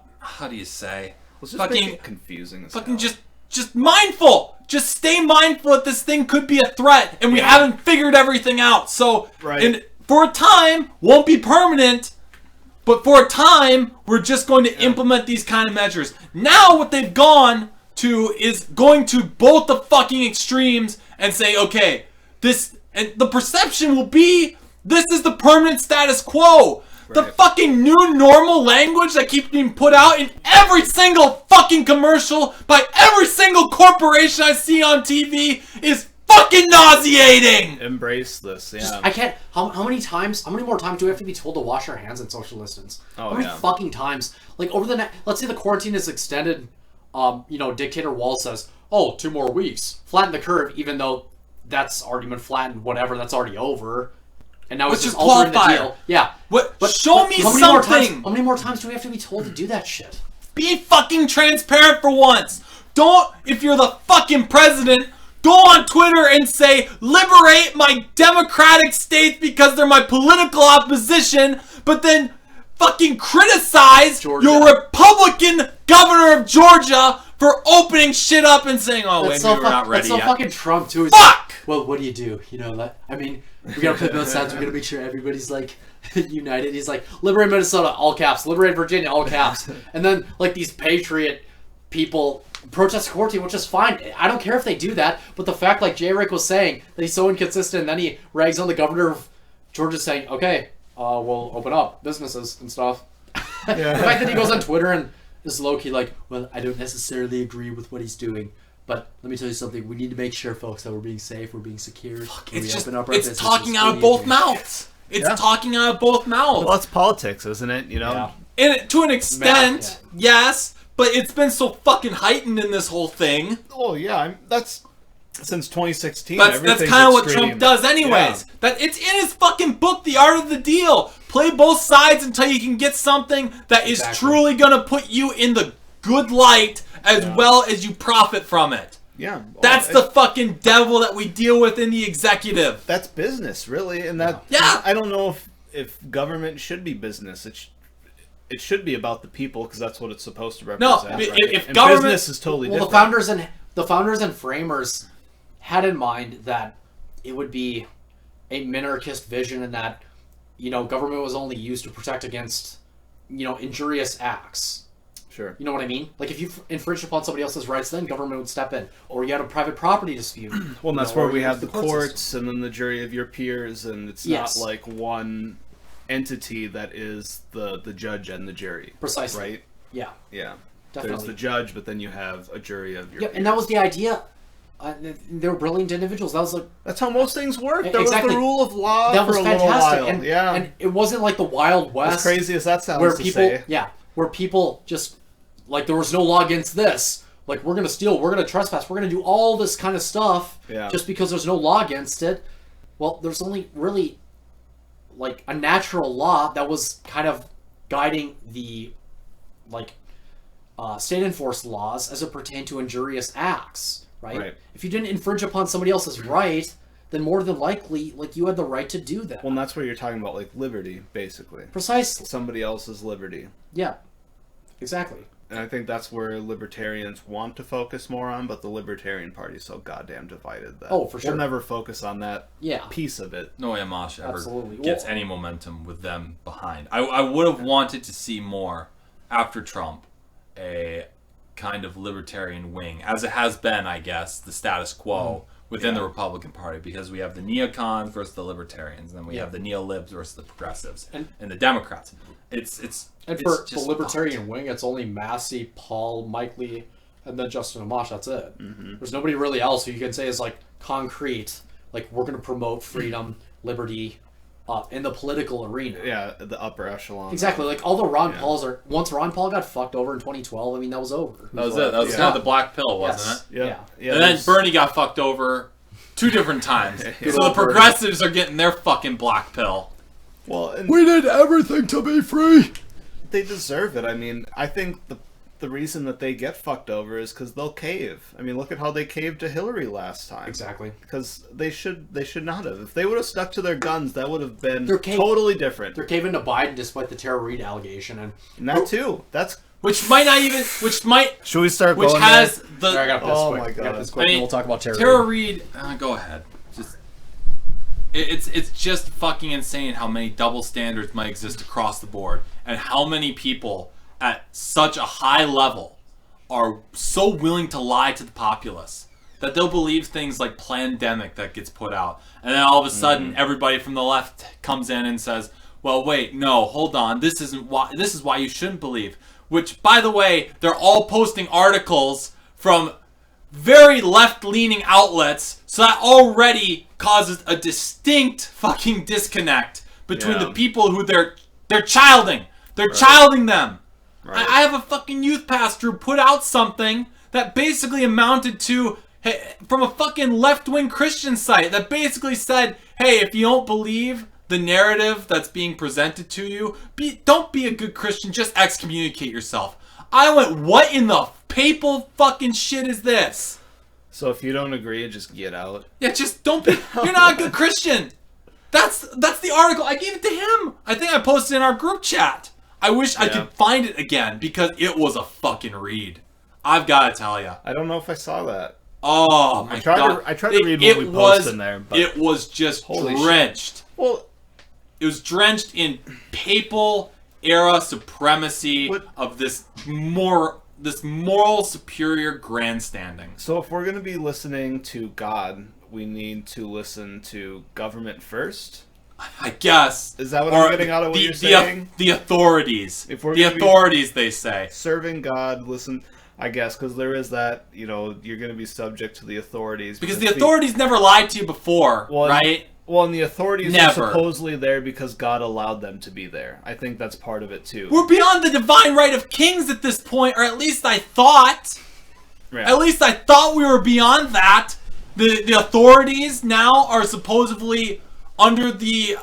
A: do you say?
B: Let's just make it confusing as hell.
A: Just mindful. Just stay mindful that this thing could be a threat, and we haven't figured everything out. So, for a time, won't be permanent, but for a time, we're just going to implement these kind of measures. Now, what they've gone to is going to both the fucking extremes and say, okay, and the perception will be, this is the permanent status quo. The fucking new normal language that keeps being put out in every single fucking commercial by every single corporation I see on TV is fucking nauseating!
B: Embrace this,
C: I can't. How many more times do we have to be told to wash our hands at social distance? How many fucking times? Like, let's say the quarantine is extended, Dictator Wall says, 2 more weeks. Flatten the curve, even though that's already been flattened, whatever, that's already over. And now it's just altering the deal. Yeah.
A: Show me something!
C: How many more times do we have to be told to do that shit?
A: Be fucking transparent for once! If you're the fucking president, go on Twitter and say, liberate my democratic states because they're my political opposition, but then fucking criticize your Republican governor of Georgia for opening shit up and saying, we're not ready yet.
C: That's so fucking Trump, too.
A: Fuck!
C: Well, what do you do? We gotta play both sides. We gotta make sure everybody's like united. He's like, liberate Minnesota, all caps. Liberate Virginia, all caps. And then these patriot people protest quarantine, which is fine. I don't care if they do that. But the fact, like J-Rick was saying, that he's so inconsistent, and then he rags on the governor of Georgia saying, okay, we'll open up businesses and stuff. The fact that he goes on Twitter and is low-key like, well, I don't necessarily agree with what he's doing. But let me tell you something. We need to make sure, folks, that we're being safe, we're being secure.
A: It's talking out of both mouths. It's talking out of both mouths.
B: Well, it's politics, isn't it?
A: And to an extent, yes, but it's been so fucking heightened in this whole thing.
B: Oh yeah, that's since 2016.
A: That's kind of what Trump does, anyways. That it's in his fucking book, The Art of the Deal. Play both sides until you can get something that is truly gonna put you in the good light as well as you profit from it.
B: Yeah. Well,
A: that's the fucking devil that we deal with in the executive.
B: That's business, really, and that.
A: Yeah.
B: I don't know if government should be business. It should be about the people because that's what it's supposed to represent.
A: No,
B: right?
A: if government
B: business is totally different.
C: The founders and framers had in mind that it would be a minarchist vision, and that government was only used to protect against injurious acts.
B: Sure.
C: You know what I mean? Like, if you infringed upon somebody else's rights, then government would step in. Or you had a private property dispute.
B: Well, and that's where we have the courts and then the jury of your peers, and it's not like one entity that is the judge and the jury.
C: Precisely.
B: Right?
C: Yeah.
B: Yeah.
C: Definitely.
B: There's the judge, but then you have a jury of your peers.
C: And that was the idea. They were brilliant individuals. That was like...
B: That's how most things work. That
C: exactly.
B: was the rule of law
C: that was
B: for a
C: fantastic.
B: little while.
C: And it wasn't like the Wild West.
B: As crazy as that sounds
C: where
B: to
C: people,
B: say.
C: Yeah. Where people just... Like, there was no law against this. Like, we're going to steal, we're going to trespass, we're going to do all this kind of stuff just because there's no law against it. Well, there's only really, like, a natural law that was kind of guiding the, like, state-enforced laws as it pertained to injurious acts, right? If you didn't infringe upon somebody else's right, then more than likely, like, you had the right to do that.
B: Well, and that's where you're talking about, like, liberty, basically.
C: Precisely.
B: Somebody else's liberty.
C: Yeah. Exactly.
B: And I think that's where libertarians want to focus more on, but the Libertarian Party is so goddamn divided that
C: for sure.
B: we'll never focus on that piece of it.
A: No way Amash ever gets any momentum with them behind. I would have wanted to see more after Trump, a kind of libertarian wing, as it has been, I guess, the status quo within the Republican Party, because we have the neocons versus the libertarians, and then we have the neolibs versus the progressives, and the Democrats.
C: And for the libertarian wing, it's only Massey, Paul, Mike Lee, and then Justin Amash. That's it. There's nobody really else who you can say is like concrete. Like we're going to promote freedom, liberty, in the political arena.
B: Yeah, the upper echelon.
C: Exactly. Like although Ron Paul's are once Ron Paul got fucked over in 2012. I mean that was over.
A: That was it. That was kind of the black pill, wasn't it?
B: Yeah.
A: And then Bernie got fucked over 2 different times. So the progressives are getting their fucking black pill.
B: Well, and
A: We need everything to be free.
B: they deserve it. I mean, I think the reason that they get fucked over is because they'll cave. I mean, look at how they caved to Hillary last time.
C: Exactly.
B: Because they should not have. If they would have stuck to their guns, that would have been
C: They're
B: totally different.
C: They're caving to Biden despite the Tara Reid allegation, and
B: that too. That's.
A: Which might
B: Should we start?
A: which
B: going
A: has
B: there?
A: the
C: I got this
B: Oh
C: quick.
B: my
C: I got
B: God.
C: this quick,
A: I mean,
C: and we'll talk about Tara
A: Tara
C: Reid.
A: Reid. Go ahead. Just it's just fucking insane how many double standards might exist across the board, and how many people at such a high level are so willing to lie to the populace that they'll believe things like plandemic that gets put out, and then all of a sudden everybody from the left comes in and says, "Well, wait, no, hold on, this is why you shouldn't believe." Which, by the way, they're all posting articles from very left-leaning outlets, so that already causes a distinct fucking disconnect between the people who they're childing. They're childing them.
B: Right.
A: I have a fucking youth pastor who put out something that basically amounted to, from a fucking left-wing Christian site, that basically said, hey, if you don't believe the narrative that's being presented to you, don't be a good Christian, just excommunicate yourself. I went, what in the papal fucking shit is this?
B: So if you don't agree, just get out.
A: Yeah, just don't be, you're not a good Christian. That's the article. I gave it to him. I think I posted it in our group chat. I wish I could find it again because it was a fucking read. I've got to tell you.
B: I don't know if I saw that.
A: Oh my god!
B: I tried to read what we posted in there, but
A: it was just
B: Holy
A: drenched.
B: well,
A: It was drenched in papal era supremacy
B: What-
A: of this moral superior grandstanding.
B: so if we're gonna be listening to God, we need to listen to government first.
A: I guess.
B: Is that what
A: Or
B: I'm getting out of what you're
A: the
B: saying?
A: The authorities.
B: If we're
A: The
B: gonna be-
A: authorities, they say.
B: Serving God, listen. I guess because there is that, you're going to be subject to the authorities
A: Because the authorities never lied to you before,
B: Well,
A: right?
B: Well, and the authorities
A: Never.
B: are supposedly there because God allowed them to be there. I think that's part of it too.
A: We're beyond the divine right of kings at this point, or at least I thought.
B: Yeah.
A: At least I thought we were beyond that. The authorities now are supposedly under the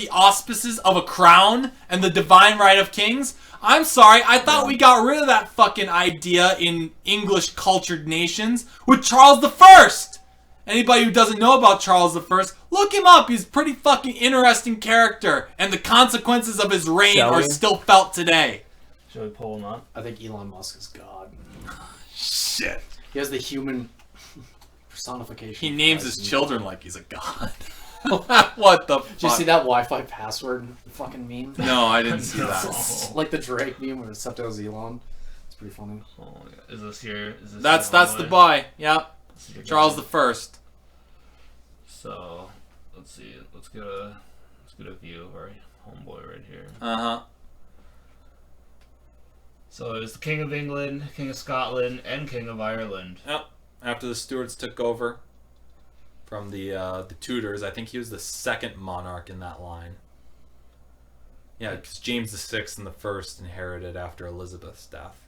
A: auspices of a crown and the divine right of kings. I'm sorry, I thought we got rid of that fucking idea in English cultured nations with Charles I. Anybody who doesn't know about Charles I, look him up. He's a pretty fucking interesting character, and the consequences of his reign
B: Shall
A: are
B: we?
A: still felt today.
B: Should we pull them up?
C: I think Elon Musk is God.
A: Shit.
C: He has the human personification.
A: He
C: of
A: names
C: Christ.
A: his children like he's a god. What the fuck?
C: Did you see that Wi-Fi password fucking meme?
A: No, I didn't see that.
C: Like the Drake meme where it's Septos Elon. It's pretty funny.
B: Oh my God. Is this your? Is this
A: That's the boy. Yeah, Charles I.
B: So, let's see. Let's get a view of our homeboy right here.
A: Uh huh.
B: So it was the King of England, King of Scotland, and King of Ireland.
A: Yep. After the Stuarts took over from the Tudors, I think he was the second monarch in that line. Yeah, because James VI and the First inherited after Elizabeth's death.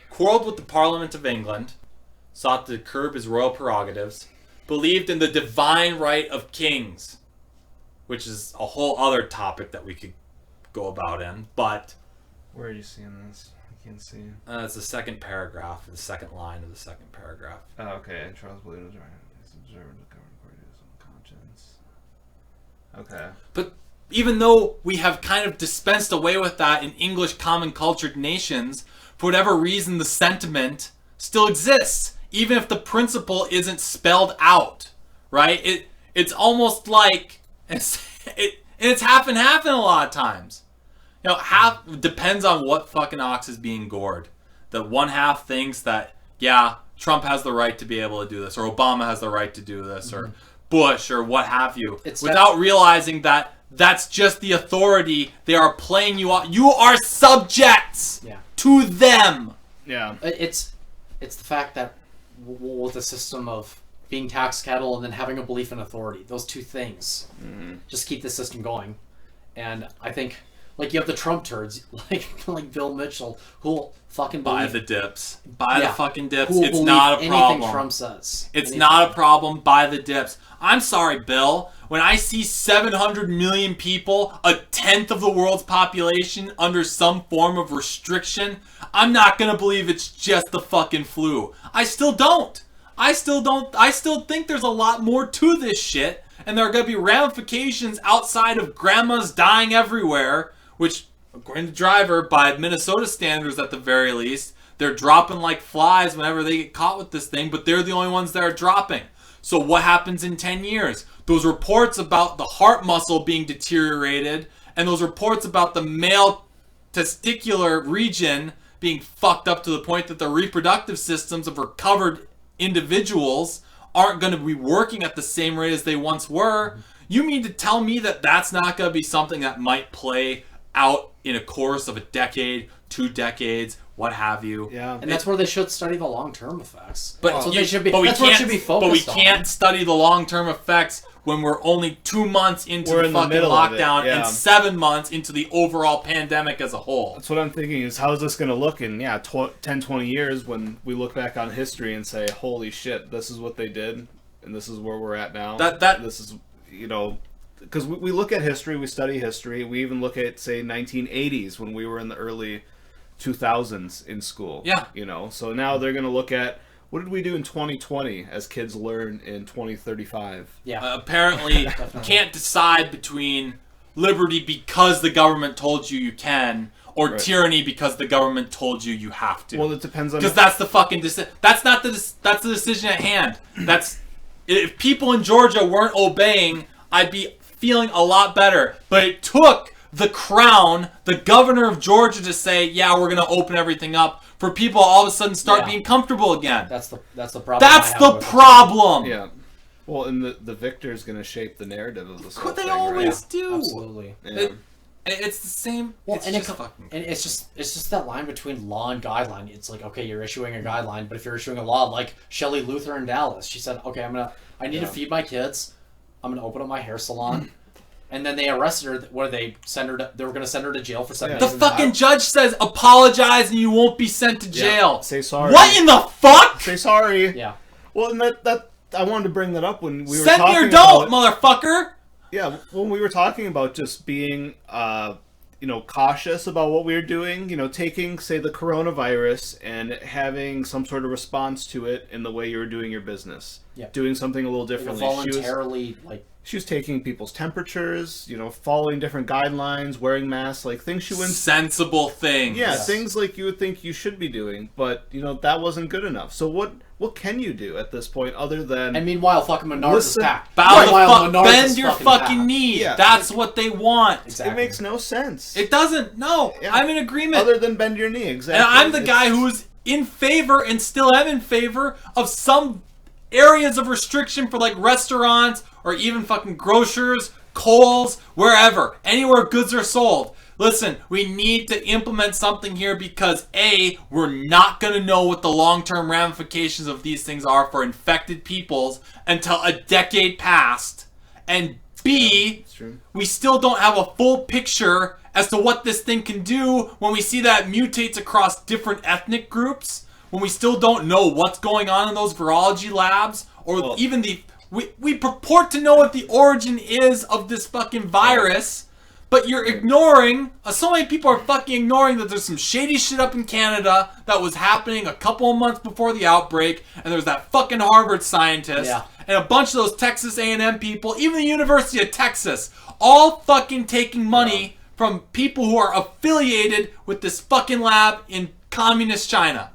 A: Quarreled with the Parliament of England, sought to curb his royal prerogatives, believed in the divine right of kings, which is a whole other topic that we could go about in, but
B: Where are you seeing this? I can't see.
A: it's the second paragraph, the second line of the second paragraph.
B: Oh, okay. Charles believed was right. He's observant of government courteous and conscience. Okay.
A: But even though we have kind of dispensed away with that in English common cultured nations, for whatever reason the sentiment still exists, even if the principle isn't spelled out, right? It's almost like it's half and half in a lot of times. Half depends on what fucking ox is being gored. The one half thinks that, yeah, Trump has the right to be able to do this, or Obama has the right to do this, or Bush, or what have you, without realizing that that's just the authority. They are playing you out. You are subjects to them.
B: Yeah.
C: It's the fact that with the system of being tax cattle and then having a belief in authority, those two things just keep the system going. And I think, like, you have the Trump turds, like Bill Mitchell, who'll fucking
A: Buy
C: believe
A: the dips. Buy the fucking dips.
C: who'll
A: It's
C: believe
A: not a
C: anything
A: problem.
C: Trump says.
A: It's
C: Anything.
A: not a problem. Buy the dips. I'm sorry, Bill. When I see 700 million people, a tenth of the world's population, under some form of restriction, I'm not gonna believe it's just the fucking flu. I still don't. I still think there's a lot more to this shit, and there are gonna be ramifications outside of grandmas dying everywhere, which, according to Driver, by Minnesota standards at the very least, they're dropping like flies whenever they get caught with this thing, but they're the only ones that are dropping. So what happens in 10 years? Those reports about the heart muscle being deteriorated, and those reports about the male testicular region being fucked up to the point that the reproductive systems of recovered individuals aren't going to be working at the same rate as they once were. You mean to tell me that that's not going to be something that might play out in a course of a decade, 2 decades, what have you?
B: Yeah.
C: And that's where they should study the long-term effects.
A: But
C: that's what
A: you-
C: they should be.
A: but we
C: That's what it
A: can't-
C: should be focused
A: But we
C: on.
A: can't study the long-term effects when we're only 2 months into
B: We're
A: the
B: in the
A: fucking
B: middle of it,
A: lockdown
B: yeah.
A: and 7 months into the overall pandemic as a whole.
B: That's what I'm thinking is, how is this going to look in 10, 20 years when we look back on history and say, holy shit, this is what they did and this is where we're at now. This is, because we look at history, we study history, we even look at, say, 1980s when we were in the early 2000s in school.
A: Yeah.
B: So now they're going to look at, what did we do in 2020 as kids learn in 2035?
C: Yeah.
A: Apparently can't decide between liberty because the government told you can, or
B: Right.
A: tyranny because the government told you you have to.
B: Well, it depends on...
A: Because that's the fucking decision. That's the decision at hand. If people in Georgia weren't obeying, I'd be feeling a lot better. But it took the crown, the governor of Georgia, to say, yeah, we're gonna open everything up, for people all of a sudden start
C: Yeah.
A: being comfortable again.
C: That's the problem.
A: That's
C: I have
A: the
C: with it.
A: problem.
B: Yeah. Well, and the victor's going to shape the narrative of this whole
A: They
B: thing,
A: always
B: right?
A: do.
C: Absolutely.
B: Yeah.
A: It's the same.
C: Well,
A: it's
C: and
A: just
C: it,
A: fucking.
C: and it's just that line between law and guideline. It's like, okay, you're issuing a guideline, but if you're issuing a law, like Shelley Luther in Dallas, she said, okay, I need to feed my kids. I'm gonna open up my hair salon, and then they arrested her. Where they were gonna send her to jail for 7
A: The
C: days.
A: fucking judge says apologize and you won't be sent to jail.
B: Say sorry.
A: What in the fuck?
B: Say sorry.
C: Yeah.
B: Well, and that I wanted to bring that up when we were
A: Send me
B: talking
A: your dope,
B: about...
A: motherfucker.
B: Yeah, when we were talking about just being, cautious about what we were doing, taking, say, the coronavirus and having some sort of response to it in the way you were doing your business.
C: Yeah.
B: Doing something a little differently.
C: Voluntarily,
B: She was taking people's temperatures, following different guidelines, wearing masks, like things she wouldn't...
A: Sensible things.
B: Yeah,
C: Yes.
B: things like you would think you should be doing, but, that wasn't good enough. So what can you do at this point other than...
C: and meanwhile, fucking Menards is
B: Listen,
C: packed.
A: Bow the
C: Meanwhile,
A: fuck,
C: Menards
A: bend
C: is
A: your
C: fucking
A: fucking
C: packed.
A: knee.
B: Yeah.
A: That's what they want.
C: Exactly.
B: It makes no sense.
A: It doesn't. No,
B: Yeah.
A: I'm in agreement.
B: Other than bend your knee, exactly.
A: And I'm the guy who's in favor and still am in favor of some areas of restriction for like restaurants or even fucking grocers, Kohl's, wherever, anywhere goods are sold. Listen, we need to implement something here because A, we're not going to know what the long-term ramifications of these things are for infected peoples until a decade past. And B,
B: It's true.
A: we still don't have a full picture as to what this thing can do when we see that it mutates across different ethnic groups, when we still don't know what's going on in those virology labs, or
B: Well-
A: even we purport to know what the origin is of this fucking virus, but you're ignoring, so many people are fucking ignoring that there's some shady shit up in Canada that was happening a couple of months before the outbreak, and there's that fucking Harvard scientist,
C: Yeah.
A: and a bunch of those Texas A&M people, even the University of Texas, all fucking taking money from people who are affiliated with this fucking lab in communist China.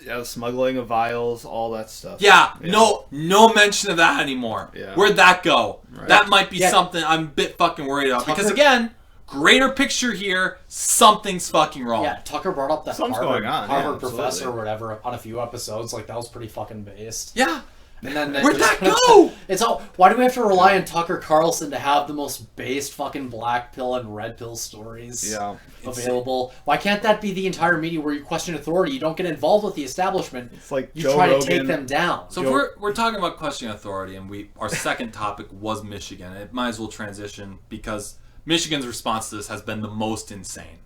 B: Yeah, smuggling of vials, all that stuff.
A: Yeah, no mention of that anymore.
B: Yeah.
A: Where'd that go?
B: Right.
A: That might be
C: Yeah.
A: something I'm a bit fucking worried about. Because
C: Tucker-
A: again, greater picture here, something's fucking wrong.
C: Yeah, Tucker brought up that
B: Something's
C: Harvard,
B: going on,
C: Harvard
B: yeah,
C: professor or
B: absolutely.
C: whatever on a few episodes. Like, that was pretty fucking based.
A: Yeah.
C: And then
A: Where'd that go?
C: It's all. Why do we have to rely on Tucker Carlson to have the most based fucking black pill and red pill stories available? Why can't that be the entire media where you question authority? You don't get involved with the establishment.
B: It's like
C: you
B: Joe
C: try
B: Rogan.
C: to take them down.
A: So if we're talking about questioning authority, and our second topic was Michigan. It might as well transition because Michigan's response to this has been the most insane.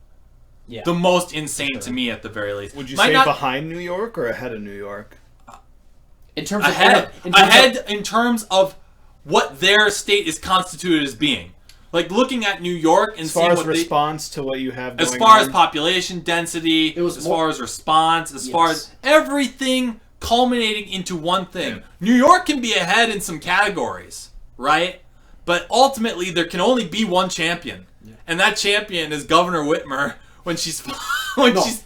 C: Yeah.
A: The most insane to me, at the very least.
B: Would you
A: Might
B: say
A: not-
B: behind New York or ahead of New York?
C: In terms
A: ahead
C: of
A: in terms of what their state is constituted as being. Like looking at New York and
B: As
A: seeing
B: far as
A: what
B: response to what you have going
A: as far
B: on?
A: as population density,
C: was
A: far as response, as far as
C: Yes.
A: everything culminating into one thing.
B: Yeah.
A: New York can be ahead in some categories, right? But ultimately there can only be one champion. And that champion is Governor Whitmer when she's she's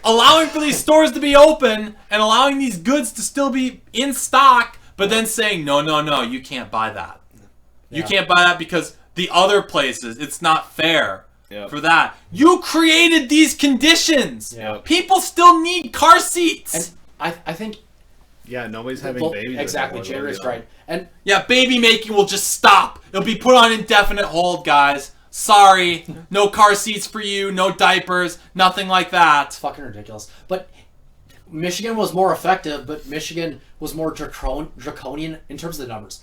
A: allowing for these stores to be open and allowing these goods to still be in stock, but then saying, no, you can't buy that. You can't buy that because the other places, it's not fair for that. You created these conditions.
C: Yep.
A: People still need car seats.
C: And I think
B: Yeah, nobody's having babies.
C: exactly.
B: anymore,
C: Jerry's
B: though.
C: right. And
A: Yeah, baby making will just stop. It'll be put on indefinite hold, guys. Sorry. No car seats for you, no diapers, nothing like that.
C: fucking ridiculous. But Michigan was more effective, but Michigan was more draconian in terms of the numbers.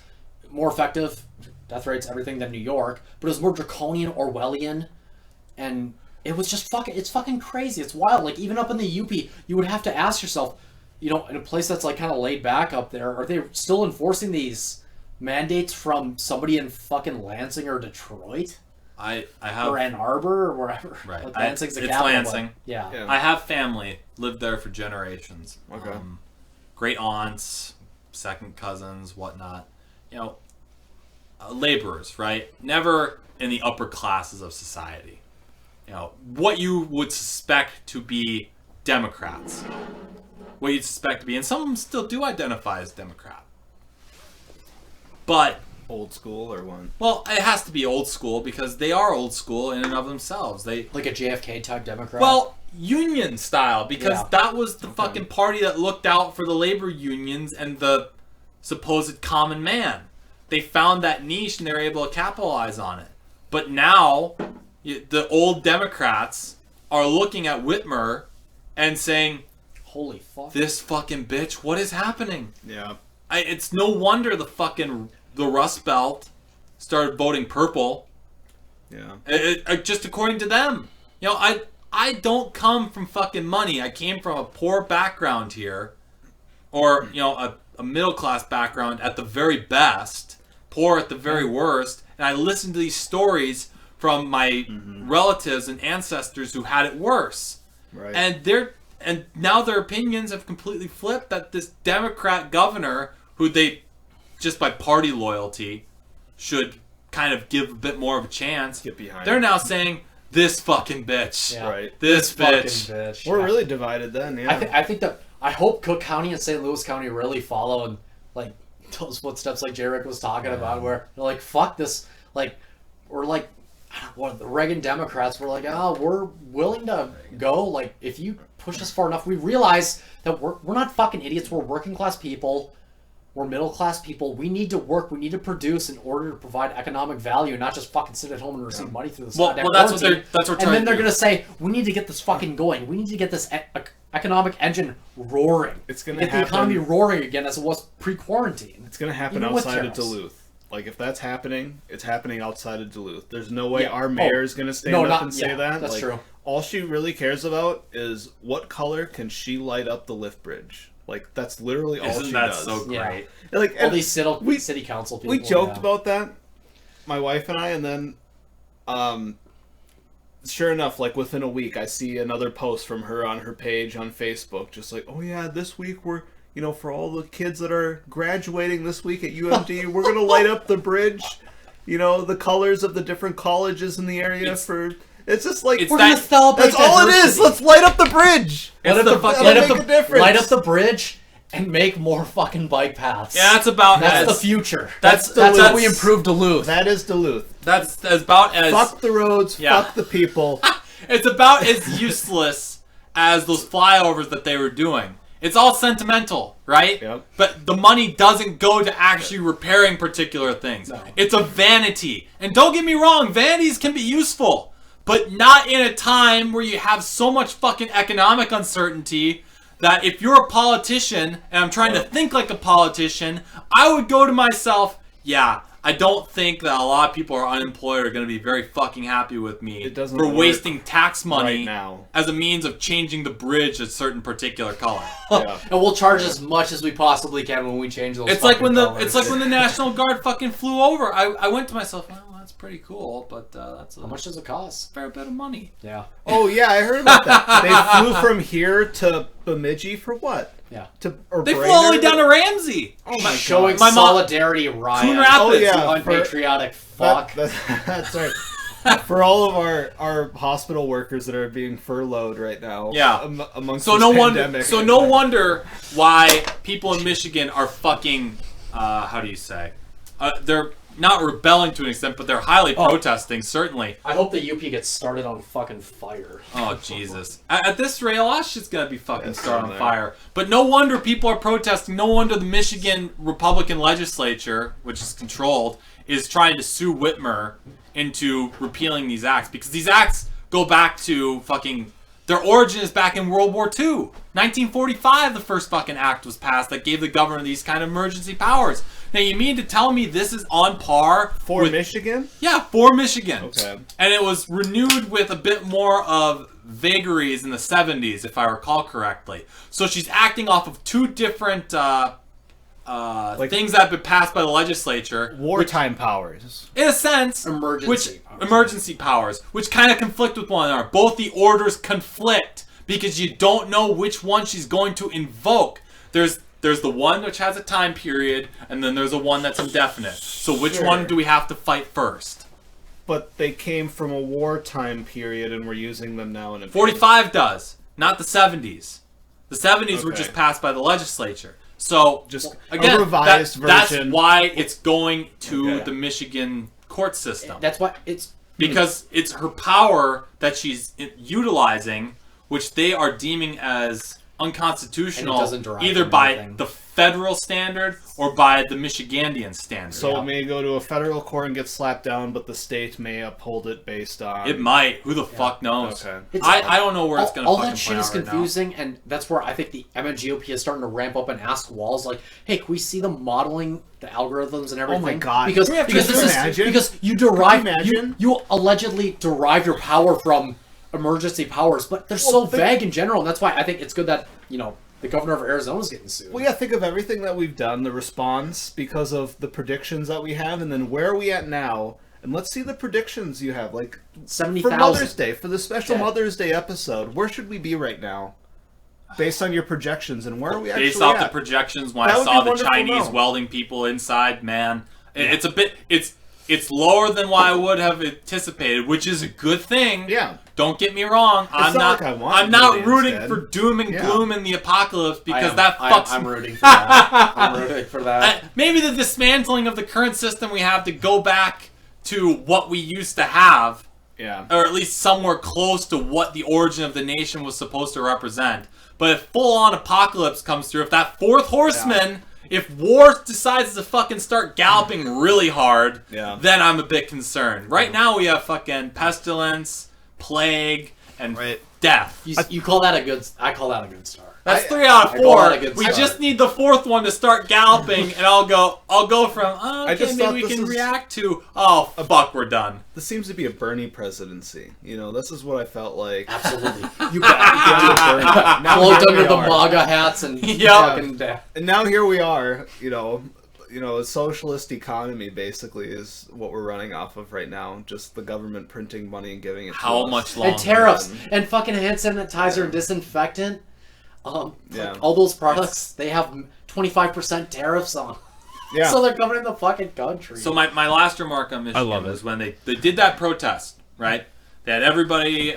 C: More effective, death rates, everything than New York, but it was more draconian, Orwellian, and it was just it's fucking crazy. It's wild. Like, even up in the UP, you would have to ask yourself, in a place that's like kind of laid back up there, are they still enforcing these mandates from somebody in fucking Lansing or Detroit?
A: I have
C: Or Ann Arbor or wherever.
A: Right.
C: Like, Lansing's the
A: It's
C: capital,
A: Lansing.
C: but- yeah.
B: Yeah.
A: I have family lived there for generations.
B: Okay.
A: Great aunts, second cousins, whatnot. Laborers, right? Never in the upper classes of society. What you would suspect to be Democrats. What you'd suspect to be, and some of them still do identify as Democrat. But
B: Old school or one?
A: well, it has to be old school because they are old school in and of themselves. They
C: Like a JFK type Democrat.
A: Well, union style, because
C: Yeah.
A: that was the fucking party that looked out for the labor unions and the supposed common man. They found that niche and they were able to capitalize on it. But now, the old Democrats are looking at Whitmer and saying,
C: holy fuck.
A: this fucking bitch, what is happening?
B: Yeah.
A: It's no wonder the Rust Belt started voting purple.
B: Yeah.
A: Just according to them. I don't come from fucking money. I came from a poor background here. Or, a middle class background at the very best. Poor at the very worst. And I listened to these stories from my relatives and ancestors who had it worse.
B: Right.
A: And now their opinions have completely flipped that this Democrat governor, who they, just by party loyalty, should kind of give a bit more of a chance.
B: Get behind
A: They're
B: it.
A: now saying, this fucking bitch.
C: Yeah.
B: Right.
A: This
C: Fucking
A: bitch.
C: bitch.
B: We're really divided then, yeah.
C: I think that I hope Cook County and St. Louis County really follow and like those footsteps like Jarek was talking about, where they're like, fuck this, like we're like what the Reagan Democrats were like, we're willing to go, like if you push us far enough. We realize that we're not fucking idiots. We're working class people. We're middle class people. We need to work. We need to produce in order to provide economic value, not just fucking sit at home and receive money through this.
A: Well,
C: goddamn
A: that's what
C: quarantine.
A: that's what
C: And
A: trying
C: then
A: to
C: they're
A: do.
C: gonna say, we need to get this fucking going. We need to get this economic engine roaring.
B: It's gonna
C: get the
B: happen.
C: economy roaring again as it was pre-quarantine.
B: It's going to happen
C: Even with
B: outside of
C: tariffs.
B: Duluth. Like, if that's happening, it's happening outside of Duluth. There's no way
C: Yeah.
B: our mayor is going to stand
C: No,
B: up
C: not-
B: and say
C: yeah,
B: that.
C: that's
B: Like,
C: true.
B: All she really cares about is what color can she light up the lift bridge. Like, that's literally all
A: Isn't
B: she
A: that
B: does.
A: so
C: Yeah.
A: great?
B: Like,
C: All
B: and
C: these city council people.
B: we joked
C: yeah.
B: about that, my wife and I, and then, sure enough, like within a week, I see another post from her on her page on Facebook, just like, oh yeah, this week we're, for all the kids that are graduating this week at UMD, we're gonna light up the bridge, the colors of the different colleges in the area It's just like
A: It's
C: We're
A: that-
C: gonna celebrate
B: that's all it is.
C: diversity.
B: Let's light up the bridge.
A: It's the fucking-
B: That'll make a difference.
C: light up the bridge and make more fucking bike paths.
A: Yeah, that's about
C: That's the
A: as
C: future.
A: That's
C: That's
A: that's
C: how we improve Duluth.
B: That is Duluth.
A: That's about as
B: Fuck the roads.
A: Yeah.
B: Fuck the people.
A: it's about as useless as those flyovers that they were doing. It's all sentimental, right?
B: Yep.
A: But the money doesn't go to actually repairing particular things.
C: No.
A: It's a vanity. And don't get me wrong, vanities can be useful. But not in a time where you have so much fucking economic uncertainty that if you're a politician, and I'm trying to think like a politician, I would go to myself, yeah, I don't think that a lot of people who are unemployed are going to be very fucking happy with me
B: It doesn't
A: for
B: work
A: wasting tax money
B: right now.
A: as a means of changing the bridge a certain particular color.
B: Yeah.
C: And we'll charge as much as we possibly can when we change those.
A: It's like when
C: colors.
A: it's like when the National Guard fucking flew over. I went to myself, well, that's pretty cool, but that's
C: How much does it cost?
A: fair bit of money.
C: Yeah.
B: Oh yeah, I heard about that. They flew from here to Bemidji for what?
C: Yeah.
A: They flew all the way down to Ramsey.
B: Oh my
C: Showing
A: My mom-
C: solidarity, Ryan.
A: Coon Rapids.
B: Oh yeah,
C: You unpatriotic fuck.
B: That's right. For all of our hospital workers that are being furloughed right now.
A: Yeah.
B: Amongst
A: So
B: this
A: no
B: pandemic.
A: wonder why people in Michigan are fucking how do you say? They're not rebelling to an extent, but they're highly protesting, certainly.
C: I hope the UP gets started on fucking fire.
A: Oh, Jesus. At this rate, a lot of shit's gonna be fucking
B: Yes,
A: started on
B: there.
A: fire. But no wonder people are protesting. No wonder the Michigan Republican legislature, which is controlled, is trying to sue Whitmer into repealing these acts. Because these acts go back to fucking... Their origin is back in World War II. 1945, the first fucking act was passed that gave the governor these kind of emergency powers. Now, you mean to tell me this is on par
B: for
A: with...
B: Michigan?
A: Yeah, for Michigan.
B: Okay.
A: And it was renewed with a bit more of vagaries in the 70s, if I recall correctly. So she's acting off of two different things that have been passed by the legislature.
B: Wartime powers.
A: In a sense, emergency powers, which kind of conflict with one another. Both the orders conflict because you don't know which one she's going to invoke. There's the one which has a time period, and then there's a one that's indefinite. So which one do we have to fight first?
B: But they came from a wartime period, and we're using them now in a
A: 45 does, not the 70s. The 70s were
B: Okay.
A: just passed by the legislature. So
B: Just
A: again,
B: a revised
A: that's
B: version.
A: why it's going to
B: Okay.
A: the Michigan court system.
C: That's why it's
A: Because it's her power that she's utilizing, which they are deeming as unconstitutional,
C: And it doesn't derive
A: either
C: from
A: by
C: anything.
A: the federal standard or by the Michigandian standard.
B: So it may go to a federal court and get slapped down, but the state may uphold it based on...
A: it might. Who the fuck knows?
B: Okay.
A: I don't know where it's going to
C: all
A: fucking
C: that shit
A: play
C: is
A: out right now.
C: confusing, and that's where I think the MNGOP is starting to ramp up and ask Walls like, "Hey, can we see them modeling the algorithms and everything?"
B: my God.
C: Because
B: Can
C: because
B: you
C: this
B: imagine?
C: is because you derive
B: Can you imagine?
C: you allegedly derive your power from emergency powers, but they're so vague in general, and that's why I think it's good that the governor of Arizona is getting sued.
B: Well, yeah, think of everything that we've done, the response, because of the predictions that we have, and then where are we at now? And let's see the predictions you have. Like,
C: 70,000
B: for Mother's Day, for the special
C: dead.
B: Mother's Day episode, where should we be right now? Based on your projections, and where are we actually
A: Based off
B: at?
A: the projections, when
B: That
A: I
B: would
A: saw
B: be
A: the
B: wonderful to
A: Chinese
B: know.
A: welding people inside, man, it's a bit, it's lower than what I would have anticipated, which is a good thing.
B: Yeah.
A: Don't get me wrong. I'm
B: not
A: not.
B: like I want
A: I'm not
B: millions
A: rooting
B: dead.
A: for doom and
B: Yeah.
A: gloom in the apocalypse because
C: I
A: that
C: am,
A: fucks.
C: I'm rooting for that. I'm rooting for that.
A: Maybe the dismantling of the current system we have to go back to what we used to have,
B: Yeah.
A: or at least somewhere close to what the origin of the nation was supposed to represent. But if full-on apocalypse comes through, if that fourth horseman, if war decides to fucking start galloping really hard,
B: Yeah.
A: then I'm a bit concerned. Right now we have fucking pestilence, plague, and
B: Right.
A: death.
C: You call that a good? I call that a good start.
A: That's
B: I-
A: 3 out of
C: I call
A: 4.
C: that a good
A: We
C: start.
A: just need the fourth one to start galloping, and I'll go from, okay,
B: just
A: maybe
B: thought
A: we
B: this
A: can
B: is-
A: react to, oh, fuck, we're done.
B: This seems to be a Bernie presidency. This is what I felt like.
C: Absolutely.
B: You got Bernie. Now
C: Cloaked
B: here
C: under
B: we
C: the
B: are.
C: MAGA hats and
A: Yep.
C: fucking
B: And now here we are, a socialist economy basically is what we're running off of right now. Just the government printing money and giving it to
A: How
B: us.
A: much longer?
C: and tariffs and fucking hand sanitizer and disinfectant.
B: Yeah.
C: All those products they have 25% tariffs on.
B: Yeah.
C: So they're coming in the fucking country.
A: So my last remark on Michigan
B: love it.
A: was when they did that protest, right? They had everybody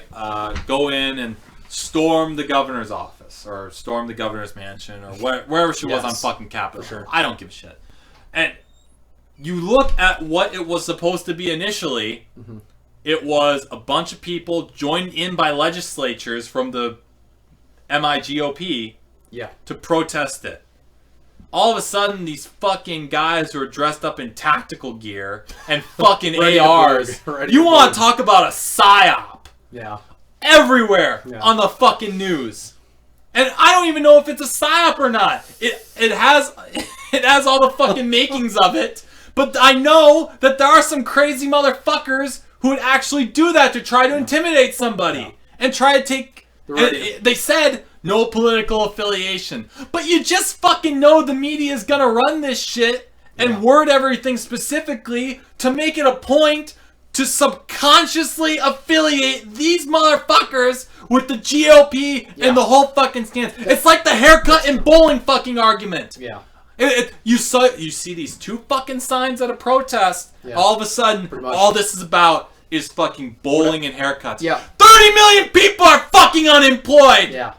A: go in and storm the governor's office or storm the governor's mansion or wherever she was on
C: Yes.
A: fucking Capitol.
C: For sure.
A: I don't give a shit. And you look at what it was supposed to be initially.
C: Mm-hmm.
A: It was a bunch of people joined in by legislatures from the MIGOP
C: Yeah.
A: to protest it. All of a sudden, these fucking guys who are dressed up in tactical gear and fucking
C: Ready to
A: ARs.
C: boog. Ready
A: You
C: to
A: want
C: boog.
A: to talk about a psyop?
C: Yeah.
A: Everywhere
C: Yeah.
A: on the fucking news. And I don't even know if it's a psyop or not. It has it has all the fucking makings of it. But I know that there are some crazy motherfuckers who would actually do that to try to intimidate somebody and try to take. And they said no political affiliation, but you just fucking know the media is gonna run this shit and word everything specifically to make it a point to subconsciously affiliate these motherfuckers with the GOP and the whole fucking stance. It's like the haircut and bowling fucking argument.
C: Yeah.
A: You see these two fucking signs at a protest.
C: Yeah.
A: All of a sudden,
C: Pretty much.
A: all this is about is fucking bowling and haircuts.
C: Yeah.
A: 30 million people are fucking unemployed.
C: Yeah.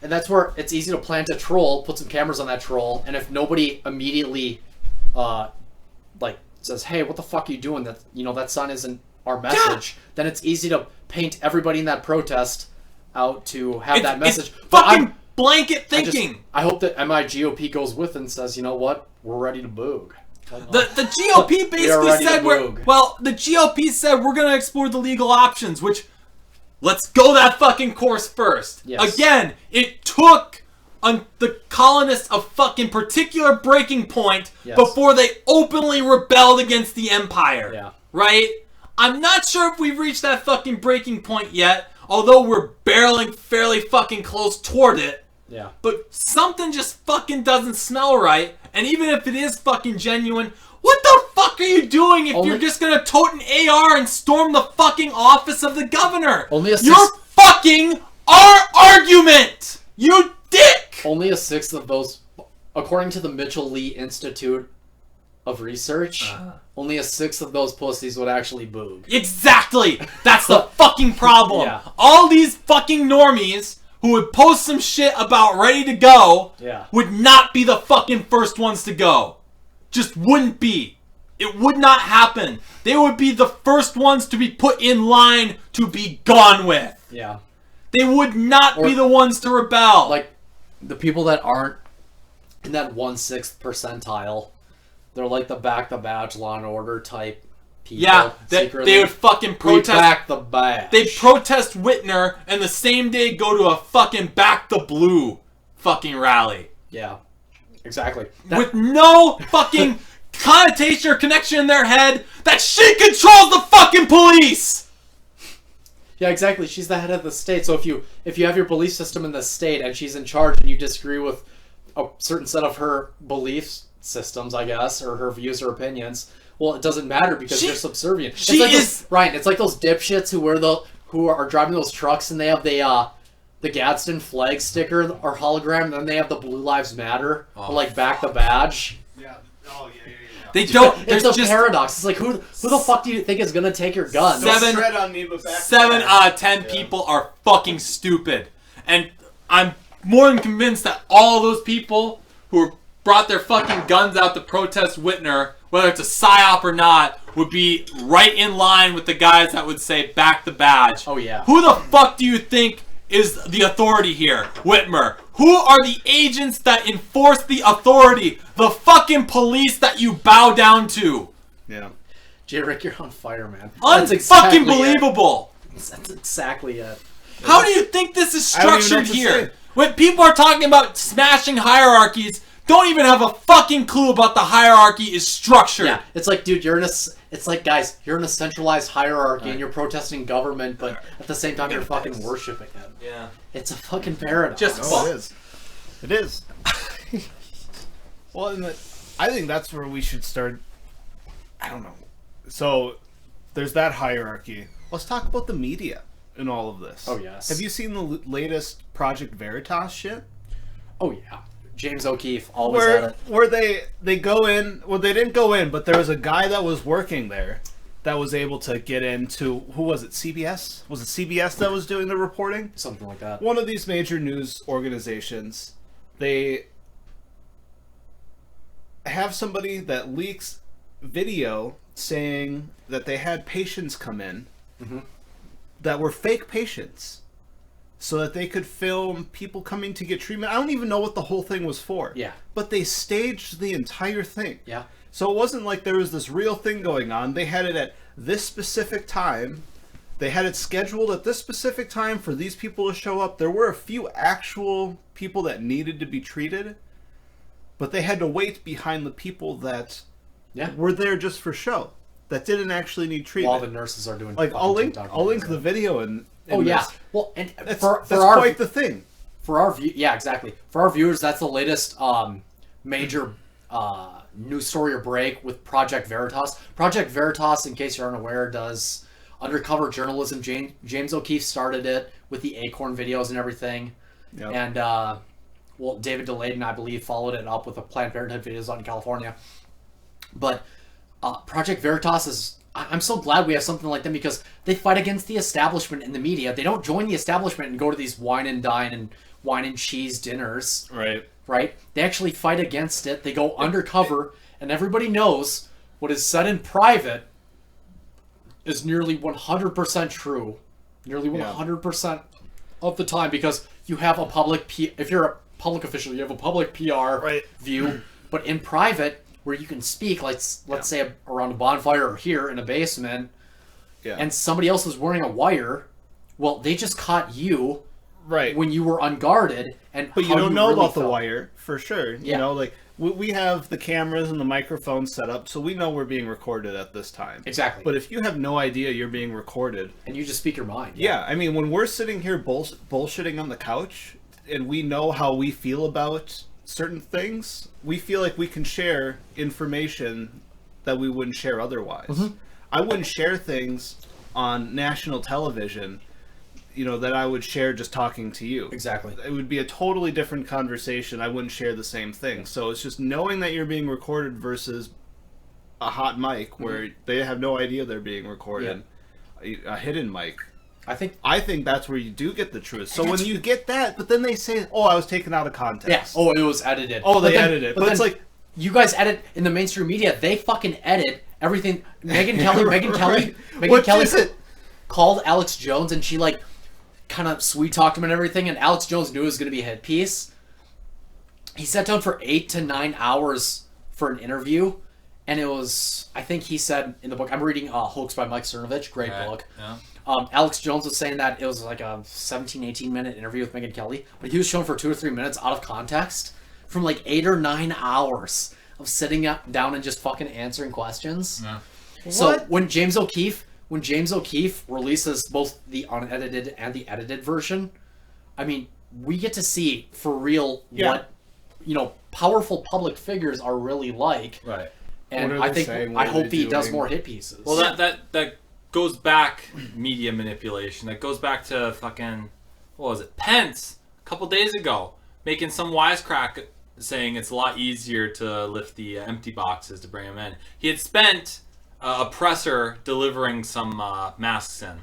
C: And that's where it's easy to plant a troll, put some cameras on that troll, and if nobody immediately, like, says, "Hey, what the fuck are you doing? That sign isn't our message," then it's easy to paint everybody in that protest out to have that message.
A: It's
C: But
A: fucking blanket thinking.
C: I hope that MIGOP goes with and says, "You know what? We're ready to boog."
A: The GOP
C: We are ready
A: basically
C: to
A: said
C: boog.
A: the GOP said we're gonna explore the legal options, which let's go that fucking course first.
C: Yes.
A: Again, it took on the colonists a fucking particular breaking point
C: Yes.
A: before they openly rebelled against the empire.
C: Yeah.
A: Right? I'm not sure if we've reached that fucking breaking point yet, although we're barreling fairly fucking close toward it.
C: Yeah.
A: But something just fucking doesn't smell right. And even if it is fucking genuine, what the fuck are you doing if you're just gonna tote an AR and storm the fucking office of the governor? You're fucking our argument! You dick!
C: Only a sixth of those, according to the Mitchell Lee Institute of Research, only a sixth of those pussies would actually boog.
A: Exactly! That's the fucking problem.
C: Yeah.
A: All these fucking normies who would post some shit about ready to go would not be the fucking first ones to go. Just wouldn't be. It would not happen. They would be the first ones to be put in line to be gone with.
C: Yeah.
A: They would not be the ones to rebel.
C: Like, the people that aren't in that 1/6 percentile, they're like the back the badge Law and Order type people.
A: Yeah, they would fucking protest.
C: We back the badge.
A: They'd protest Whitner and the same day go to a fucking back the blue fucking rally.
C: Yeah, exactly.
A: With no fucking connotation or connection in their head that she controls the fucking police!
C: Yeah, exactly. She's the head of the state. So if you have your belief system in the state and she's in charge and you disagree with a certain set of her belief systems, I guess, or her views or opinions, well, it doesn't matter because you're subservient. Ryan. It's like those dipshits who are driving those trucks and they have the Gadsden flag sticker or hologram, and then they have the Blue Lives Matter, or like back the badge.
B: Yeah. Oh yeah.
A: They don't.
C: It's a paradox. It's like who the fuck do you think is gonna take your gun?
A: 7 out of 10 people are fucking stupid, and I'm more than convinced that all those people who brought their fucking guns out to protest Whitner, whether it's a psyop or not, would be right in line with the guys that would say back the badge.
C: Oh yeah.
A: Who the fuck do you think is the authority here? Whitmer. Who are the agents that enforce the authority? The fucking police that you bow down to.
B: Yeah.
C: Jay Rick, you're on fire, man.
A: Unfucking believable.
C: That's exactly it.
A: How do you think this is
B: I don't even know
A: structured
B: what to
A: here?
B: say.
A: When people are talking about smashing hierarchies, don't even have a fucking clue about the hierarchy is structured.
C: Yeah, it's like, dude, it's like, guys, you're in a centralized hierarchy and you're protesting government, but at the same time you're fucking worshiping it.
A: Yeah.
C: It's a fucking paradox.
A: Just
B: it is. It is. Well, I think that's where we should start. I don't know. So, there's that hierarchy. Let's talk about the media in all of this.
C: Oh, yes.
B: Have you seen the latest Project Veritas shit?
C: Oh, yeah. James O'Keefe always had it.
B: Where they go in. Well, they didn't go in, but there was a guy that was working there that was able to get into, who was it, CBS? Was it CBS that was doing the reporting?
C: Something like that.
B: One of these major news organizations, they have somebody that leaks video saying that they had patients come in that were fake patients. so that they could film people coming to get treatment. I don't even know what the whole thing was for.
C: Yeah.
B: But they staged the entire thing.
C: Yeah.
B: So it wasn't like there was this real thing going on. They had it at this specific time. They had it scheduled at this specific time for these people to show up. There were a few actual people that needed to be treated, but they had to wait behind the people that were there just for show, that didn't actually need treatment.
C: While the nurses are doing
B: like I'll link the video and
C: yeah. Well, and
B: that's
C: our,
B: quite the thing.
C: For our yeah, exactly. For our viewers, that's the latest major news story or break with Project Veritas. Project Veritas, in case you're unaware, does undercover journalism. James O'Keefe started it with the Acorn videos and everything. Yep. And well, David Delayden, I believe, followed it up with the Planned Parenthood videos out in California. But Project Veritas is... I'm so glad we have something like them because they fight against the establishment in the media. They don't join the establishment and go to these wine and dine and wine and cheese dinners. Right? They actually fight against it. They go undercover, and everybody knows what is said in private is nearly 100% true. Nearly 100% of the time, because you have a public... if you're a public official, you have a public PR view, but in private, where you can speak, let's say around a bonfire or here in a basement, and somebody else is wearing a wire, well, they just caught you when you were unguarded,
B: but you don't know really about the wire for sure. You know, like we have the cameras and the microphones set up, so we know we're being recorded at this time.
C: Exactly.
B: But if you have no idea you're being recorded,
C: and you just speak your mind,
B: I mean, when we're sitting here bullshitting on the couch, and we know how we feel about certain things, we feel like we can share information that we wouldn't share otherwise. Mm-hmm. I wouldn't share things on national television, that I would share just talking to you.
C: Exactly.
B: It would be a totally different conversation. I wouldn't share the same thing. So it's just knowing that you're being recorded versus a hot mic where they have no idea they're being recorded. A hidden mic. I think that's where you do get the truth. So when you get that, but then they say, "Oh, I was taken out of context."
C: Yes. Oh, it was edited.
B: Oh, they edited it. But it's like
C: you guys edit in the mainstream media. They fucking edit everything. Megyn Kelly.
B: What is it?
C: Called Alex Jones, and she kind of sweet talked him and everything. And Alex Jones knew it was going to be a hit piece. He sat down for 8 to 9 hours for an interview, and it was. I think he said in the book. I'm reading Hoax by Mike Cernovich. Great book. Yeah. Alex Jones was saying that it was like a 17, 18-minute interview with Megyn Kelly, but he was shown for 2 or 3 minutes out of context from 8 or 9 hours of sitting down and just fucking answering questions. Yeah. So when James O'Keefe releases both the unedited and the edited version, I mean, we get to see for real what powerful public figures are really like.
A: Right.
C: And I hope he does more hit pieces.
A: Well, that goes back media manipulation. That goes back to fucking, what was it, Pence a couple days ago making some wisecrack saying it's a lot easier to lift the empty boxes to bring them in. He had spent a presser delivering some masks in,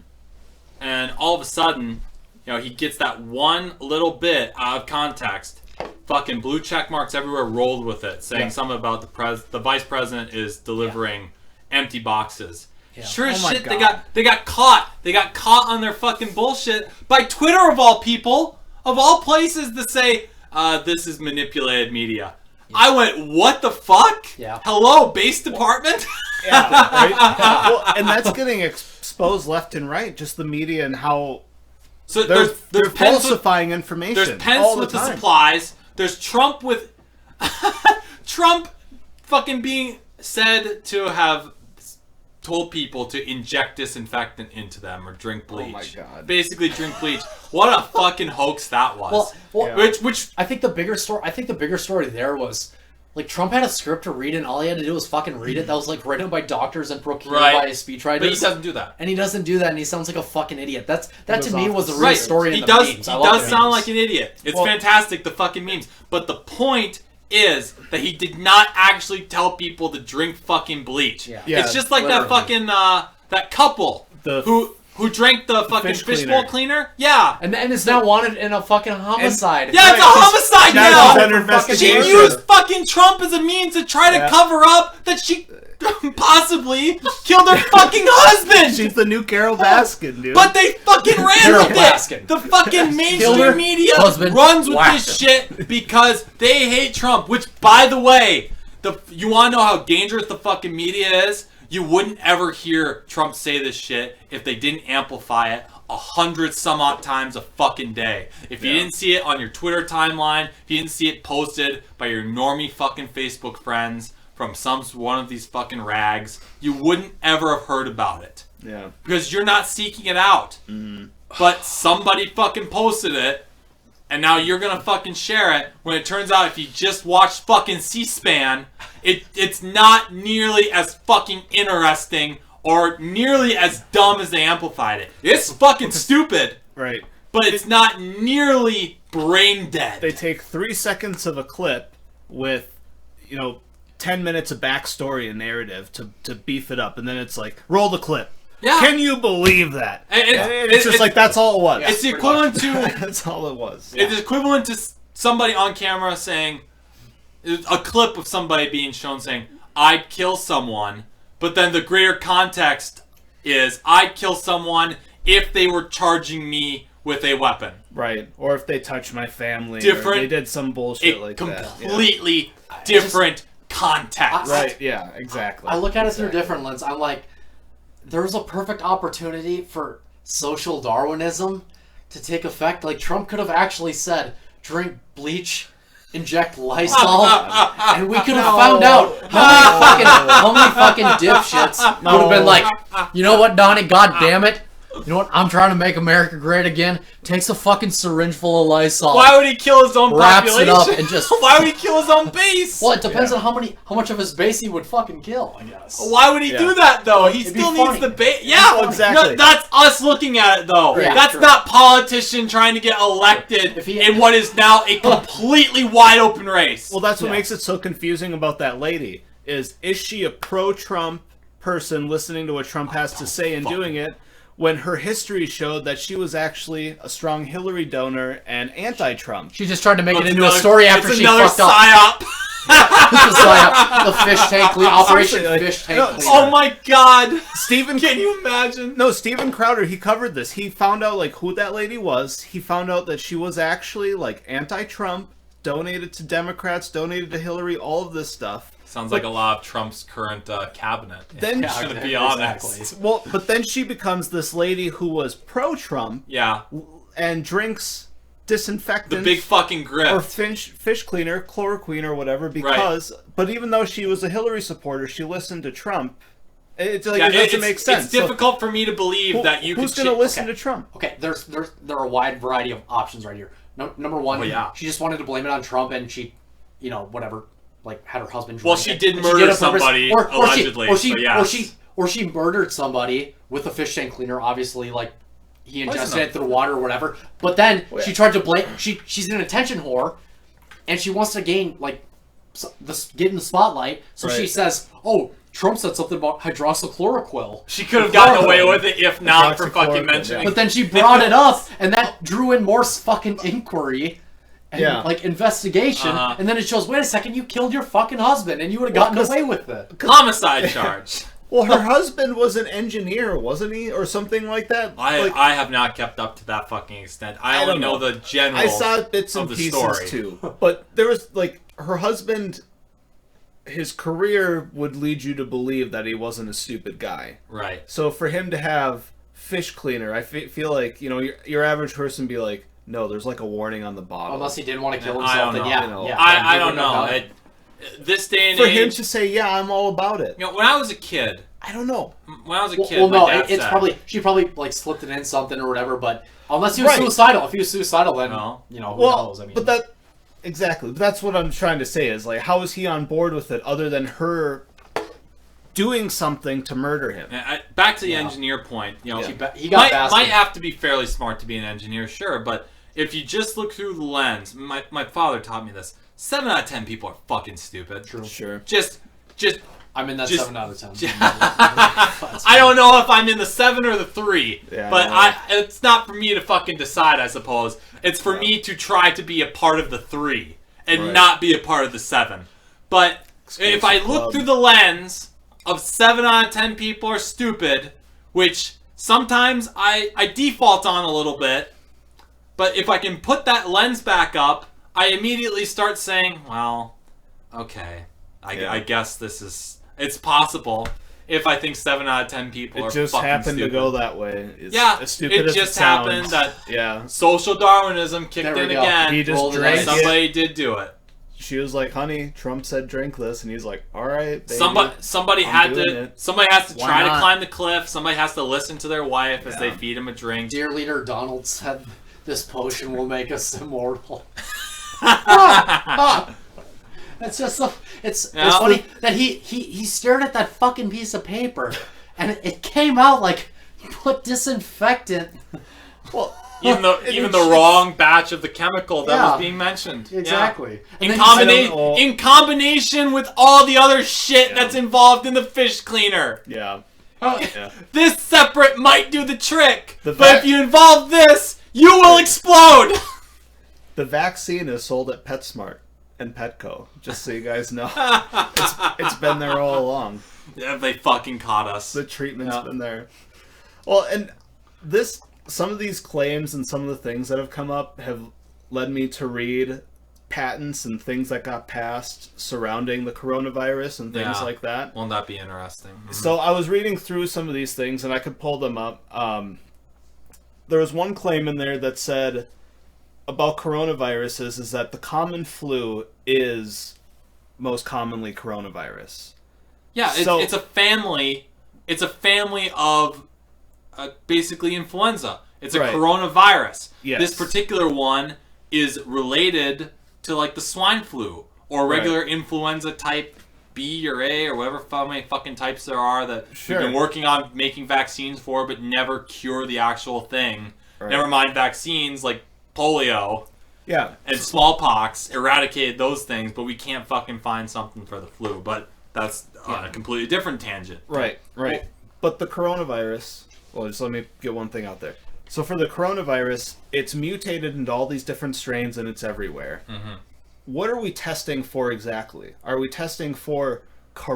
A: and all of a sudden, he gets that one little bit out of context. Fucking blue check marks everywhere rolled with it, saying something about the vice president is delivering empty boxes. Yeah. Sure as shit, God. they got caught. They got caught on their fucking bullshit by Twitter of all people, of all places, to say this is manipulated media. Yeah. I went, what the fuck? Yeah. Hello, base department.
B: Right? Well, and that's getting exposed left and right. Just the media and how they're falsifying information.
A: There's Pence with the supplies. There's Trump with Trump fucking being said to have told people to inject disinfectant into them or drink bleach. Oh my God. Basically drink bleach. What a fucking hoax that was.
C: Well, which I think the bigger story there was Trump had a script to read and all he had to do was fucking read it. That was written by doctors and procured by his speechwriters.
A: But he doesn't do that.
C: And he doesn't do that, and he sounds like a fucking idiot. That to me was the real story in the memes.
A: He does sound like an idiot. It's fantastic, the fucking memes. But the point is that he did not actually tell people to drink fucking bleach. Yeah. It's just like that fucking that couple who drank the fucking fishbowl cleaner. Yeah.
C: And it's now wanted in a fucking homicide.
A: It's a homicide now.
B: Biden's under
C: fucking
A: She
B: investigation.
A: used fucking Trump as a means to try to
B: Yeah.
A: cover up that she possibly killed her fucking husband.
B: She's the new Carol Baskin, dude.
A: But they fucking ran
C: Carol
A: with
C: Baskin.
A: it. The fucking
C: Killed her
A: mainstream media
C: husband,
A: runs with
C: whacked
A: this
C: him.
A: shit because they hate Trump. Which, by the way, you want to know how dangerous the fucking media is? You wouldn't ever hear Trump say this shit if they didn't amplify it 100 some odd times a fucking day. If you didn't see it on your Twitter timeline, if you didn't see it posted by your normie fucking Facebook friends from one of these fucking rags, you wouldn't ever have heard about it.
B: yeah.
A: Because you're not seeking it out. But somebody fucking posted it, and now you're gonna fucking share it, when it turns out if you just watch fucking C-SPAN, it's not nearly as fucking interesting or nearly as dumb as they amplified it. It's fucking stupid,
B: Right.
A: but it's not nearly brain dead.
B: They take 3 seconds of a clip with, 10 minutes of backstory and narrative to beef it up, and then it's like, roll the clip.
A: Yeah.
B: Can you believe that?
A: And
B: It's just like, that's all it was.
A: It's the equivalent to
B: That's all it was.
A: It's equivalent to somebody on camera saying, a clip of somebody being shown saying, I'd kill someone, but then the greater context is, I'd kill someone if they were charging me with a weapon.
B: Right. Or if they touch my family.
A: Different-
B: Or they did some bullshit like that. Yeah.
A: Completely different context.
B: Right, yeah, exactly.
C: I look at it through a different lens. I'm like, there's a perfect opportunity for social Darwinism to take effect. Like, Trump could have actually said, drink bleach, inject Lysol, and we could have found out how many fucking dipshits would have been like, you know what, Donnie, god damn it, you know what, I'm trying to make America great again, takes a fucking syringe full of Lysol,
A: Why would he kill his own
C: wraps
A: population?
C: it up, and just...
A: Why would he kill his own base?
C: Well, it depends on how much of his base he would fucking kill, I guess.
A: Why would he do that, though? He
C: It'd be
A: still needs
C: funny.
A: the base. Yeah,
B: Well, exactly.
A: No, that's us looking at it, though.
C: Yeah,
A: That's
C: true.
A: not politician trying to get elected
C: If he-
A: in what is now a completely wide open race.
B: Well, that's what
C: Yeah.
B: makes it so confusing about that lady. Is she a pro-Trump person listening to what Trump has to say and doing it, when her history showed that she was actually a strong Hillary donor and anti-Trump?
C: She just tried to make
A: It's
C: it into a
A: another-
C: story after
A: it's
C: she
A: another
C: fucked up.
A: psyop.
C: The fish tank clean, Operation
B: Seriously, like,
C: Fish Tank
B: no,
C: Cleaner.
A: Oh my god.
B: Stephen,
A: Can you imagine?
B: No, Steven Crowder, he covered this. He found out like who that lady was. He found out that she was actually like anti-Trump, donated to Democrats, donated to Hillary, all of this stuff.
A: Sounds like a lot of Trump's current cabinet.
B: Then
C: Yeah,
A: to be
C: exactly.
A: honest.
B: well, but then she becomes this lady who was pro-Trump
A: Yeah.
B: and drinks disinfectant
A: The big fucking grip.
B: or fish cleaner, chloroquine or whatever because but even though she was a Hillary supporter, she listened to Trump. It's like it doesn't make sense.
A: It's difficult for me to believe that you
B: who's
A: could
B: going to listen
C: okay.
B: to Trump?
C: Okay, there are a wide variety of options right here. No, number one,
A: Oh, yeah.
C: she just wanted to blame it on Trump, and she, whatever, like had her husband.
A: Well,
C: drink
A: she
C: it,
A: did
C: and
A: murder
C: it on purpose.
A: somebody, allegedly,
C: or she murdered somebody with a fish tank cleaner. Obviously, like he ingested
B: Poison
C: it through water or whatever. But then
B: yeah.
C: she tried to blame. She's an attention whore, and she wants to gain get in the spotlight. So she
B: Right.
C: says, "Oh, Trump said something about hydroxychloroquine."
A: She could have gotten away with it if not for fucking
B: Hydroxychloroquine,
A: mentioning.
C: But then she brought it up, and that drew in more fucking inquiry and
B: Yeah.
C: like investigation.
A: Uh-huh.
C: And then it shows, wait a second, you killed your fucking husband, and you would have gotten away with it.
A: Homicide charge.
B: Well, her husband was an engineer, wasn't he, or something like that? Like,
A: I have not kept up to that fucking extent. I only
B: don't
A: know
B: know.
A: the general.
B: I saw bits and
A: of the
B: pieces
A: story.
B: too, but there was like her husband. His career would lead you to believe that he wasn't a stupid guy.
A: Right.
B: So for him to have fish cleaner, I feel like your average person be like, no, there's like a warning on the bottle.
C: Unless he didn't want to kill
A: I
C: himself,
A: don't
C: then
A: know.
C: yeah.
A: I
C: then
A: don't
C: he wouldn't have
A: know.
C: done it.
A: This day and
B: for
A: age,
B: him to say, yeah, I'm all about it.
A: when I was a kid,
B: I don't know.
C: Well,
A: my
C: no,
A: dad
C: it's
A: said,
C: probably she probably like slipped it in something or whatever. But unless he was
B: Right.
C: suicidal, if he was suicidal, then
A: No.
C: who
B: Well,
C: knows? I mean,
B: but exactly. That's what I'm trying to say is like, how is he on board with it other than her doing something to murder him?
A: back to the engineer point.
C: he got
A: might have to be fairly smart to be an engineer, sure, but if you just look through the lens, my father taught me this. 7 out of 10 people are fucking stupid.
C: True.
B: Sure.
A: Just
C: I'm in that
A: just-
C: 7 out of 10.
A: I don't know if I'm in the 7 or the 3,
B: Yeah,
A: but
B: I
A: it's not for me to fucking decide, I suppose. It's for me to try to be a part of the 3. and
B: Right.
A: not be a part of the 7. But if I look
B: club.
A: through the lens of 7 out of 10 people are stupid, which sometimes I default on a little bit, but if I can put that lens back up, I immediately start saying, well, okay, I guess it's possible. If I think 7 out of 10 people are
B: It just
A: fucking
B: happened
A: stupid.
B: to go that way. It's,
A: Yeah,
B: as stupid
A: it
B: as
A: just
B: sounds.
A: happened that
B: Yeah.
A: social Darwinism kicked
C: There we
A: in
C: go.
A: again.
B: He just
C: Roll the
B: drank
C: dice.
B: it.
A: Somebody did do it.
B: She was like, honey, Trump said drink this. And he's like, all right, baby.
A: Somebody
B: I'm
A: had
B: doing
A: to.
B: it.
A: Somebody has to
B: Why
A: try to
B: not?
A: climb the cliff. Somebody has to listen to their wife as they
B: Yeah.
A: feed him a drink.
C: Dear Leader Donald said this potion will make us immortal. It's just it's
A: Yeah.
C: funny that he stared at that fucking piece of paper and it came out like he put disinfectant.
B: Well,
A: Even the wrong batch of the chemical that
C: Yeah.
A: was being mentioned.
C: Exactly.
A: Yeah.
C: And then
B: I
A: In combination with all the other shit
B: Yeah.
A: that's involved in the fish cleaner.
B: yeah.
C: Oh,
B: Yeah.
A: This separate might do the trick,
B: The
A: but
B: fact-
A: if you involve this, you will explode.
B: The vaccine is sold at PetSmart and Petco, just so you guys know. It's been there all along.
A: Yeah, they fucking caught us.
B: The treatment's
A: Yeah.
B: been there. Well, and some of these claims and some of the things that have come up have led me to read patents and things that got passed surrounding the coronavirus and things
A: Yeah.
B: like that.
A: Won't that be interesting?
B: So I was reading through some of these things and I could pull them up. There was one claim in there that said about coronaviruses is that the common flu is most commonly coronavirus.
A: Yeah,
B: So-
A: it's a family. It's a family of basically influenza. It's a
B: Right.
A: coronavirus.
B: Yes.
A: This particular one is related to like the swine flu or regular influenza type B or A or whatever many fucking types there are that
B: Sure.
A: we've been working on making vaccines for, but never cure the actual thing.
B: Right.
A: Never mind vaccines like polio
B: Yeah.
A: and smallpox eradicated those things, but we can't fucking find something for the flu. But that's on a completely different tangent.
B: Right. But the coronavirus, well, just let me get one thing out there. So for the coronavirus, it's mutated into all these different strains and it's everywhere.
A: Mm-hmm.
B: What are we testing for exactly? Are we testing for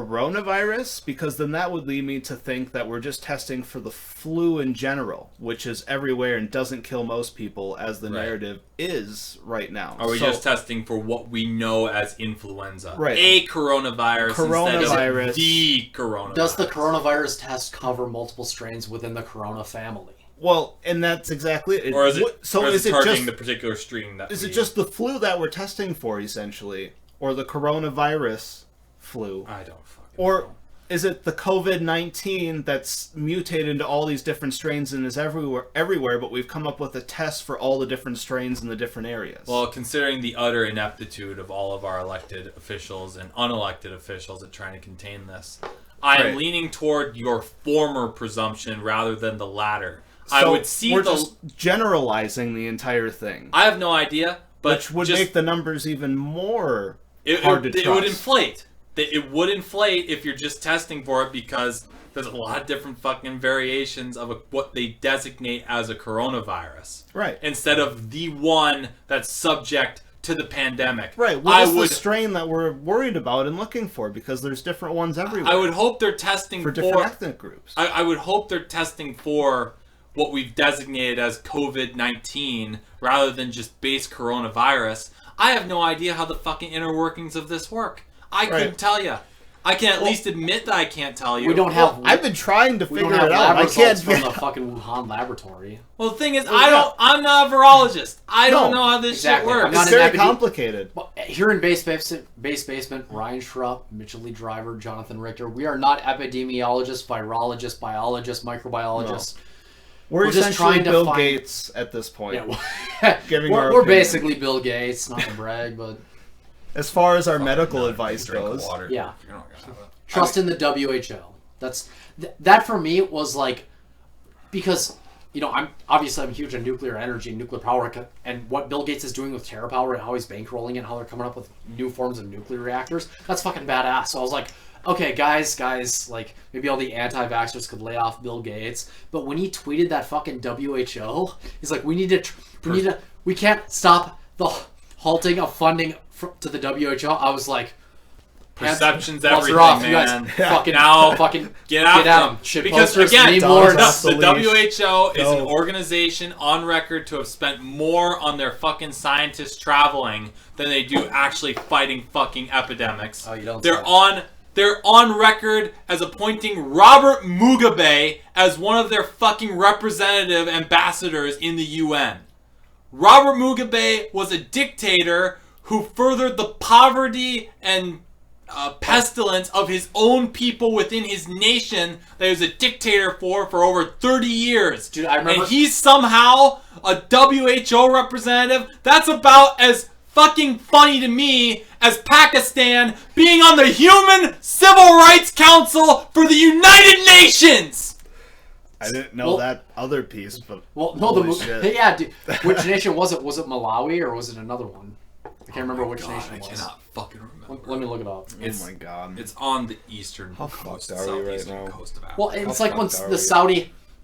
B: coronavirus? Because then that would lead me to think that we're just testing for the flu in general, which is everywhere and doesn't kill most people, as the
A: Right.
B: narrative is right now.
A: Are we
B: So-
A: just testing for what we know as influenza?
B: Right.
A: A coronavirus instead
B: Coronavirus.
A: of the coronavirus.
C: does the coronavirus test cover multiple strains within the corona family?
B: Well, and that's exactly it.
A: Or is it,
B: So
A: or
B: is it
A: targeting
B: just
A: the particular strain that
B: Is
A: we-
B: it just the flu that we're testing for, essentially? Or the coronavirus flu?
A: I don't fucking
B: Or
A: know.
B: is it the COVID-19 that's mutated into all these different strains and is everywhere, but we've come up with a test for all the different strains in the different areas?
A: Well, considering the utter ineptitude of all of our elected officials and unelected officials at trying to contain this, I am
B: Right.
A: leaning toward your former presumption rather than the latter. I
B: So
A: would see
B: we're
A: the...
B: just generalizing the entire thing,
A: I have no idea, but
B: which would
A: just,
B: make the numbers even more
A: it
B: hard to
A: would
B: trust.
A: inflate. It would inflate if you're just testing for it because there's a lot of different fucking variations of what they designate as a coronavirus.
B: Right.
A: Instead of the one that's subject to the pandemic.
B: Right. What
A: I
B: is
A: would
B: the strain that we're worried about and looking for? Because there's different ones everywhere.
A: I would hope they're testing
B: for different ethnic groups.
A: I would hope they're testing for what we've designated as COVID-19 rather than just base coronavirus. I have no idea how the fucking inner workings of this work. I couldn't tell you. I can at least admit that I can't tell you.
C: We don't have.
B: I've been trying to
C: we
B: figure
C: don't have
B: it
C: lab
B: out. I
C: results
B: can't.
C: from the fucking Wuhan laboratory.
A: Well, the thing is,
B: yeah.
A: I'm not a virologist. I don't
B: No,
A: know how this
C: exactly.
A: shit
C: I'm
A: works.
C: not
B: It's
C: an
B: very
C: epide-
B: complicated.
C: Well, here in base basement, Ryan Schrupp, Mitchell Lee Driver, Jonathan Richter. We are not epidemiologists, virologists, biologists, microbiologists.
B: We're
C: just
B: essentially
C: trying to
B: Bill
C: find-
B: Gates at this point.
C: Yeah,
B: Giving our
C: we're
B: opinion.
C: basically Bill Gates, not to brag, but
B: As far as our medical
A: No,
B: advice
A: drink
B: goes.
A: water.
C: Yeah.
A: You're not gonna have it.
C: trust in the WHO. That's that for me was like, because I'm huge on nuclear energy and nuclear power, and what Bill Gates is doing with TerraPower and how he's bankrolling it, how they're coming up with new forms of nuclear reactors. That's fucking badass. So I was like, okay, guys, like maybe all the anti-vaxxers could lay off Bill Gates. But when he tweeted that fucking WHO, he's like, we can't stop the halting of funding to the WHO, I was like,
A: Perception's
C: gloves
A: everything,
C: are off,
A: man.
C: you guys fucking,
A: Now,
C: fucking
A: get out
C: them.
A: them.
C: Shit
A: Because
C: posters,
A: again,
C: meme
B: dogs
C: boards.
B: off
A: the
B: the leash.
A: WHO is an
B: Go.
A: organization on record to have spent more on their fucking scientists traveling than they do actually fighting fucking epidemics.
C: Oh, you don't
A: They're
C: say.
A: on record as appointing Robert Mugabe as one of their fucking representative ambassadors in the UN. Robert Mugabe was a dictator who furthered the poverty and pestilence of his own people within his nation that he was a dictator for over 30 years.
C: Dude, I remember-
A: And he's somehow a WHO representative. That's about as fucking funny to me as Pakistan being on the Human Civil Rights Council for the United Nations.
B: I didn't know
C: Well-
B: that other piece, but
C: Well, no,
B: holy shit.
C: yeah, dude, which nation was it? Was it Malawi or was it another one? I can't remember which
A: God,
C: nation
A: I
C: it was.
A: cannot fucking remember.
C: Let me look it up.
A: It's-
B: Oh my god.
A: It's on the eastern
B: How
A: coast,
B: fucked are we right
A: southeastern
B: now?
A: coast of Africa.
C: Well, it's
B: How
C: like when
B: fucked are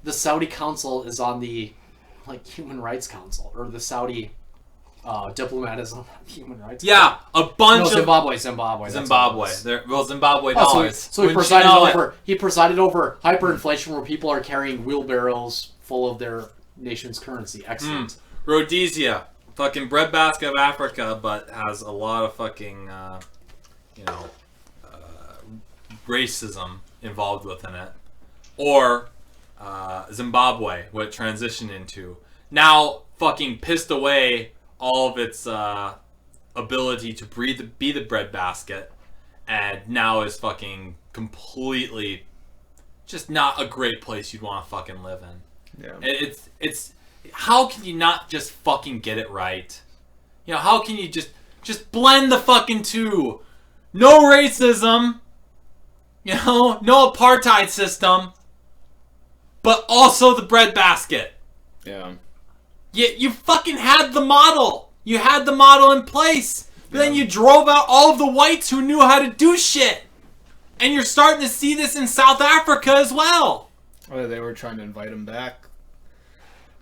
C: the Saudi council is on the like Human Rights Council, or the Saudi diplomat is on the Human Rights.
A: yeah, a bunch
C: No,
A: of
C: Zimbabwe. That's
A: Zimbabwe.
C: what it was.
A: Zimbabwe
C: Oh,
A: dollars.
C: so he
A: Wouldn't you
C: presided
A: know it?
C: over. He presided over hyperinflation, where people are carrying wheelbarrows full of their nation's currency. Excellent.
A: Rhodesia, fucking breadbasket of Africa, but has a lot of fucking, racism involved within it. Or Zimbabwe, what it transitioned into. Now fucking pissed away all of its ability to be the breadbasket, and now is fucking completely just not a great place you'd want to fucking live in.
B: Yeah.
A: It's how can you not just fucking get it right? You know, how can you just blend the fucking two? No racism, you know, no apartheid system, but also the breadbasket.
B: Yeah.
A: You fucking had the model. You had the model in place. But then you drove out all of the whites who knew how to do shit. And you're starting to see this in South Africa as well.
B: Oh, they were trying to invite him back.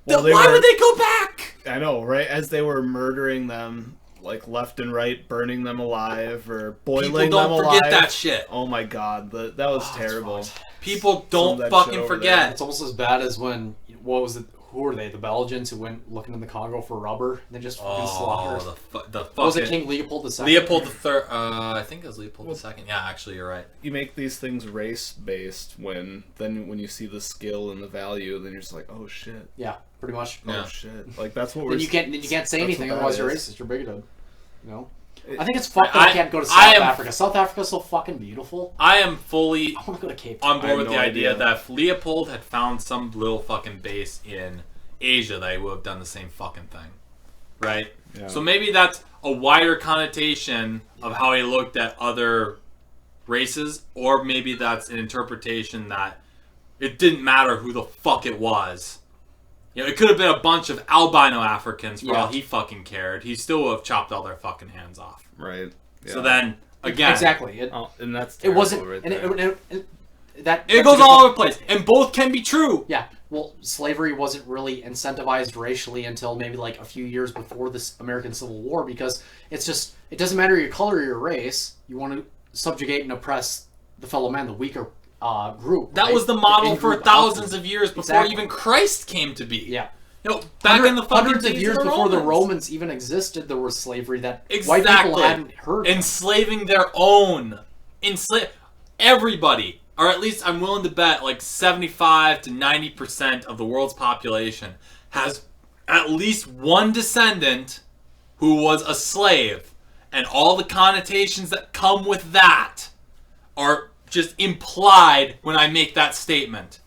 A: Why
B: they
A: would
B: were-
A: they go back?
B: I know, right? As they were murdering them, like left and right, burning them alive or boiling
A: People
B: them
A: don't
B: alive.
A: forget that shit.
B: Oh my god, that was terrible.
A: People
B: Some of
A: don't
B: that
A: fucking
B: shit over
A: forget.
C: It's almost as bad as when what was it? Who were they? The Belgians who went looking in the Congo for rubber. And they just fucking slaughtered.
A: The
C: What was it,
A: fucking
C: King Leopold II?
A: Leopold III. I think it was Leopold II. Yeah, actually, you're right.
B: You make these things race based when you see the skill and the value, then you're just like, oh shit,
C: Yeah, pretty much.
A: Yeah.
B: oh shit. Like that's what we're.
C: Then you can't say
B: that's
C: anything,
B: what that
C: otherwise you're
B: is.
C: racist. You're bigoted. You know. I think it's fucked that
A: I-
C: I can't go to
A: I
C: South
A: am-
C: Africa. South Africa's so fucking beautiful.
A: I am fully
C: I want to go to Cape
A: on
C: Town.
A: board
B: have
A: with
B: no
A: the idea
B: idea.
A: that if Leopold had found some little fucking base in Asia, they would have done the same fucking thing, right?
B: Yeah.
A: So maybe that's a wider connotation of how he looked at other races, or maybe that's an interpretation that it didn't matter who the fuck it was. You know, it could have been a bunch of albino Africans for
C: Yeah.
A: all he fucking cared. He still would have chopped all their fucking hands off.
B: Right. Yeah.
A: So then, again,
C: Exactly. It,
B: Oh, and that's
C: it
B: terrible
C: wasn't.
B: right
C: and
B: there.
C: that
A: it
C: that's
A: goes
C: a good
A: all
C: point.
A: over the place. And both can be true.
C: Yeah. Well, slavery wasn't really incentivized racially until maybe like a few years before this American Civil War, because it doesn't matter your color or your race. You want to subjugate and oppress the fellow man, the weaker group.
A: That
C: right?
A: was the model
C: in
A: for
C: group
A: thousands
C: outcome.
A: of years before
C: Exactly.
A: even Christ came to be.
C: Yeah.
A: You know, back in the fucking
C: hundreds of
A: days
C: years
A: the
C: before the
A: Romans.
C: Romans even existed, there was slavery that
A: Exactly.
C: white people hadn't heard of.
A: Enslaving their own. Everybody, or at least I'm willing to bet like 75 to 90% of the world's population has at least one descendant who was a slave. And all the connotations that come with that are just implied when I make that statement.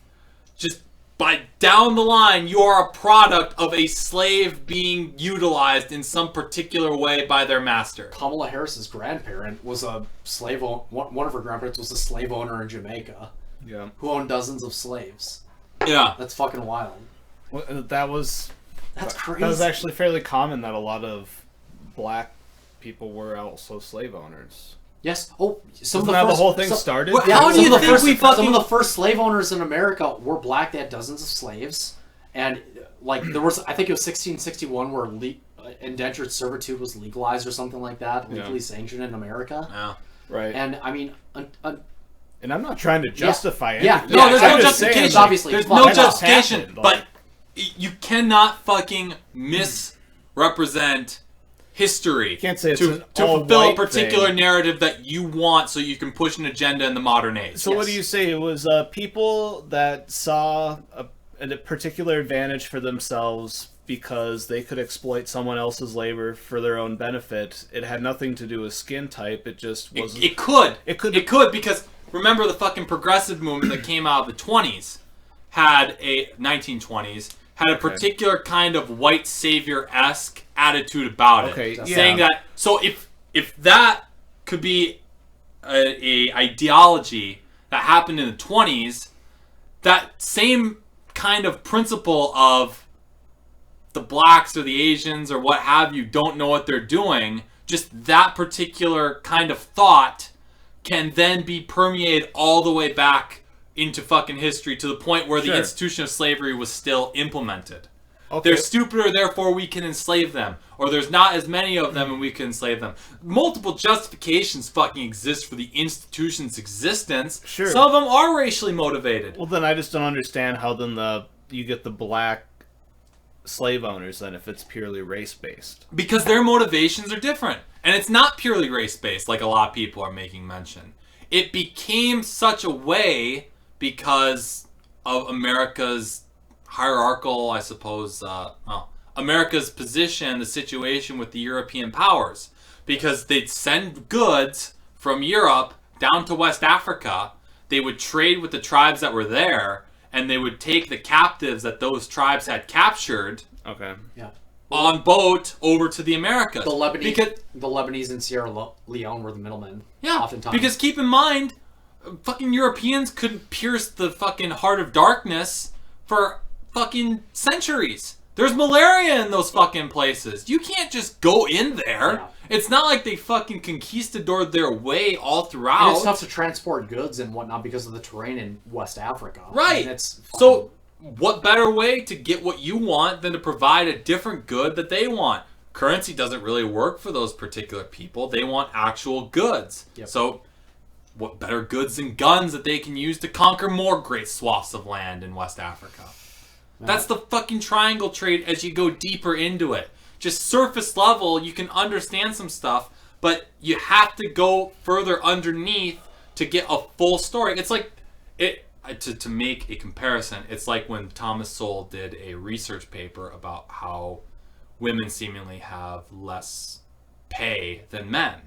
A: Just by down the line, you are a product of a slave being utilized in some particular way by their master.
C: Kamala Harris's grandparent was a slave. One of her grandparents was a slave owner in Jamaica
B: Yeah.
C: who owned dozens of slaves.
A: Yeah.
C: That's fucking wild.
B: Well, that was
C: That's crazy.
B: that was actually fairly common that a lot of black people were also slave owners.
C: Yes. Oh, some
B: Isn't
C: of
B: that
C: the first,
B: the whole thing
C: so-
B: started?
A: Well,
C: Yeah,
A: how do
C: some
A: you
C: of the
A: think
C: first,
A: we
C: some
A: fucking...
C: of the first slave owners in America were black. They had dozens of slaves, and like there was, I think it was 1661 where indentured servitude was legalized or something like that, legally sanctioned in America.
A: Yeah.
B: Right.
C: And I mean,
B: And I'm not trying to justify it.
C: Yeah.
A: No, there's
C: I'm
A: no
C: just saying,
A: justification.
C: it's obviously
A: There's
C: fucked
A: no
C: up.
A: justification.
B: Happened,
A: But
B: like-
A: you cannot fucking misrepresent history
B: can't say it's
A: to
B: an
A: fulfill a
B: all-white
A: particular
B: thing.
A: narrative that you want so you can push an agenda in the modern age.
B: So what do you say? It was people that saw a particular advantage for themselves because they could exploit someone else's labor for their own benefit. It had nothing to do with skin type. It just was.
A: It could.
B: It could.
A: It could, because remember the fucking progressive movement that came out of the 1920s had a particular kind of white savior-esque attitude about it.
B: Okay, yeah.
A: Saying that, so if that could be a ideology that happened in the 1920s, that same kind of principle of the blacks or the Asians or what have you don't know what they're doing, just that particular kind of thought can then be permeated all the way back into fucking history to the point where the
B: Sure.
A: institution of slavery was still implemented.
B: Okay.
A: They're stupider, therefore we can enslave them. Or there's not as many of them and we can enslave them. Multiple justifications fucking exist for the institution's existence.
B: Sure.
A: Some of them are racially motivated.
B: Well, then I just don't understand how then you get the black slave owners then if it's purely race based.
A: Because their motivations are different. And it's not purely race-based like a lot of people are making mention. It became such a way because of America's hierarchical, I suppose, America's position, the situation with the European powers. Because they'd send goods from Europe down to West Africa. They would trade with the tribes that were there, and they would take the captives that those tribes had captured
B: Okay.
C: Yeah.
A: on boat over to the Americas.
C: The Lebanese,
A: Because,
C: the Lebanese and Sierra Leone were the middlemen.
A: yeah,
C: Oftentimes.
A: because keep in mind, fucking Europeans couldn't pierce the fucking heart of darkness for fucking centuries. There's malaria in those fucking places. You can't just go in there.
C: Yeah.
A: It's not like they fucking conquistadored their way all
C: And
A: throughout.
C: it's tough to transport goods and whatnot because of the terrain in West Africa.
A: Right.
C: I mean, it's
A: So, what better way to get what you want than to provide a different good that they want? Currency doesn't really work for those particular people. They want actual goods.
C: Yep.
A: So, what better goods than guns that they can use to conquer more great swaths of land in West Africa? That's the fucking triangle trade as you go deeper into it. Just surface level, you can understand some stuff, but you have to go further underneath to get a full story. It's like, to make a comparison, it's like when Thomas Sowell did a research paper about how women seemingly have less pay than men.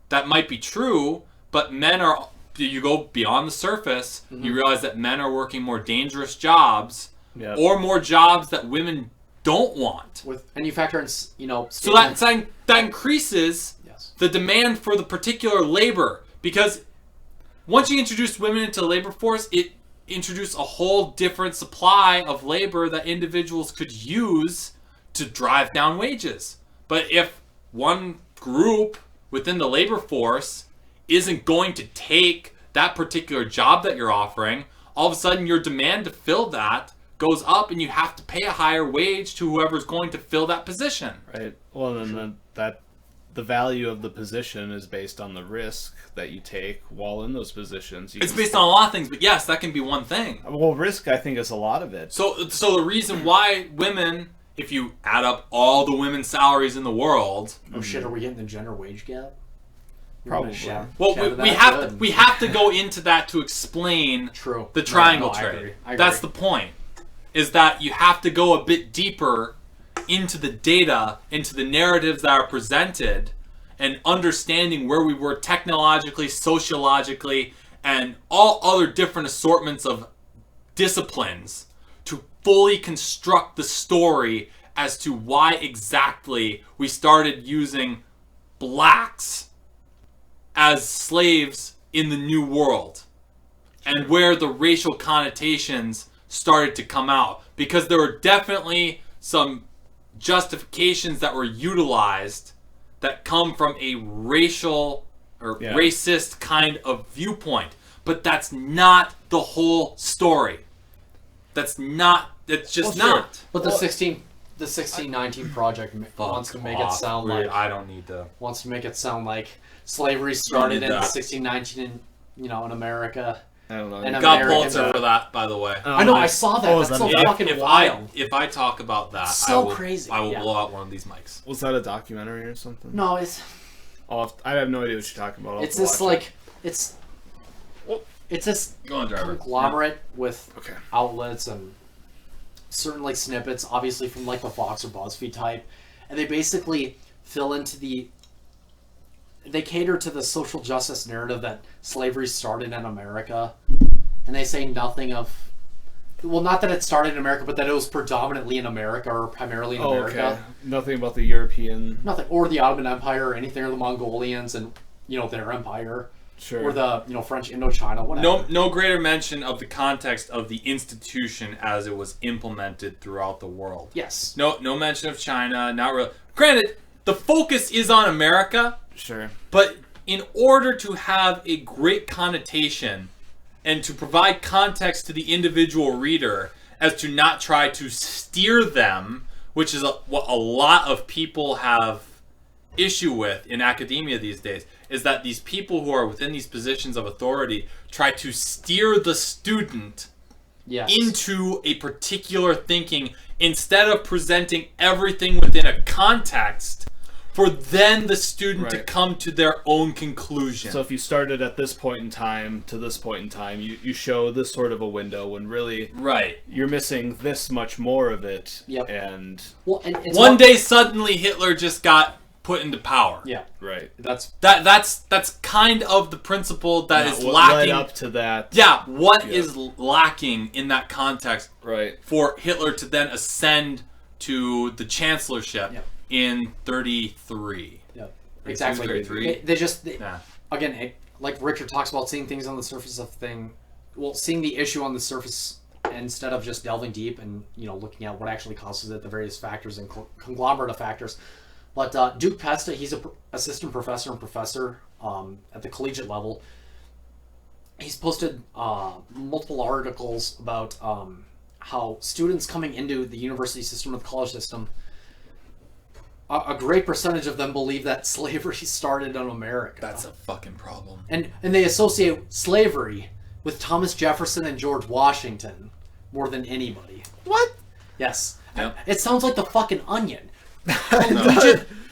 A: That might be true, but men are, you go beyond the surface, you realize that men are working more dangerous jobs,
B: Yep.
A: or more jobs that women don't want.
C: and you factor in,
A: So that increases
C: yes.
A: the demand for the particular labor, because once you introduce women into the labor force, it introduced a whole different supply of labor that individuals could use to drive down wages. But if one group within the labor force isn't going to take that particular job that you're offering, all of a sudden your demand to fill that goes up and you have to pay a higher wage to whoever's going to fill that position.
B: Right. Well, then the value of the position is based on the risk that you take while in those positions.
A: It's based on a lot of things, but yes, that can be one thing.
B: Well, risk, I think, is a lot of it.
A: So the reason why women, if you add up all the women's salaries in the world,
C: Oh shit, are we getting the gender wage gap?
B: Probably.
A: well,
C: Shadow
A: we
C: that?
A: have
C: Good.
A: to we have to go into that to explain
C: True.
A: the triangle
C: No, I
A: trade.
C: agree. I
A: That's
C: agree.
A: the point. Is that you have to go a bit deeper into the data, into the narratives that are presented, and understanding where we were technologically, sociologically, and all other different assortments of disciplines to fully construct the story as to why exactly we started using blacks as slaves in the New World, and where the racial connotations started to come out, because there were definitely some justifications that were utilized that come from a racial or racist kind of viewpoint, but that's not the whole story. That's just
B: Well, sure.
A: not.
C: But the The 1619 Project wants to make it
A: Fuck
C: sound
A: off.
C: like
A: I don't need to.
C: wants to make it sound like slavery started in
A: that.
C: 1619 in in America.
B: I don't know.
C: And
A: Got
C: Americans
A: Pulitzer
C: are-
A: for that, by the way.
C: I know, I saw that.
B: Oh,
C: That's
B: is
C: so
B: that-
C: fucking
A: if
C: wild.
A: I talk about that,
C: So
A: I will,
C: crazy,
A: I will
C: yeah.
A: blow out one of these mics.
B: Was that a documentary or something?
C: No, it's
B: I have no idea what you're talking about. I'll
C: it's
B: have to
C: this
B: watch
C: like it's this
A: Go on, driver.
C: conglomerate with
B: Okay.
C: outlets and certain like snippets, obviously from like the Fox or BuzzFeed type, and they basically fill into they cater to the social justice narrative that slavery started in America, and they say nothing of, well, not that it started in America, but that it was predominantly in America or primarily in
B: Oh,
C: America.
B: okay. Nothing about the European.
C: Nothing, or the Ottoman Empire or anything, or the Mongolians and their empire,
B: Sure.
C: or the French Indochina, whatever.
A: No greater mention of the context of the institution as it was implemented throughout the world.
C: Yes.
A: No mention of China. Not real. Granted, the focus is on America,
B: Sure.
A: but in order to have a great connotation and to provide context to the individual reader, as to not try to steer them, which is what a lot of people have issue with in academia these days, is that these people who are within these positions of authority try to steer the student
C: Yes.
A: into a particular thinking instead of presenting everything within a context for then the student to
B: Right.
A: come to their own conclusion.
B: So if you started at this point in time to this point in time, you show this sort of a window when really
A: right.
B: you're missing this much more of it.
C: Yep.
B: And
C: Well, and it's
A: One day suddenly Hitler just got put into power.
C: Yeah.
B: right.
C: That's
A: That's kind of the principle that is
B: What
A: lacking.
B: led up to that.
A: Yeah, what
B: Yeah.
A: is lacking in that context
B: Right.
A: for Hitler to then ascend to the chancellorship
C: Yep.
A: in 33?
C: yeah.
A: 32,
C: Exactly.
A: 33?
C: They
A: Yeah.
C: again, like Richard talks about, seeing things on the surface of thing. Well, seeing the issue on the surface instead of just delving deep and looking at what actually causes it, the various factors and conglomerate of factors. But Duke Pesta, he's a assistant professor and professor at the collegiate level. He's posted multiple articles about how students coming into the university system or the college system, a great percentage of them believe that slavery started in America.
A: That's a fucking problem.
C: And they associate slavery with Thomas Jefferson and George Washington more than anybody.
B: What?
C: Yes.
A: Yep.
C: It sounds like the fucking Onion.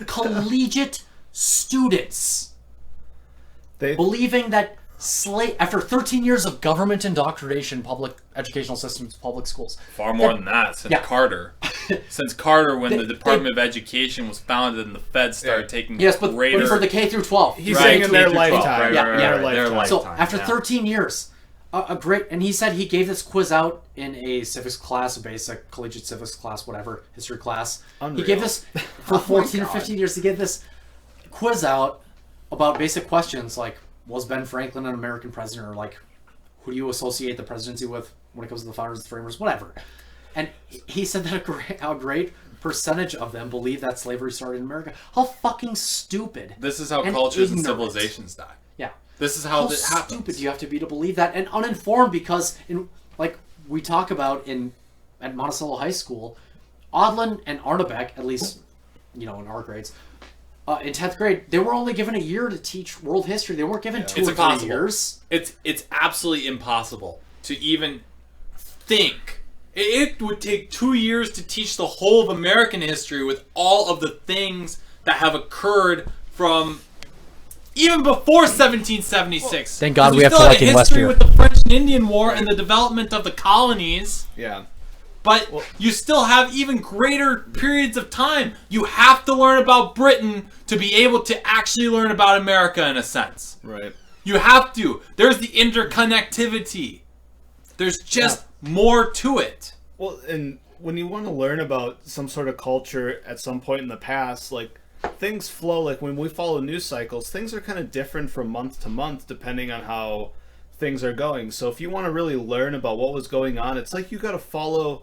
C: Collegiate students
B: They
C: believing that after 13 years of government indoctrination, public educational systems, public schools.
A: Far more than that since
C: Yeah.
A: Carter. Since Carter, when the
C: They-
A: Department of Education was founded and the Feds started
B: Yeah.
A: taking
C: Yes, but
A: greater...
C: for the K through 12.
B: he's
A: Right,
B: saying in their
A: K through 12,
B: lifetime.
A: right,
C: Yeah,
A: right,
C: yeah.
A: right, their
B: Lifetime.
C: So
A: lifetime,
C: after
A: yeah.
C: 13 years, a great, and he said he gave this quiz out in a civics class, a basic collegiate civics class, whatever, history class.
B: Unreal.
C: He gave this for 14 or 15 years. He gave this quiz out about basic questions like, was Ben Franklin an American president, or like, who do you associate the presidency with when it comes to the founders, the framers, whatever. And he said that a great percentage of them believe that slavery started in America. How fucking stupid.
A: This is how
C: and
A: cultures and
C: ignorant.
A: civilizations die.
C: Yeah.
A: This is how
C: How
A: this happens.
C: stupid do you have to be to believe that, and uninformed, because like we talk about at Monticello High School, Odlin and Arnebeck, at least in our grades, in 10th grade, they were only given a year to teach world history. They weren't given 2
A: It's
C: or 3
A: impossible.
C: years.
A: It's absolutely impossible to even think. It would take 2 years to teach the whole of American history with all of the things that have occurred from even before 1776.
C: Thank God
A: 'Cause
C: we have
A: still had a
C: Collecting West
A: history
C: here.
A: with the French and Indian War and the development of the colonies.
B: Yeah.
A: But you still have even greater periods of time. You have to learn about Britain to be able to actually learn about America in a sense.
B: Right.
A: You have to. There's the interconnectivity. There's just more to it.
B: Well, and when you want to learn about some sort of culture at some point in the past, like, things flow. Like, when we follow news cycles, things are kind of different from month to month depending on how things are going. So if you want to really learn about what was going on, it's like you got to follow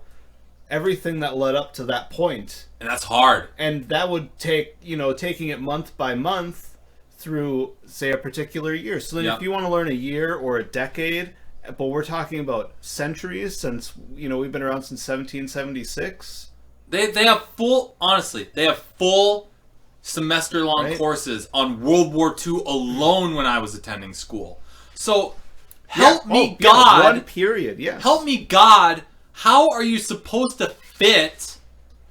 B: everything that led up to that point.
A: And that's hard.
B: And that would take, taking it month by month through, say, a particular year. So then
A: Yep.
B: if you want to learn a year or a decade, but we're talking about centuries since, we've been around since 1776,
A: They have full, honestly, they have full semester-long
B: Right.
A: courses on World War II alone when I was attending school. So, help me God.
B: One period, yes.
A: Help me God, how are you supposed to fit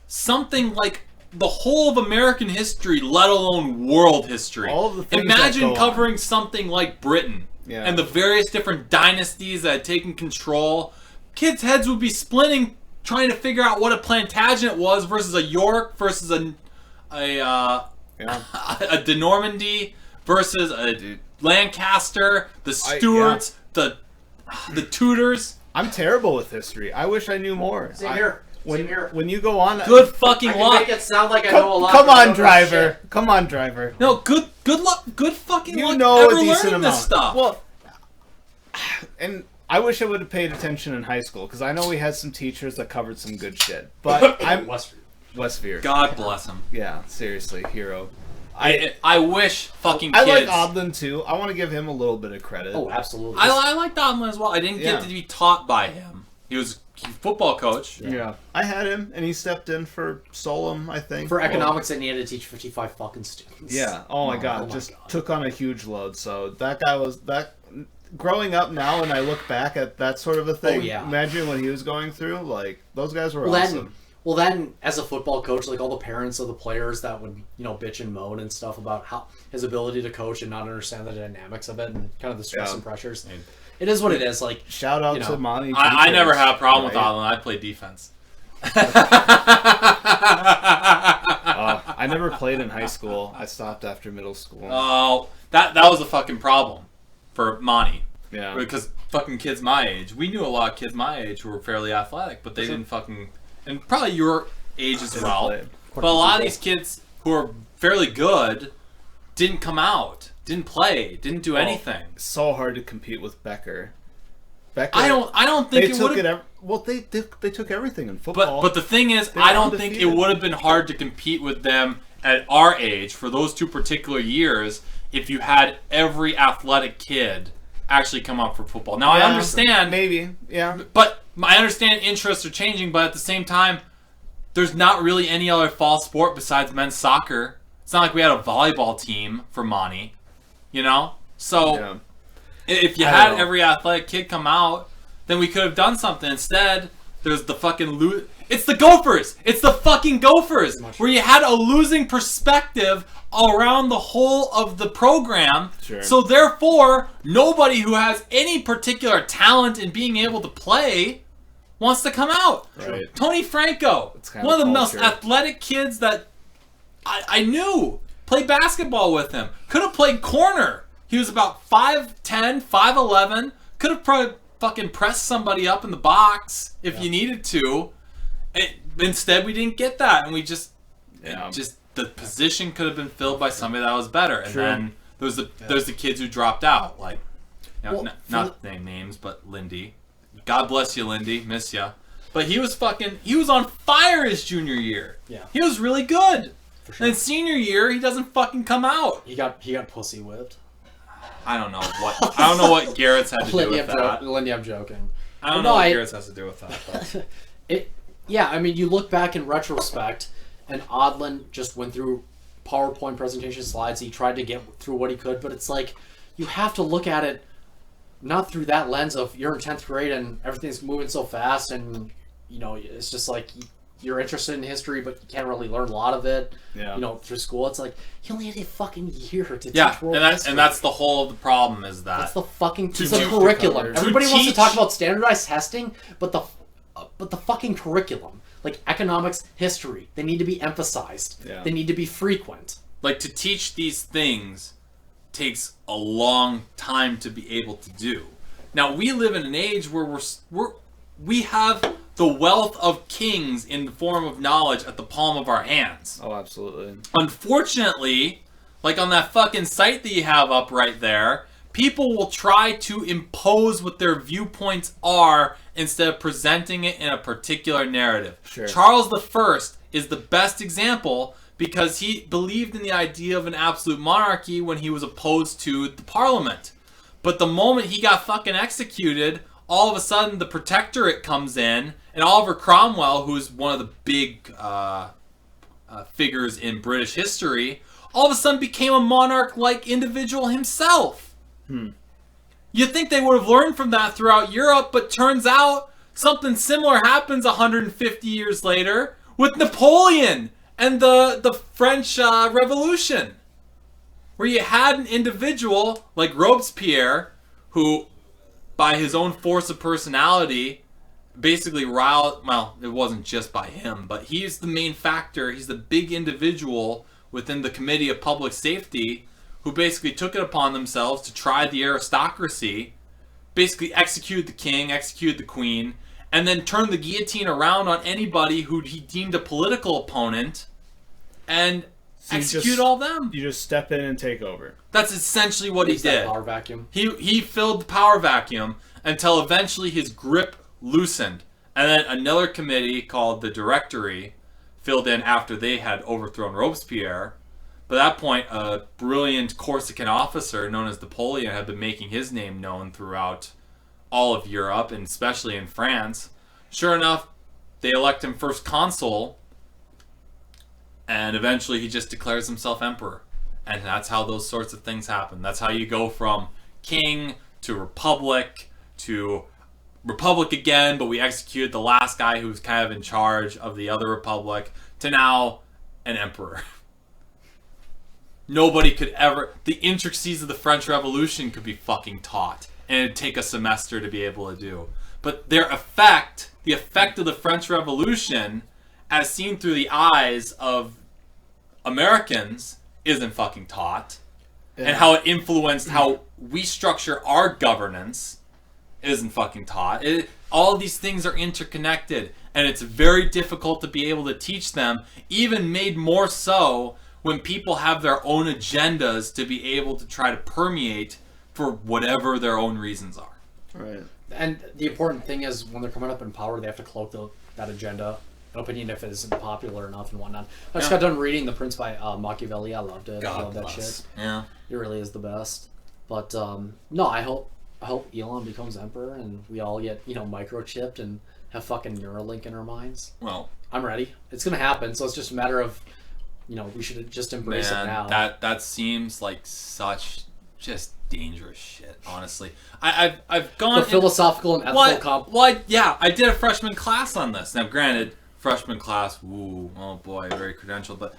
A: something like the whole of American history, let alone world history?
B: All of the things that
A: Imagine
B: go on.
A: covering something like Britain
B: Yeah.
A: and the various different dynasties that had taken control. Kids' heads would be splitting trying to figure out what a Plantagenet was versus a York versus a
B: Yeah.
A: de Normandy versus a
B: Dude.
A: Lancaster, the Stuarts, the Tudors.
B: I'm terrible with history. I wish I knew more.
C: Same here. Same here.
B: When you go on,
A: Good fucking
C: I can
A: luck.
C: make it sound like I know a lot.
B: come
C: but I
B: on,
C: don't know
B: driver.
C: shit.
B: Come on, driver.
A: No, good luck. Good fucking
B: You
A: luck
B: know
A: ever
B: a decent
A: learning
B: amount.
A: this stuff.
B: Well, and I wish I would have paid attention in high school because I know we had some teachers that covered some good shit. But I'm
C: Western.
B: Westfield.
A: God bless him.
B: Yeah, seriously, hero.
A: I wish fucking
B: I
A: kids.
B: like Odlin too. I want to give him a little bit of credit.
C: Oh, absolutely.
A: I like Donlin as well. I didn't
B: Yeah.
A: get to be taught by him. He was a football coach.
B: Yeah, I had him, and he stepped in for Solom, I think.
C: For
B: Well,
C: economics, I needed to teach 55 fucking students.
B: Yeah. Oh my god,
C: my
B: just
C: God.
B: took on a huge load. So that guy was that. Growing up now, and I look back at that sort of a thing.
C: Oh, yeah.
B: Imagine what he was going through. Like those guys were
C: Well,
B: awesome.
C: then, as a football coach, like all the parents of the players that would, bitch and moan and stuff about how his ability to coach and not understand the dynamics of it and kind of the stress
B: Yeah.
C: and pressures. It is what it is. Like,
B: Shout out
C: you know,
B: to Monty.
A: I never
B: Jenkins,
A: had a problem with
B: right?
A: Donlin. I played defense.
B: I never played in high school. I stopped after middle school.
A: Oh, that was a fucking problem for Monty.
B: yeah.
A: Because fucking kids my age, we knew a lot of kids my age who were fairly athletic, but they didn't fucking, and probably your age as
B: Didn't
A: well.
B: play.
A: But a lot of these kids who are fairly good didn't come out, didn't play, didn't do anything.
B: So hard to compete with Becker. Becker.
A: I don't
B: They
A: think it
B: took
A: would
B: it.
A: have.
B: Well, they took everything in football.
A: But the thing is,
B: They
A: I
B: were
A: don't think it
B: undefeated.
A: would have been hard to compete with them at our age for those two particular years if you had every athletic kid actually come up for football. Now I
B: Yeah,
A: understand,
B: maybe. Yeah.
A: but I understand interests are changing. But at the same time, there's not really any other fall sport besides men's soccer. It's not like we had a volleyball team for Monty, So
B: Yeah.
A: if you
B: I
A: had
B: don't know.
A: every athletic kid come out, then we could have done something. Instead, there's the fucking it's the Gophers. It's the fucking Gophers, where you had a losing perspective around the whole of the program.
B: Sure.
A: So therefore, nobody who has any particular talent in being able to play wants to come out.
B: Right.
A: Tony Franco,
B: It's kind
A: one
B: of
A: of the most
B: culture.
A: athletic kids that I knew, played basketball with him. Could have played corner. He was about 5'10", 5'11". Could have probably fucking pressed somebody up in the box if you needed to. Instead, we didn't get that, and we just the position could have been filled by somebody that was better. And
B: True.
A: then there's the kids who dropped out, like
C: Well,
A: not name names, but Lindy. God bless you, Lindy. Miss ya. But he was on fire his junior year.
C: Yeah.
A: He was really good.
C: for sure.
A: And then senior year, he doesn't fucking come out.
C: He got pussy whipped.
A: I don't know what Garrett's had to do
C: Lindy,
A: with that.
C: Lindy, I'm joking.
A: I don't
C: Well,
A: know
C: no,
A: what
C: I-
A: Garrett's has to do with that. But.
C: Yeah, I mean, you look back in retrospect, and Odlin just went through PowerPoint presentation slides. He tried to get through what he could, but it's like you have to look at it not through that lens of you're in 10th grade and everything's moving so fast, and it's just like you're interested in history, but you can't really learn a lot of it.
B: Yeah.
C: Through school, it's like he only had a fucking year to
A: Yeah,
C: teach world
A: and
C: history.
A: that's the whole of the problem is that
C: That's the fucking
A: To
C: the
A: do-
C: curriculum.
B: to
C: Everybody wants to
A: teach-
C: talk about standardized testing, but the fucking curriculum, like economics, history, they need to be emphasized.
B: Yeah.
C: They need to be frequent.
A: like to teach these things takes a long time to be able to do. Now we live in an age where we have the wealth of kings in the form of knowledge at the palm of our hands.
B: Oh, absolutely.
A: Unfortunately, like on that fucking site that you have up right there, people will try to impose what their viewpoints are instead of presenting it in a particular narrative.
B: Sure.
A: Charles I is the best example because he believed in the idea of an absolute monarchy when he was opposed to the parliament. But the moment he got fucking executed, all of a sudden the Protectorate comes in, and Oliver Cromwell, who's one of the big figures in British history, all of a sudden became a monarch-like individual himself. You'd think they would have learned from that throughout Europe, but turns out something similar happens 150 years later with Napoleon and the French Revolution, where you had an individual like Robespierre who, by his own force of personality, basically riled, well, it wasn't just by him, but he's the main factor, he's the big individual within the Committee of Public Safety who basically took it upon themselves to try the aristocracy, basically execute the king, execute the queen, and then turn the guillotine around on anybody who he deemed a political opponent and execute all them.
B: You just step in and take over.
A: That's essentially what he
C: Use that
A: did.
C: power vacuum.
A: He filled the power vacuum until eventually his grip loosened. And then another committee called the Directory filled in after they had overthrown Robespierre. By that point, a brilliant Corsican officer known as Napoleon had been making his name known throughout all of Europe, and especially in France. Sure enough, they elect him first consul, and eventually he just declares himself emperor. And that's how those sorts of things happen. That's how you go from king to republic again, but we executed the last guy who was kind of in charge of the other republic, to now an emperor. Nobody could ever... The intricacies of the French Revolution could be fucking taught, and it'd take a semester to be able to do. But their effect, the effect of the French Revolution, as seen through the eyes of Americans, isn't fucking taught. Yeah. And how it influenced how we structure our governance isn't fucking taught. All of these things are interconnected, and it's very difficult to be able to teach them, even made more so when people have their own agendas to be able to try to permeate for whatever their own reasons are.
B: Right.
C: And the important thing is, when they're coming up in power, they have to cloak that agenda, opinion, if it isn't popular enough and whatnot. I just got done reading The Prince by Machiavelli. I loved it. I love that shit.
A: Yeah.
C: It really is the best. But no, I hope Elon becomes emperor and we all get, microchipped and have fucking Neuralink in our minds.
A: Well,
C: I'm ready. It's gonna happen. So it's just a matter of, we should just embrace it now.
A: That seems like such just dangerous shit. Honestly, I've gone
C: the philosophical and ethical
A: I did a freshman class on this. Now, granted, freshman class, oh boy, very credentialed, but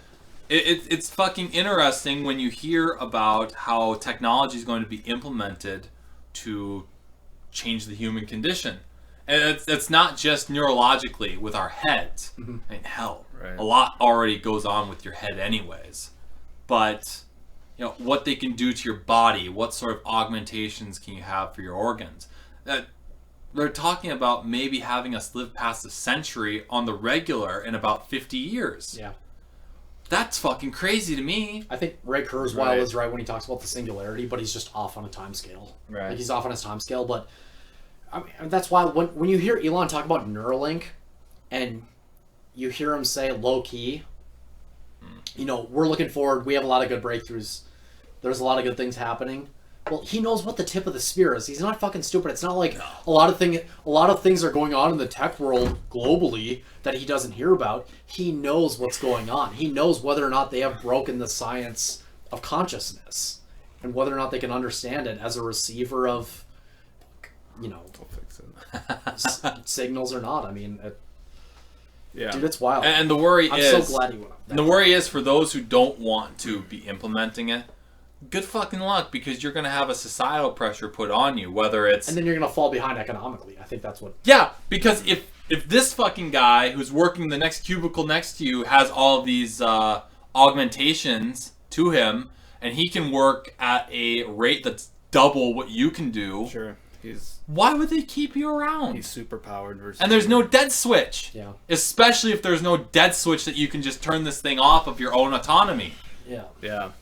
A: it's fucking interesting when you hear about how technology is going to be implemented to change the human condition. And it's not just neurologically with our heads. Mm-hmm. I mean, hell, right. A lot already goes on with your head anyways. But, what they can do to your body, what sort of augmentations can you have for your organs. They're talking about maybe having us live past a century on the regular in about 50 years.
C: Yeah.
A: That's fucking crazy to me.
C: I think Ray Kurzweil is right when he talks about the singularity, but he's just off on a time scale.
B: Right.
C: Like, he's off on his time scale, but I mean, that's why when you hear Elon talk about Neuralink and you hear him say low key, we're looking forward, we have a lot of good breakthroughs, there's a lot of good things happening. Well, he knows what the tip of the spear is. He's not fucking stupid. It's not like a lot of things are going on in the tech world globally that he doesn't hear about. He knows what's going on. He knows whether or not they have broken the science of consciousness and whether or not they can understand it as a receiver of, signals or not. I mean, dude, it's wild.
A: And the worry
C: I'm
A: is,
C: so glad he went up.
A: The worry is for those who don't want to be implementing it. Good fucking luck, because you're going to have a societal pressure put on you, whether it's...
C: And then you're going to fall behind economically. I think that's what...
A: Yeah, because if this fucking guy who's working the next cubicle next to you has all of these augmentations to him, and he can work at a rate that's double what you can do...
B: Sure.
A: Why would they keep you around?
B: He's super powered versus...
A: And there's no dead switch.
C: Yeah.
A: Especially if there's no dead switch that you can just turn this thing off of your own autonomy.
C: Yeah.
B: Yeah.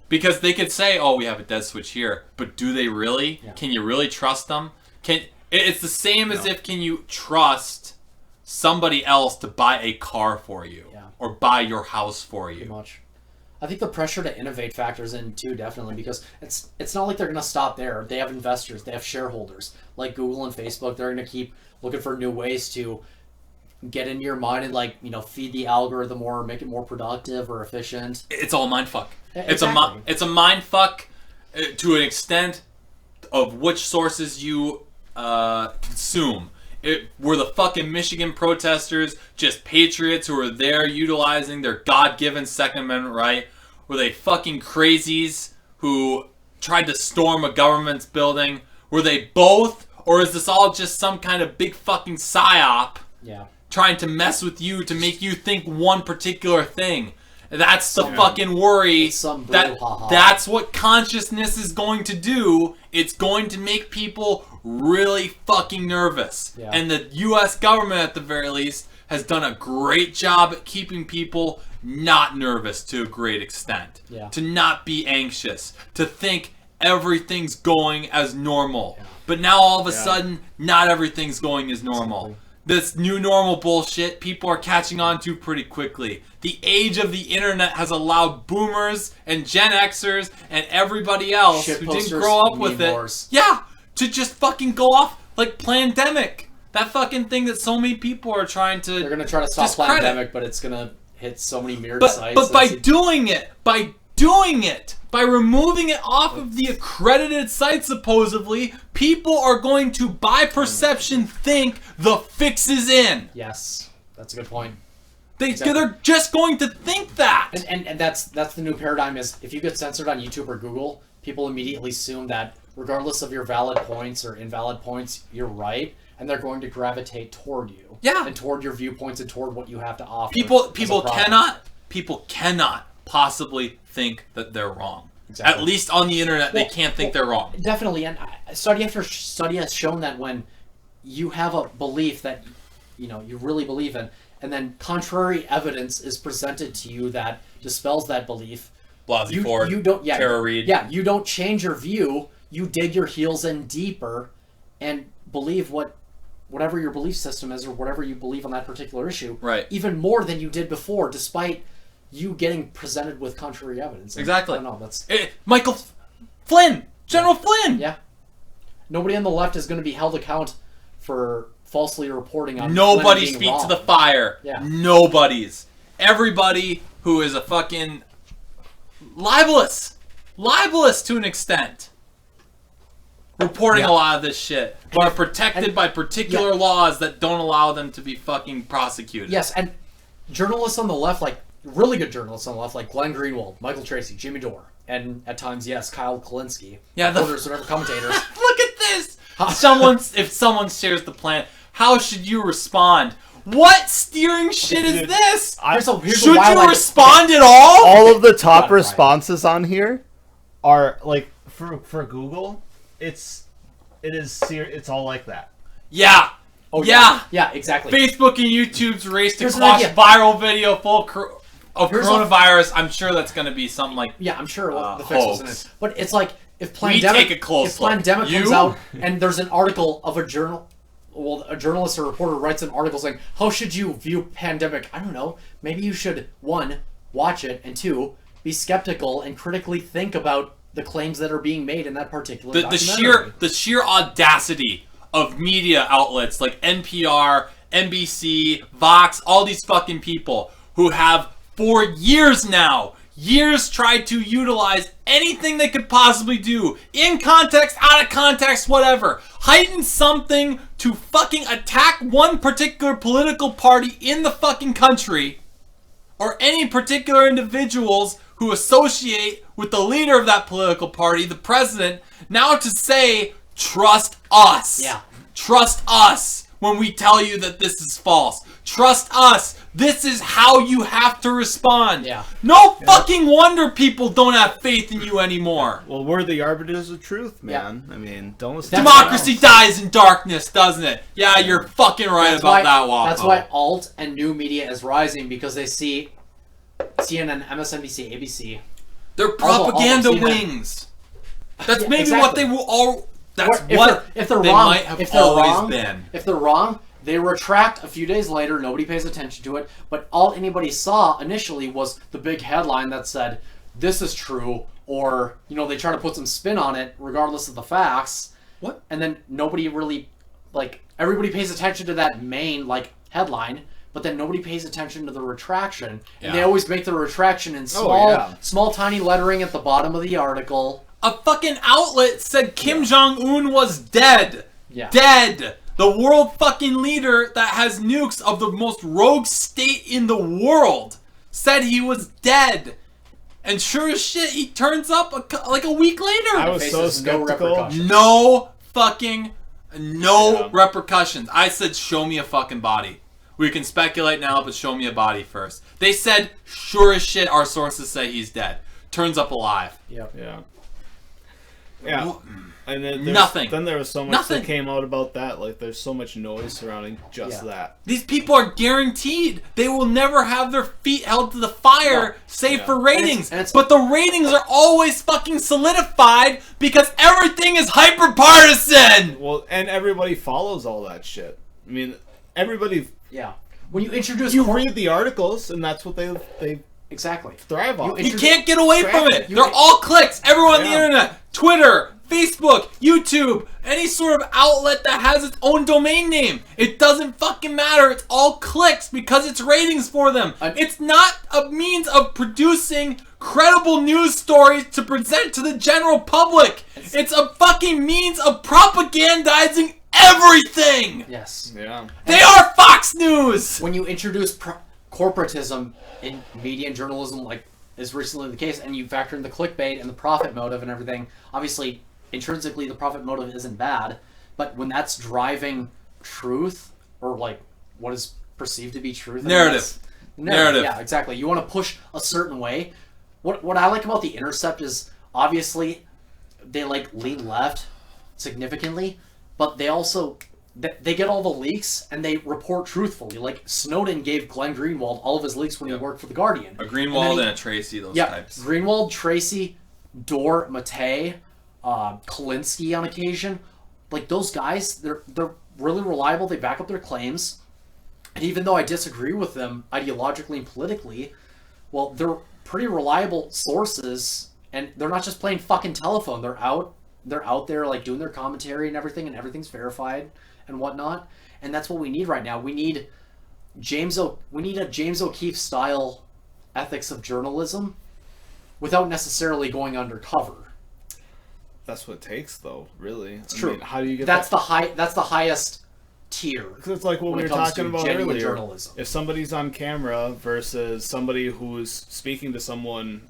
A: Because they could say, we have a dead switch here, but do they really? Yeah. Can you really trust them? It's the same as if, can you trust somebody else to buy a car for you?
C: Yeah.
A: Or buy your house for you?
C: Pretty much. I think the pressure to innovate factors in too, definitely, because it's not like they're gonna stop there. They have investors, they have shareholders like Google and Facebook. They're gonna keep looking for new ways to get into your mind and, like, feed the algorithm or make it more productive or efficient.
A: It's all mind fuck.
C: Exactly.
A: It's a mind fuck to an extent of which sources you consume. Were the fucking Michigan protesters just patriots who were there utilizing their God-given Second Amendment right? Were they fucking crazies who tried to storm a government's building? Were they both? Or is this all just some kind of big fucking psyop?
C: Yeah.
A: Trying to mess with you to make you think one particular thing. That's the fucking worry. That's what consciousness is going to do. It's going to make people really fucking nervous.
C: Yeah.
A: And the US government, at the very least, has done a great job at keeping people not nervous to a great extent.
C: Yeah.
A: To not be anxious. To think everything's going as normal.
C: Yeah.
A: But now all of a sudden, not everything's going as normal.
C: Exactly.
A: This new normal bullshit people are catching on to pretty quickly. The age of the internet has allowed boomers and Gen Xers and everybody else
C: Shit
A: who didn't
C: posters,
A: grow up with
C: meme
A: it,
C: wars.
A: to just fucking go off like Plandemic. That fucking thing that so many people are trying to
C: They're gonna try to stop
A: discredit.
C: Plandemic, but it's gonna hit so many mirrored
A: But
C: sites.
A: by doing it, by removing it off of the accredited site, supposedly, people are going to, by perception, think the fix is in.
C: Yes, that's a good point.
A: They're just going to think that.
C: And that's the new paradigm is if you get censored on YouTube or Google, people immediately assume that regardless of your valid points or invalid points, you're right, and they're going to gravitate toward you.
A: Yeah.
C: And toward your viewpoints and toward what you have to offer.
A: People
C: as a product.
A: cannot possibly think that they're wrong.
C: Exactly.
A: At least on the internet, they
C: Well,
A: can't think they're wrong.
C: Definitely, and study after study has shown that when you have a belief that you really believe in, and then contrary evidence is presented to you that dispels that belief,
A: Blasey Ford,
C: you don't
A: Tara Reid.
C: Yeah, you don't change your view. You dig your heels in deeper and believe whatever your belief system is or whatever you believe on that particular issue.
A: Right.
C: Even more than you did before, despite you getting presented with contrary evidence. And
A: Exactly.
C: I don't know, that's
A: Michael Flynn, General Flynn.
C: yeah. Nobody on the left is going to be held account for falsely reporting on
A: Nobody's
C: Flynn being
A: feet
C: wrong.
A: to the fire.
C: Yeah.
A: Nobody's. Everybody who is a fucking libelous to an extent, reporting a lot of this shit, but are protected by particular laws that don't allow them to be fucking prosecuted.
C: Yes, and journalists on the left, like really good journalists on the left, like Glenn Greenwald, Michael Tracy, Jimmy Dore, and at times, yes, Kyle Kalinske.
A: Yeah,
C: reporters, whatever, commentators.
A: Look at this. If someone shares the plan, how should you respond? What steering shit is this? Should you respond at all?
B: All of the top
C: Right.
B: responses on here are like for Google. It's all like that.
A: Yeah.
C: Oh,
A: yeah.
C: Yeah, exactly.
A: Facebook and YouTube's race to
C: Here's an
A: quash
C: idea.
A: viral video full of
C: Here's a-
A: coronavirus. I'm sure that's going to be something like
C: Yeah, I'm sure the fix was in
A: hoax.
C: it. But it's like if
A: We
C: Plandemic,
A: take a close look.
C: comes
A: You?
C: out and there's an article of a journalist or reporter writes an article saying, how should you view Pandemic? I don't know. Maybe you should, 1, watch it, and 2, be skeptical and critically think about the claims that are being made in that particular
A: the
C: documentary.
A: sheer audacity of media outlets like NPR, NBC, Vox, all these fucking people who have for years tried to utilize anything they could possibly do, in context, out of context, whatever, heighten something to fucking attack one particular political party in the fucking country, or any particular individuals who associate with the leader of that political party, the president, now to say, trust us.
C: Yeah.
A: Trust us when we tell you that this is false. Trust us. This is how you have to respond.
C: Yeah.
A: No fucking wonder people don't have faith in you anymore.
B: Well, we're the arbiters of truth, man. I mean, don't listen.
A: Democracy dies in darkness, doesn't it? Yeah, you're fucking right about that, Wapo.
C: That's why alt and new media is rising, because they see CNN, MSNBC, ABC.
A: They're
C: all
A: propaganda
C: CNN.
A: wings. That's maybe
C: exactly.
A: what they will all. That's
C: If
A: what
C: they're
A: they
C: wrong,
A: might have
C: if they're
A: always
C: wrong,
A: been.
C: If they're wrong, They retract a few days later. Nobody pays attention to it. But all anybody saw initially was the big headline that said, "This is true," or they try to put some spin on it, regardless of the facts.
A: What?
C: And then nobody really, everybody pays attention to that main headline, but then nobody pays attention to the retraction. And they always make the retraction in small, tiny lettering at the bottom of the article.
A: A fucking outlet said Kim Jong-un was dead.
C: Yeah.
A: Dead. The world fucking leader that has nukes of the most rogue state in the world said he was dead. And sure as shit, he turns up a week later.
B: I was so skeptical.
A: No repercussions. I said, show me a fucking body. We can speculate now, but show me a body first. They said, sure as shit, our sources say he's dead. Turns up alive.
C: Yep.
B: Yeah. Yeah. And then
A: nothing.
B: Then there was so much that came out about that. There's so much noise surrounding just that.
A: These people are guaranteed they will never have their feet held to the fire, save for ratings. But the ratings are always fucking solidified because everything is hyper-partisan.
B: Well, and everybody follows all that shit. I mean, everybody...
C: Yeah. When you introduce...
B: You read the articles, and that's what they
C: exactly
B: thrive on.
A: You can't get away from it. They're all clicks. Everyone on the internet, Twitter, Facebook, YouTube, any sort of outlet that has its own domain name. It doesn't fucking matter. It's all clicks because it's ratings for them. It's not a means of producing credible news stories to present to the general public. It's a fucking means of propagandizing everything.
C: Yes.
B: Yeah.
A: They are Fox News.
C: When you introduce corporatism in media and journalism, like is recently the case, and you factor in the clickbait and the profit motive and everything, obviously intrinsically the profit motive isn't bad, but when that's driving truth or what is perceived to be truth,
A: narrative,
C: yeah, exactly. You want to push a certain way. What I like about The Intercept is obviously they lean left significantly, but they also they get all the leaks and they report truthfully. Snowden gave Glenn Greenwald all of his leaks when he worked for The Guardian.
A: A Greenwald and a Tracy, those types.
C: Greenwald, Tracy, Dor, Matei, Kalinsky on occasion. Those guys, they're really reliable. They back up their claims. And even though I disagree with them ideologically and politically, well, they're pretty reliable sources, and they're not just playing fucking telephone. They're out there doing their commentary and everything's verified and whatnot. And that's what we need right now. We need a James O'Keefe style ethics of journalism without necessarily going undercover.
B: That's what it takes, though. Really,
C: it's true.
B: How do you get
C: that's the highest tier?
B: Because it's like what we were talking about earlier.
C: Journalism.
B: If somebody's on camera versus somebody who's speaking to someone,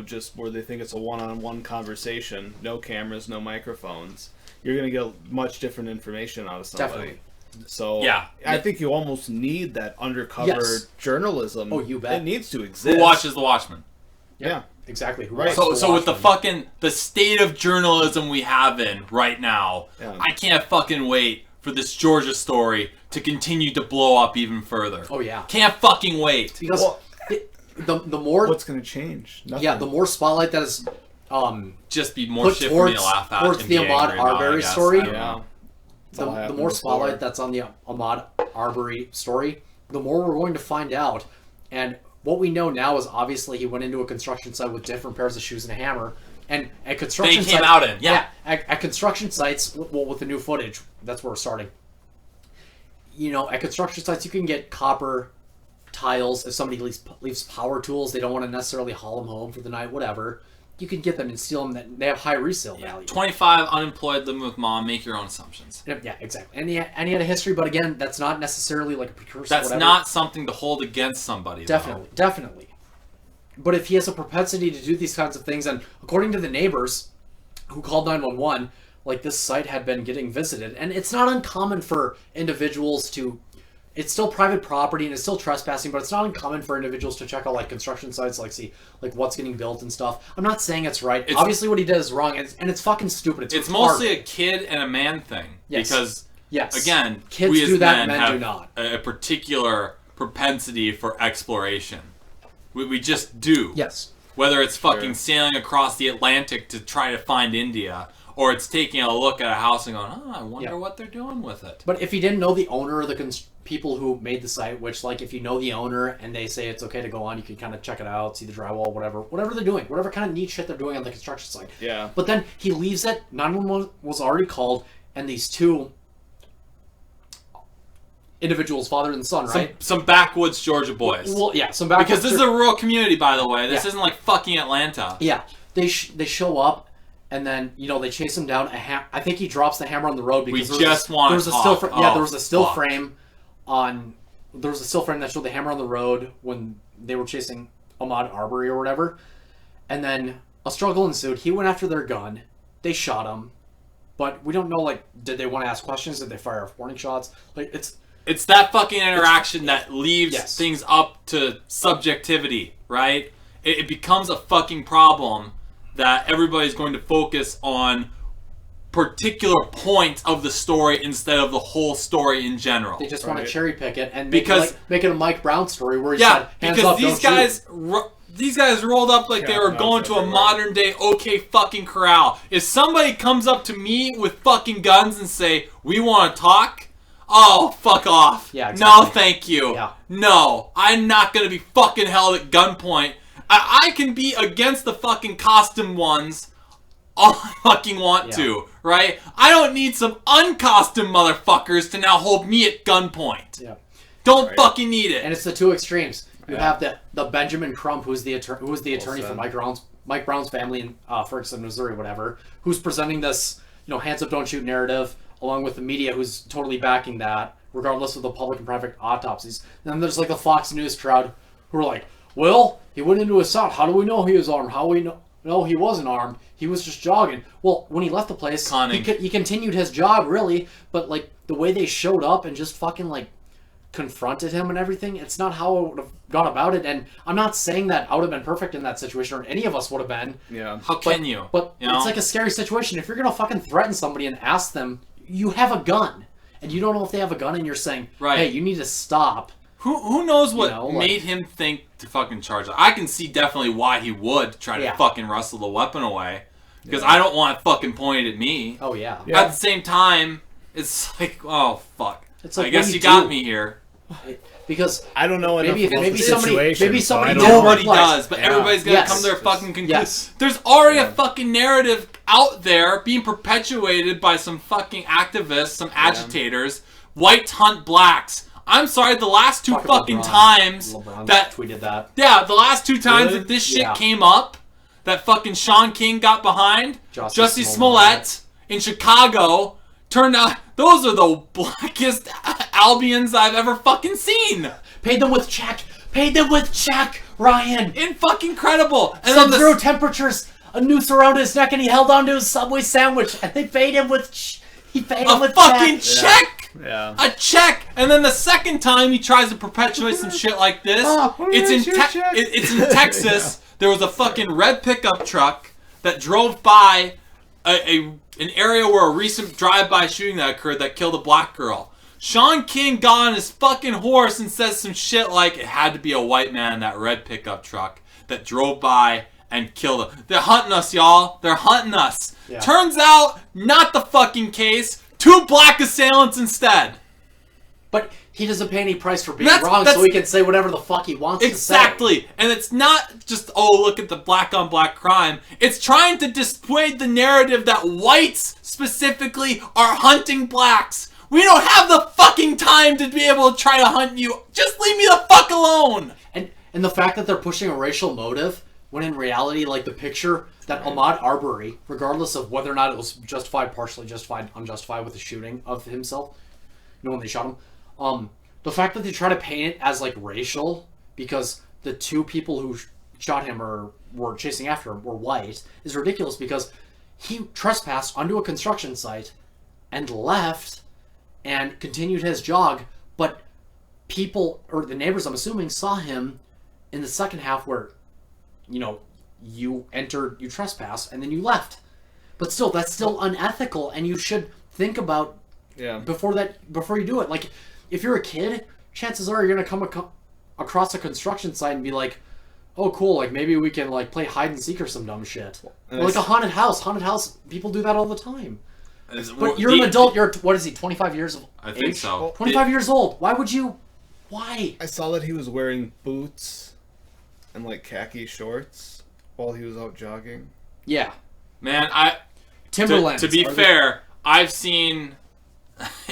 B: just where they think it's a one-on-one conversation, no cameras, no microphones, you're gonna get much different information out of somebody.
C: Definitely.
B: So I think you almost need that undercover journalism.
C: Oh, you bet.
B: It needs to exist.
A: Who watches The Watchmen?
B: Yeah.
C: Exactly.
A: So with the state of journalism we have in right now, I can't fucking wait for this Georgia story to continue to blow up even further.
C: Oh yeah.
A: Can't fucking wait.
C: Because the more
B: what's going to change? Nothing.
C: Yeah, the more spotlight that is
A: just be more shit for me to laugh at.
C: Towards the Ahmaud Arbery story.
B: Yeah.
C: The more spotlight that's on the Ahmaud Arbery story, the more we're going to find out. And what we know now is obviously he went into a construction site with different pairs of shoes and a hammer. And at construction sites...
A: They came out in, yeah.
C: At construction sites, with the new footage, that's where we're starting. At construction sites, you can get copper tiles. If somebody leaves power tools, they don't want to necessarily haul them home for the night, whatever. You can get them and steal them. They have high resale value.
A: 25, unemployed, living with mom, make your own assumptions.
C: Yeah, exactly. And he had a history, but again, that's not necessarily a precursor.
A: That's not something to hold against somebody.
C: Definitely. But if he has a propensity to do these kinds of things, and according to the neighbors who called 911, this site had been getting visited, and it's not uncommon for individuals to... It's still private property and it's still trespassing, but it's not uncommon for individuals to check out construction sites, see what's getting built and stuff. I'm not saying it's right. Obviously, what he did is wrong, and it's fucking stupid.
A: It's mostly a kid and a man thing.
C: Yes.
A: Because
C: yes,
A: again,
C: kids
A: we as
C: do that,
A: men
C: men
A: have
C: do not.
A: A particular propensity for exploration. We just do.
C: Yes.
A: Whether it's fucking sailing across the Atlantic to try to find India, or it's taking a look at a house and going, oh, I wonder what they're doing with it.
C: But if you didn't know the owner or the people who made the site, which, like, if you know the owner and they say it's okay to go on, you can kind of check it out, see the drywall, whatever they're doing, whatever kind of neat shit they're doing on the construction site.
B: Yeah.
C: But then he leaves it, 911 was already called, and these two individuals, father and son, right?
A: Some backwoods Georgia boys.
C: Well, yeah, some back.
A: Because this is a rural community, by the way. This isn't like fucking Atlanta.
C: Yeah, they show up, and then they chase him down. I think he drops the hammer on the road because there was a still frame that showed the hammer on the road when they were chasing Ahmaud Arbery or whatever, and then a struggle ensued. He went after their gun. They shot him, but we don't know. Like, did they want to ask questions? Did they fire off warning shots? Like,
A: It's that fucking interaction that leaves things up to subjectivity, right? It becomes a fucking problem that everybody's going to focus on particular points of the story instead of the whole story in general.
C: They just want to cherry pick it and make it a Mike Brown story where he said, hands
A: because
C: up,
A: these guys rolled up like they were going to a modern day OK fucking corral. If somebody comes up to me with fucking guns and say, we want to talk... Oh, fuck off.
C: Yeah, exactly.
A: No, thank you.
C: Yeah.
A: No, I'm not going to be fucking held at gunpoint. I can be against the fucking costume ones all I fucking want to, right? I don't need some uncostumed motherfuckers to now hold me at gunpoint.
C: Yeah.
A: Don't fucking need it.
C: And it's the two extremes. You have the Benjamin Crump, who was the attorney for Mike Brown's family in Ferguson, Missouri, whatever, who's presenting this, hands up, don't shoot narrative, along with the media who's totally backing that, regardless of the public and private autopsies. And then there's like the Fox News crowd who are like, well, he went into a shot. How do we know he was armed? How do we know he wasn't armed? He was just jogging. Well, when he left the place, he continued his jog, really, but like the way they showed up and just fucking like confronted him and everything, it's not how I would have gone about it. And I'm not saying that I would have been perfect in that situation, or any of us would have been.
B: Yeah.
A: How can you?
C: But it's like a scary situation. If you're gonna fucking threaten somebody and ask them, you have a gun, and you don't know if they have a gun, and you're saying, hey, you need to stop.
A: Who knows what made him think to fucking charge it? I can see definitely why he would try to fucking wrestle the weapon away. Because I don't want it fucking pointed at me.
C: Oh, yeah.
A: At the same time, it's like, oh, fuck.
C: It's like,
A: I guess you got me here.
C: Because
B: I don't know enough about the
C: situation. Maybe somebody
A: nobody does, but everybody's gonna come to their fucking conclusion.
C: Yes.
A: There's already a fucking narrative out there being perpetuated by some fucking activists, some agitators. Whites hunt blacks. I'm sorry, the last two fucking times that
C: tweeted that.
A: Yeah, the last two times that this shit came up, that fucking Sean King got behind, Jussie Smollett in Chicago, turned out those are the blackest Albions I've ever fucking seen.
C: Paid them with check, Ryan.
A: In fucking credible. And
C: Some zero temperatures, a noose around his neck, and he held onto his Subway sandwich, and they paid him with
A: a fucking check.
B: Yeah.
A: A check. And then the second time he tries to perpetuate some shit like this, it's in Texas. There was a fucking red pickup truck that drove by an area where a recent drive-by shooting that occurred that killed a black girl. Sean King got on his fucking horse and says some shit like it had to be a white man in that red pickup truck that drove by and killed him. They're hunting us, y'all. They're hunting us. Yeah. Turns out, not the fucking case. 2 black assailants instead.
C: But he doesn't pay any price for being wrong, so he can say whatever the fuck he wants to say.
A: Exactly. And it's not just, oh, look at the black on black crime. It's trying to dissuade the narrative that whites, specifically, are hunting blacks. We don't have the fucking time to be able to try to hunt you. Just leave me the fuck alone.
C: And the fact that they're pushing a racial motive, when in reality, like the picture that Ahmaud Arbery, regardless of whether or not it was justified, partially justified, unjustified with the shooting of himself, when they shot him, the fact that they try to paint it as like racial because the 2 people who shot him or were chasing after him were white is ridiculous, because he trespassed onto a construction site and left and continued his jog, but people, or the neighbors I'm assuming, saw him in the second half where, you entered, you trespassed, and then you left. But still, that's still unethical, and you should think about before you do it. Like, if you're a kid, chances are you're going to come across a construction site and be like, oh cool, like maybe we can like play hide and seek or some dumb shit.
B: And
C: Or like
B: I
C: a haunted house, people do that all the time.
A: Is-
C: But you're an adult, what is he, 25 years of
A: I think
C: age?
A: so.
C: 25 years old. Why?
B: I saw that he was wearing boots and like khaki shorts while he was out jogging.
C: Yeah.
A: Man,
C: Timberlands.
A: to be
C: Are they-
A: fair, I've seen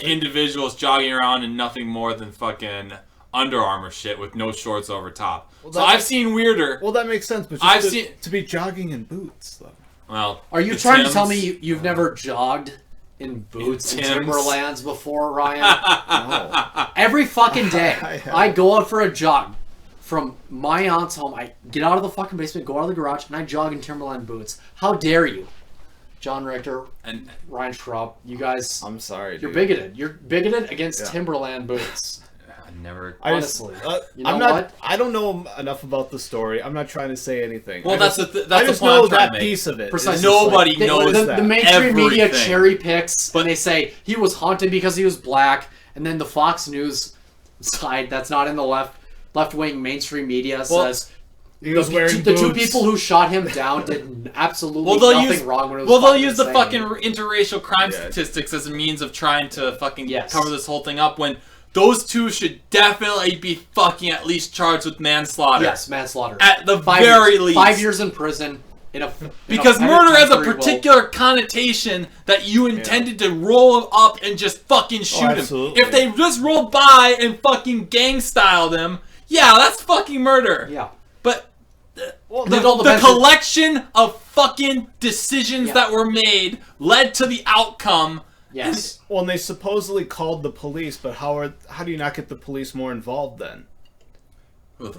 A: individuals jogging around in nothing more than fucking Under Armour shit with no shorts over top.
B: Well,
A: So
B: that-
A: I've seen weirder.
B: Well, that makes sense, but just
A: I've
B: to,
A: seen-
B: to be jogging in boots though.
A: Well,
C: Are you
A: the
C: trying to
A: Timbs-
C: tell me you've never jogged in boots and
A: Timbs?
C: Timberlands before, Ryan?
B: No.
C: Every fucking day,
B: I have.
C: I go out for a jog from my aunt's home. I get out of the fucking basement, go out of the garage, and I jog in Timberland boots. How dare you? John Richter,
A: And
C: Ryan Schraub, you guys,
B: I'm sorry.
C: you're
B: dude.
C: bigoted. You're bigoted against
B: Yeah.
C: Timberland boots.
A: I never.
B: I just-
C: Honestly. You know
B: I'm not.
C: what?
B: I don't know enough about the story. I'm not trying to say anything.
A: Well,
B: I
A: that's
B: just,
A: the that's
B: I
A: the
B: just
A: point
B: know
A: I'm trying
B: that
A: to make.
B: piece of it.
C: Precisely.
A: Nobody
C: They-
A: knows
C: the,
A: that.
C: The mainstream media
A: Everything.
C: cherry picks, and they say he was haunted because he was black, and then the Fox News side that's not in the left wing mainstream media says
B: He was wearing
C: the two
B: boots.
C: people who shot him down did absolutely
A: Well, they'll
C: nothing
A: use
C: wrong when it was
A: well, they'll
C: fucking
A: use the
C: insane.
A: fucking interracial crime
B: Yeah.
A: statistics as a means of trying to fucking
C: Yes.
A: cover this whole thing up. When those two should definitely be fucking at least charged with manslaughter.
C: Yes, manslaughter.
A: At the
C: 5
A: very
C: years,
A: least.
C: 5 years in prison.
A: Because murder has a particular connotation that you intended to roll him up and just fucking shoot him.
B: absolutely.
A: If they just rolled by and fucking gang styled him, yeah, that's fucking murder.
C: Yeah.
A: But
C: Well,
A: the,
C: it all
A: the
C: depends-
A: collection of fucking decisions
C: Yeah.
A: that were made led to the outcome.
C: Yes.
B: Well, and they supposedly called the police, but how do you not get the police more involved then?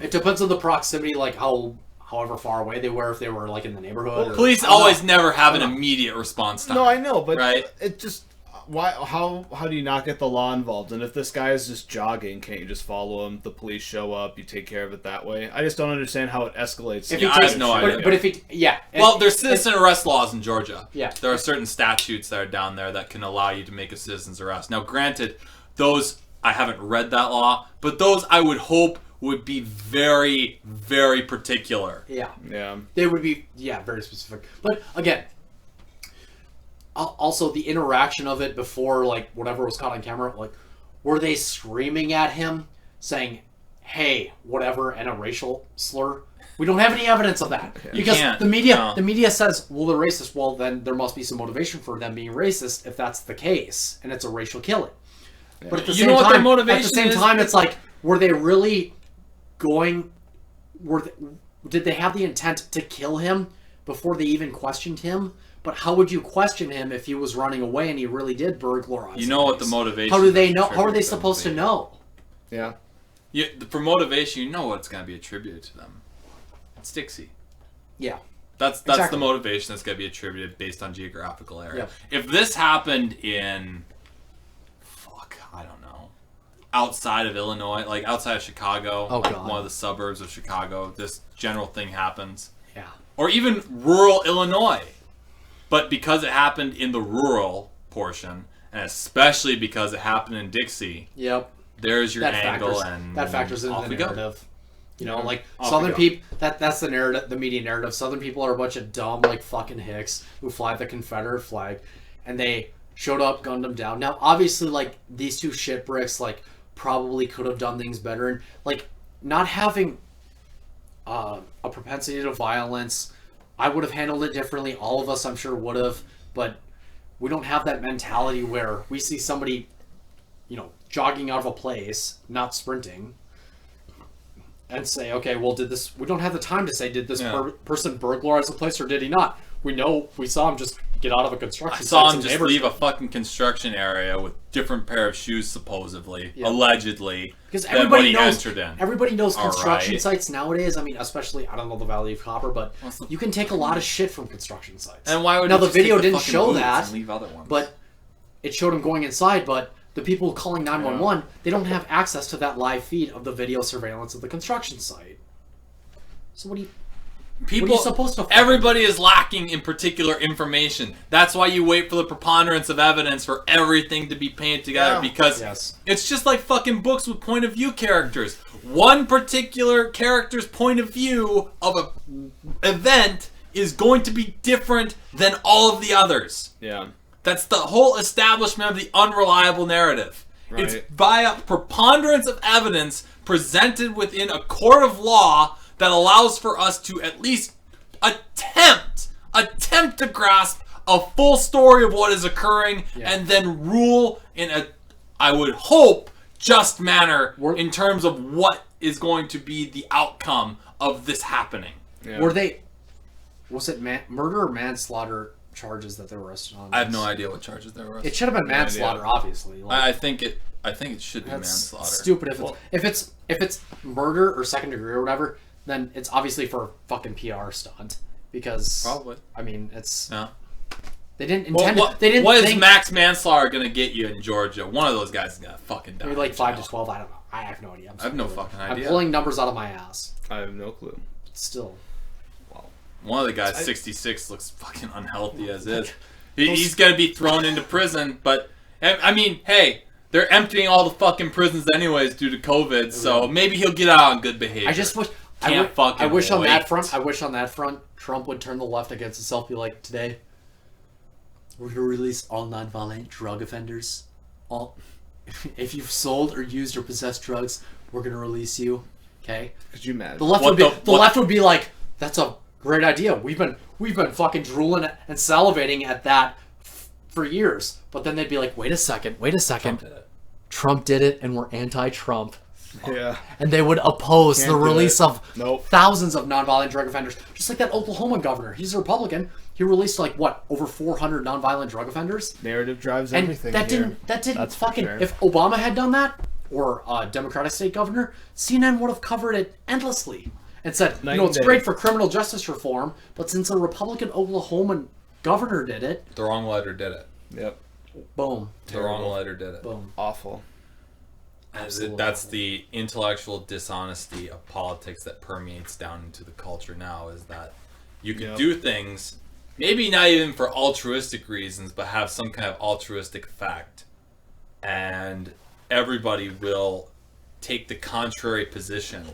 C: It depends on the proximity, like however far away they were, if they were like in the neighborhood. or-
A: Police
C: I don't know.
A: always never have an immediate response time.
B: No, I know, but
A: Right.
B: it just why how do you not get the law involved? And if this guy is just jogging, can't you just follow him? The police show up, you take care of it that way. I just don't understand how it escalates.
C: If
A: Yeah,
C: he
A: I
C: takes,
A: have no
C: but,
A: idea.
C: But if he, yeah.
A: Well, there's citizen arrest laws in Georgia.
C: Yeah.
A: There are certain statutes that are down there that can allow you to make a citizen's arrest. Now, granted, those, I haven't read that law, but those I would hope would be very, very particular.
C: Yeah.
B: Yeah.
C: They would be, very specific. But again, also the interaction of it before, like, whatever was caught on camera, like, were they screaming at him, saying, hey, whatever, and a racial slur? We don't have any evidence of that. Because
A: can't,
C: the media
A: no.
C: the media says, well, they're racist. Well, then there must be some motivation for them being racist if that's the case, and it's a racial killing. But at the
A: You
C: same
A: know what
C: time,
A: their motivation
C: at the same
A: is?
C: time, it's like, were they really going? Did they have the intent to kill him before they even questioned him? But how would you question him if he was running away and he really did burglarize?
A: You know what the
C: things?
A: motivation
C: How do they
A: is
C: know? How are they
A: attributed to them
C: supposed to
A: be.
C: know?
B: Yeah.
A: For motivation, you know what's going to be attributed to them. It's Dixie.
C: Yeah.
A: That's
C: Exactly.
A: the motivation that's going to be attributed based on geographical area.
C: Yep.
A: If this happened in, I don't know, outside of Illinois, like outside of Chicago,
C: Oh,
A: like
C: God.
A: one of the suburbs of Chicago, this general thing happens.
C: Yeah.
A: Or even rural Illinois. But because it happened in the rural portion, and especially because it happened in Dixie,
C: Yep.
A: there's your
C: That
A: angle,
C: factors.
A: and
C: That factors into
A: off
C: the
A: we go.
C: narrative. You know, like
A: Off we
C: Southern
A: go.
C: people. That's the narrative, the media narrative. Southern people are a bunch of dumb, like fucking hicks who fly the Confederate flag, and they showed up, gunned them down. Now, obviously, like these two shit bricks, like probably could have done things better, and like not having a propensity to violence, I would have handled it differently. All of us, I'm sure, would have, but we don't have that mentality where we see somebody, jogging out of a place, not sprinting, and say, okay, well, we don't have the time to say, did this
A: Yeah.
C: person burglarize the place or did he not? We saw him just get out of a construction
A: I
C: site.
A: saw him
C: Some
A: just
C: neighbors-
A: leave a fucking construction area with different pair of shoes, supposedly,
C: Yeah.
A: allegedly,
C: Because
A: than what
C: everybody
A: he
C: knows,
A: entered in.
C: everybody knows
A: All
C: construction
A: right.
C: sites nowadays. I mean, especially, I don't know the Valley of Copper, but
A: What's the-
C: you can take a lot of shit from construction sites.
A: And why would
C: now
A: he
C: the
A: just take
C: video
A: the
C: didn't
A: fucking
C: show
A: boots
C: that,
A: and leave other ones?
C: but it showed him going inside. But the people calling 911, they don't have access to that live feed of the video surveillance of the construction site. So what do you?
A: People,
C: What are you supposed to?
A: everybody is lacking in particular information. That's why you wait for the preponderance of evidence for everything to be painted together.
B: Yeah.
A: Because
C: Yes.
A: it's just like fucking books with point of view characters. One particular character's point of view of a event is going to be different than all of the others.
B: Yeah.
A: That's the whole establishment of the unreliable narrative. It's
B: Right.
A: via preponderance of evidence presented within a court of law that allows for us to at least attempt to grasp a full story of what is occurring and then rule in a, I would hope, just manner in terms of what is going to be the outcome of this happening.
B: Yeah.
C: Was it murder or manslaughter charges that they were arrested on?
A: I have no idea what charges there were.
C: It should have been manslaughter, obviously. Like,
A: I think it should be
C: that's
A: manslaughter.
C: stupid. If it's murder or second degree or whatever, then it's obviously for a fucking PR stunt. Because
A: Probably.
C: I mean, it's
A: Yeah.
C: they didn't
A: Well,
C: intend. They didn't
A: what is
C: think
A: max manslaughter gonna get you in Georgia? One of those guys is gonna fucking die.
C: maybe like
A: in
C: 5
A: jail.
C: to 12. I don't know. I have no idea.
A: I have no fucking idea.
C: I'm pulling numbers out of my ass.
B: I have no clue.
C: Still,
A: One of the guys, 66, looks fucking unhealthy as is. He's gonna be thrown into prison, but I mean, hey, they're emptying all the fucking prisons anyways due to COVID, so maybe he'll get out on good behavior.
C: I just wish.
A: Fucking
C: I wish on that
A: wait.
C: front. I wish on that front, Trump would turn the left against itself. Be like, today, we're gonna release all nonviolent drug offenders. All, if you've sold or used or possessed drugs, we're gonna release you. Okay.
B: Could you imagine?
C: The left
A: What
C: would be.
A: the-
C: Left would be like, that's a great idea. We've been fucking drooling and salivating at that for years. But then they'd be like, wait a second. Trump did it, and we're anti-Trump.
B: Yeah.
C: And they would oppose
B: Can't
C: the
B: do
C: release
B: it.
C: of
B: Nope.
C: thousands of nonviolent drug offenders. Just like that Oklahoma governor. He's a Republican. He released like what, over 400 nonviolent drug offenders?
B: Narrative drives
C: And
B: everything.
C: that
B: here.
C: didn't
B: That's for
C: fucking
B: sure.
C: if Obama had done that, or a Democratic state governor, CNN would have covered it endlessly and said,
B: Night
C: you know, it's
B: and day.
C: great for criminal justice reform, but since a Republican Oklahoman governor did it,
A: the wrong letter did it.
B: Yep.
C: boom.
A: The wrong letter did it.
C: Boom.
B: Awful.
C: Absolutely.
A: That's the intellectual dishonesty of politics that permeates down into the culture now, is that you can
B: Yep.
A: do things, maybe not even for altruistic reasons, but have some kind of altruistic effect. And everybody will take the contrary position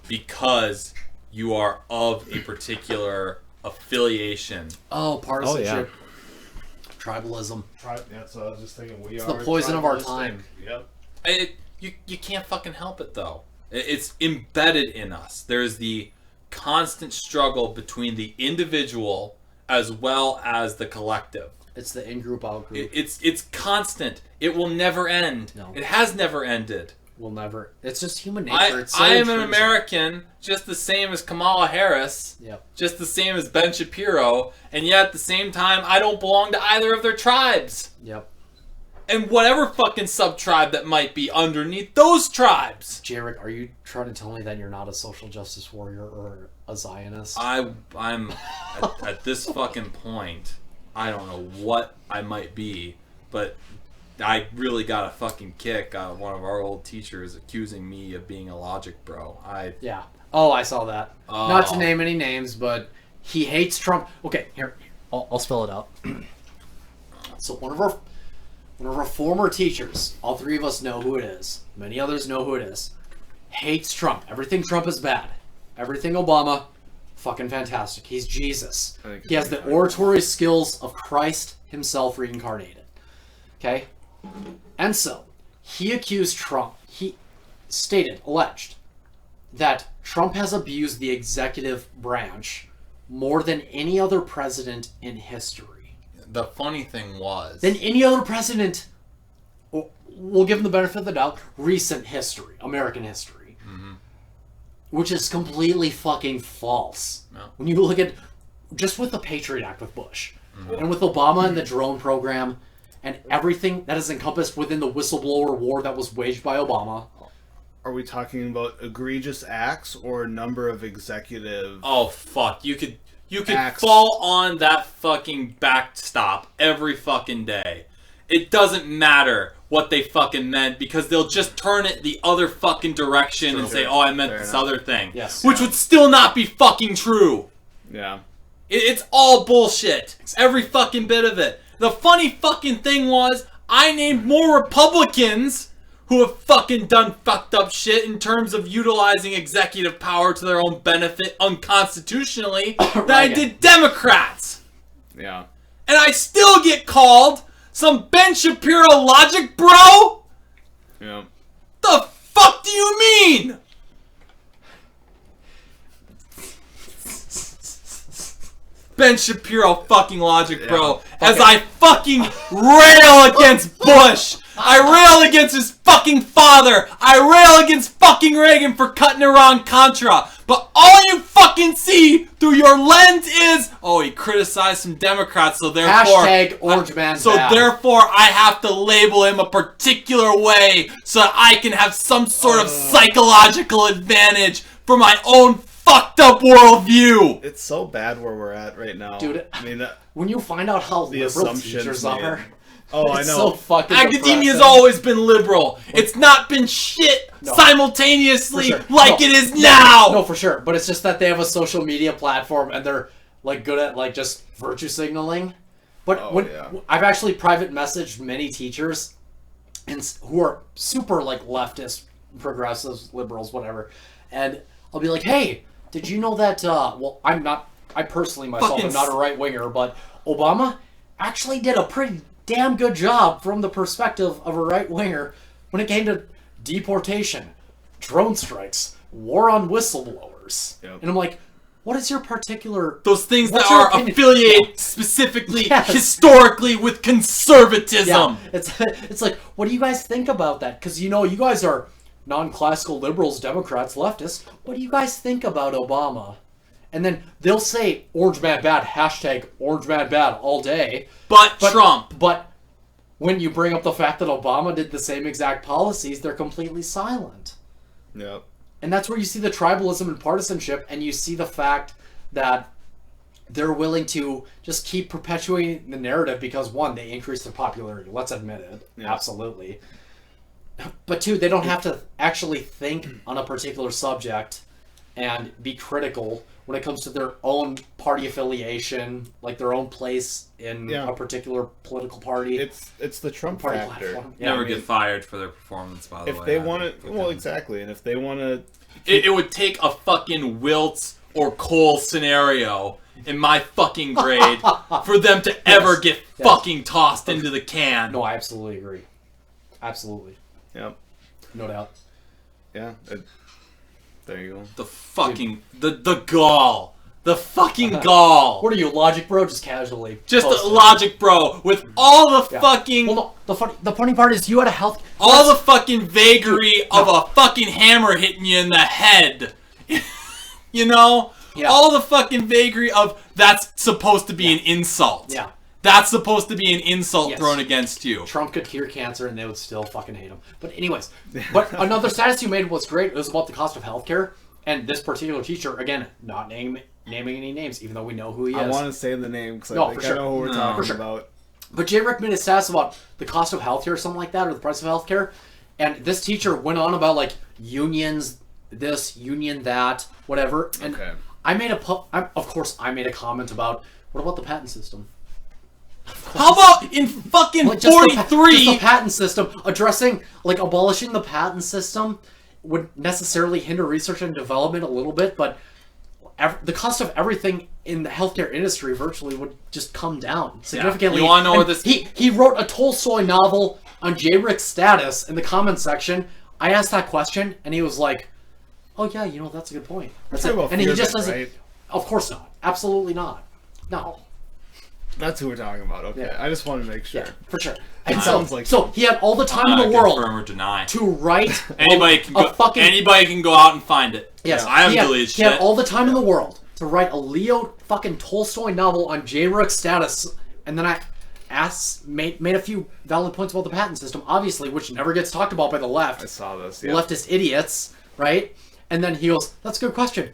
A: because you are of a particular affiliation.
C: Oh, partisanship. Tribalism.
B: Yeah, so I was just thinking
C: It's the poison of our time.
B: Yep.
A: You can't fucking help it though. It's embedded in us. There's the constant struggle between the individual as well as the collective.
C: It's the in-group, out-group.
A: It's constant. It will never end.
C: No.
A: It has never ended.
C: We'll never. It's just human nature. It's so
A: I am an
C: intrinsic.
A: American, just the same as Kamala Harris,
C: Yep.
A: just the same as Ben Shapiro, and yet at the same time, I don't belong to either of their tribes.
C: Yep.
A: And whatever fucking sub-tribe that might be underneath those tribes.
C: Jarek, are you trying to tell me that you're not a social justice warrior or a Zionist?
A: I'm at this fucking point, I don't know what I might be, but I really got a fucking kick out of one of our old teachers accusing me of being a logic bro.
C: Yeah. Oh, I saw that.
A: Oh.
C: Not to name any names, but he hates Trump. Okay, here, I'll spell it out. So one of our former teachers, all three of us know who it is. Many others know who it is. Hates Trump. Everything Trump is bad. Everything Obama, fucking fantastic. He's Jesus.
B: I think
C: He has the oratory skills of Christ himself reincarnated. Okay? And so, he accused Trump, he alleged, that Trump has abused the executive branch more than any other president in history.
A: The funny thing was,
C: Than any other president, we'll give him the benefit of the doubt, recent history, American history. Which is completely fucking false.
A: No.
C: When you look at, just with the Patriot Act with Bush, and with Obama and the drone program, and everything that is encompassed within the whistleblower war that was waged by Obama.
B: Are we talking about egregious acts or number of executive?
A: oh fuck, you could
B: Acts.
A: fall on that fucking backstop every fucking day. It doesn't matter what they fucking meant, because they'll just turn it the other fucking direction and say, oh, I meant this other thing.
C: Yes.
A: Which would still not be fucking true.
B: Yeah.
A: It's all bullshit. Every fucking bit of it. The funny fucking thing was, I named more Republicans who have fucking done fucked up shit in terms of utilizing executive power to their own benefit unconstitutionally than I did Democrats.
B: Yeah.
A: And I still get called some Ben Shapiro logic, bro?
B: Yeah.
A: The fuck do you mean? Ben Shapiro fucking logic, bro. As I fucking rail against Bush. I rail against his fucking father. I rail against fucking Reagan for cutting Iran-Contra. But all you fucking see through your lens is, oh, he criticized some Democrats, so therefore...
C: Hashtag Orange Man
A: So
C: bad.
A: therefore, I have to label him a particular way so that I can have some sort of psychological advantage for my own fucked up worldview.
B: It's so bad where we're at right now.
C: Dude,
B: I mean,
C: when you find out how
B: the
C: liberal
B: assumptions
C: teachers
B: made.
C: are...
B: Oh, I
C: It's
B: know.
C: so fucking
A: Academia's
C: depressing.
A: always been liberal. It's not been shit
C: No.
A: simultaneously
C: For sure.
A: like
C: No.
A: it is now.
C: No, for sure. But it's just that they have a social media platform and they're like good at like just virtue signaling. But
B: Oh,
C: when
B: yeah.
C: I've actually private messaged many teachers and who are super like leftist, progressives, liberals, whatever, and I'll be like, "Hey, did you know that? Well, I personally myself
A: Fucking
C: am not a right winger, but Obama actually did a pretty damn good job from the perspective of a right winger when it came to deportation, drone strikes, war on whistleblowers."
B: Yep.
C: And I'm like, what is your particular...
A: Those things
C: What's
A: that
C: your
A: are
C: opinion?
A: affiliated specifically
C: Yes.
A: historically with conservatism.
C: Yeah, it's like, what do you guys think about that? Because, you know, you guys are non-classical liberals, Democrats, leftists. What do you guys think about Obama? And then they'll say Orange Man Bad, hashtag Orange Man Bad all day.
A: But Trump.
C: But when you bring up the fact that Obama did the same exact policies, they're completely silent.
B: Yep.
C: And that's where you see the tribalism and partisanship, and you see the fact that they're willing to just keep perpetuating the narrative because, one, they increase their popularity. Let's admit it.
B: Yeah.
C: Absolutely. But two, they don't have to actually think on a particular subject and be critical when it comes to their own party affiliation, like their own place in
B: Yeah.
C: a particular political party.
B: It's the Trump
C: party
B: factor.
C: platform.
A: Never
B: I mean,
A: get fired for their performance, by the way.
B: If they
A: I
B: want
A: think,
B: to,
A: with
B: well,
A: them.
B: exactly, and if they want to,
A: It would take a fucking Wiltz or Cole scenario in my fucking grade for them to ever get
C: Yes.
A: fucking tossed into the can.
C: No, I absolutely agree. Absolutely.
B: yep,
C: No doubt.
B: yeah, there you go.
A: The fucking the gall. The fucking gall.
C: What are you, Logic Bro? Just casually.
A: Just a
C: posted.
A: logic, bro, with all the
C: Yeah.
A: fucking
C: Well, no, the funny part is you had a health.
A: all the fucking vagary of a fucking hammer hitting you in the head. You know?
C: Yeah.
A: All the fucking vagary of that's supposed to be an insult.
C: Yeah.
A: That's supposed to be an insult
C: Yes.
A: thrown against you.
C: Trump could cure cancer and they would still fucking hate him. But anyways, but another status you made was great. It was about the cost of healthcare. And this particular teacher, again, not naming any names, even though we know who he is.
B: I want to say the name because
C: No,
B: I think
C: for sure.
B: I know who we're
A: No.
B: talking
C: For sure.
B: about.
C: But Jay Rick made a status about the cost of healthcare or something like that, or the price of healthcare. And this teacher went on about like unions, this, union that, whatever. And
B: Okay.
C: I made of course, I made a comment about what about the patent system?
A: How about in fucking
C: Like, just the
A: 43?
C: patent system addressing, like, abolishing the patent system would necessarily hinder research and development a little bit, but the cost of everything in the healthcare industry virtually would just come down significantly.
A: You wanna know what
C: And
A: this-
C: he wrote a Tolstoy novel on J. Rick's status in the comments section. I asked that question, and he was like, "Oh yeah, you know, that's a good point." That's
B: Talking
C: it.
B: about
C: And he
B: Fear
C: just
B: Bit,
C: doesn't.
B: right?
C: Of course not. Absolutely not. No.
B: That's who we're talking about. Okay,
C: Yeah.
B: I just want to make sure.
C: Yeah, for sure. And
B: sounds like-
C: so he had all the time
A: I'm
C: in the
A: not
C: world
A: confirm or deny.
C: to write
A: Anybody can
C: a
A: go.
C: fucking
A: Anybody can go out and find it.
C: yes.
A: I haven't
C: he had,
A: deleted
C: he had
A: shit.
C: all the time in the world to write a Leo fucking Tolstoy novel on J. Rook's status, and then I made a few valid points about the patent system, obviously, which never gets talked about by the left,
B: I saw this. Yeah.
C: leftist idiots, right? And then he goes, "That's a good question,"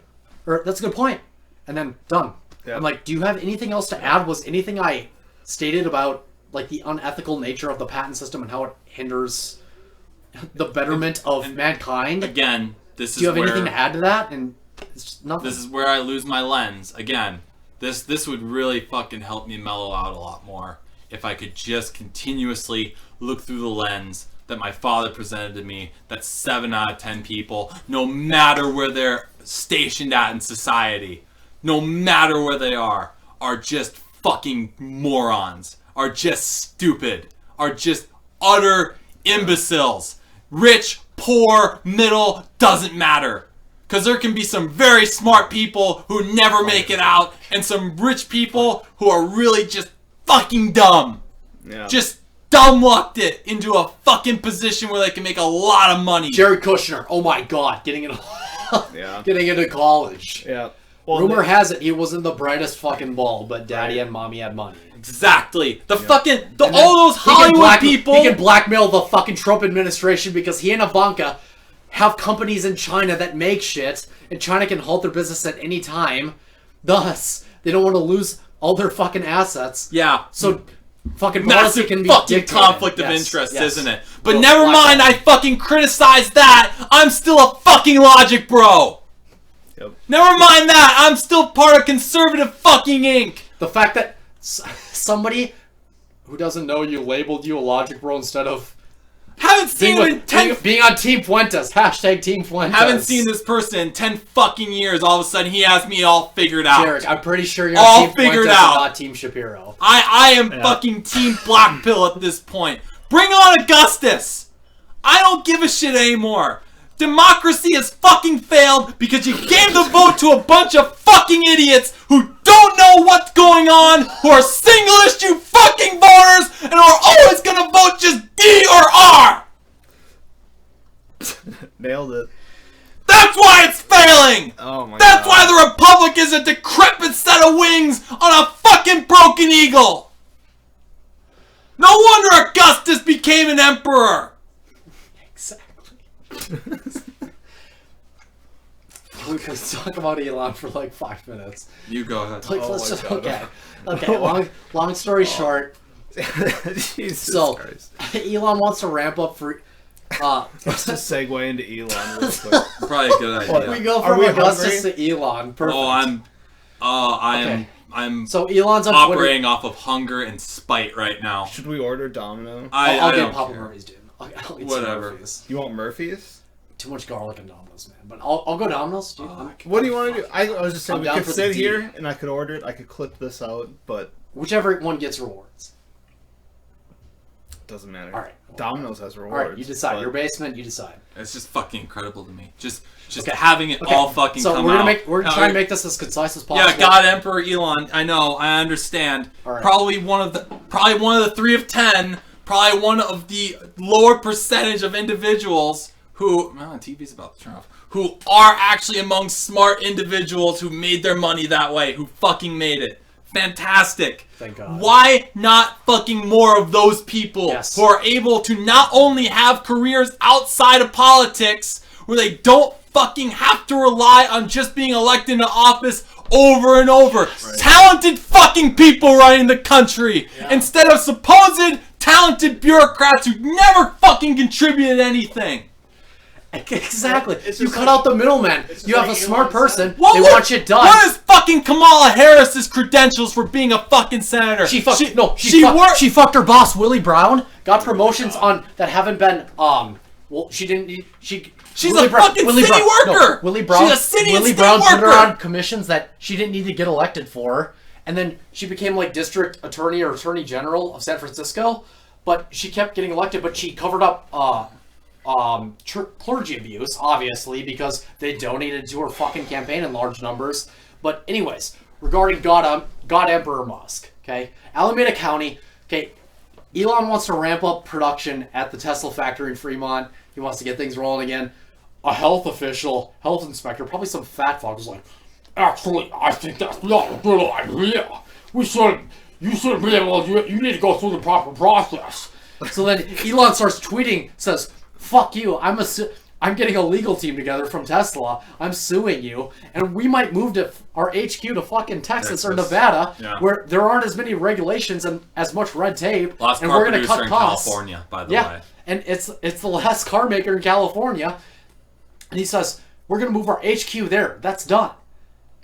C: or "That's a good point," and then done.
B: Yeah.
C: I'm like, "Do you have anything else to add? Was anything I stated about like the unethical nature of the patent system and how it hinders the betterment of mankind.
A: Again, this is
C: Do you have
A: where,
C: anything to add to that? And it's just nothing.
A: This is where I lose my lens. Again, this would really fucking help me mellow out a lot more if I could just continuously look through the lens that my father presented to me, that 7 out of 10 people, no matter where they're stationed at in society, no matter where they are just fucking morons, are just stupid, are just utter imbeciles. Rich, poor, middle, doesn't matter. Because there can be some very smart people who never make it out, and some rich people who are really just fucking dumb.
B: Yeah.
A: Just dumb lucked it into a fucking position where they can make a lot of money.
C: Jared Kushner, oh my god, getting into college.
B: Yeah. Well,
C: Rumor has it he wasn't the brightest fucking bulb, but daddy and mommy had money.
A: Exactly. All those
C: He can
A: Hollywood people.
C: He can blackmail the fucking Trump administration because he and Ivanka have companies in China that make shit, and China can halt their business at any time. Thus, they don't want to lose all their fucking assets.
A: Yeah.
C: So, fucking policy
A: Massive
C: can be
A: fucking
C: dictated.
A: conflict of
C: Yes,
A: interest,
C: yes.
A: isn't it? But
C: Well,
A: never mind, I fucking criticized that. I'm still a fucking logic bro.
B: Yep.
A: Never mind that. I'm still part of conservative fucking Inc.
C: The fact that somebody who doesn't know you labeled you a logic bro instead of
A: Haven't seen him in 10
C: being on Team Fuentes. Hashtag Team Fuentes.
A: Haven't seen this person in 10 fucking years. All of a sudden, he has me all figured out.
C: Derek, I'm pretty sure you're
A: All
C: on Team
A: figured
C: Fuentes
A: out.
C: and not Team Shapiro.
A: I am fucking Team Black Pill at this point. Bring on Augustus. I don't give a shit anymore. Democracy has fucking failed because you gave the vote to a bunch of fucking idiots who don't know what's going on, who are single issue fucking voters, and who are always gonna vote just D or R.
B: Nailed it.
A: That's why it's failing.
B: Oh my
A: That's
B: god.
A: why the Republic is a decrepit set of wings on a fucking broken eagle. No wonder Augustus became an emperor.
C: Exactly. We could talk about Elon for like 5 minutes.
A: You go ahead.
C: Like,
B: Oh
C: let's
B: my
C: just
B: God.
C: okay. Long story short.
B: Jesus
C: So
B: Christ.
C: Elon wants to ramp up for.
B: Let's just segue into Elon real quick.
A: Probably a good idea.
C: We go
B: Are
C: from
B: we
C: Augustus
B: hungry?
C: to Elon. Perfect.
A: I'm
C: Okay. So Elon's on
A: operating off of hunger and spite right now.
B: Should we order Domino?
A: I
C: I'll get
A: don't
C: Papa
A: care.
C: Murphy's, dude. I'll get some
A: Whatever.
C: Murphy's.
B: You want Murphy's?
C: Too much garlic and Domino's, man. But I'll go Domino's, dude.
B: What do you want to do? I was just saying
C: I'm
B: we
C: down
B: could
C: for the
B: sit
C: D.
B: here and I could order it. I could clip this out, but
C: Whichever one gets rewards.
B: it doesn't matter.
C: All right.
B: Domino's has
C: All
B: rewards.
C: right, you decide.
B: but-
C: Your basement, you decide.
A: It's just fucking incredible to me. Just
C: Okay.
A: having it
C: Okay.
A: all fucking
C: So
A: come
C: we're gonna
A: out.
C: we're
A: Now,
C: trying to make this as concise as possible.
A: Yeah, God Emperor Elon. I know. I understand.
C: All right.
A: Probably one of the 3 of 10. Probably one of the lower percentage of individuals who. Oh, TV's about to turn off. Who are actually among smart individuals who made their money that way. Who fucking made it. Fantastic.
C: Thank God.
A: Why not fucking more of those people
C: Yes.
A: who are able to not only have careers outside of politics where they don't fucking have to rely on just being elected into office over and over. Talented fucking people running the country instead of supposed talented bureaucrats who never fucking contributed anything.
C: Exactly.
B: It's
C: You
B: just
C: cut
B: like-
C: out the middleman.
B: it's just
C: You have
B: like
C: a smart
B: Elon
C: person.
B: said.
C: They want shit done.
A: What is fucking Kamala Harris's credentials for being a fucking senator?
C: She fucked.
A: worked.
C: She fucked her boss Willie Brown. Got promotions on that haven't been. Well, she didn't. She's
A: a fucking city worker.
C: Willie Brown.
A: She's a city and
C: Willie
A: state
C: Brown put her
A: worker.
C: on commissions that she didn't need to get elected for, and then she became like district attorney or attorney general of San Francisco. But she kept getting elected, but she covered up clergy abuse, obviously, because they donated to her fucking campaign in large numbers. But anyways, regarding God Emperor Musk, okay, Alameda County, okay, Elon wants to ramp up production at the Tesla factory in Fremont. He wants to get things rolling again. A health inspector, probably some fat fuck, was like, actually, I think that's not a good idea. You should be able to, you need to go through the proper process. So then Elon starts tweeting, says, fuck you, I'm getting a legal team together from Tesla. I'm suing you, and we might move to our HQ to fucking Texas or Nevada, where there aren't as many regulations and as much red tape,
A: Last
C: and
A: car
C: we're going to
A: producer
C: cut
A: in
C: costs.
A: California, by the way.
C: And it's the last car maker in California, and he says we're going to move our HQ there. That's done.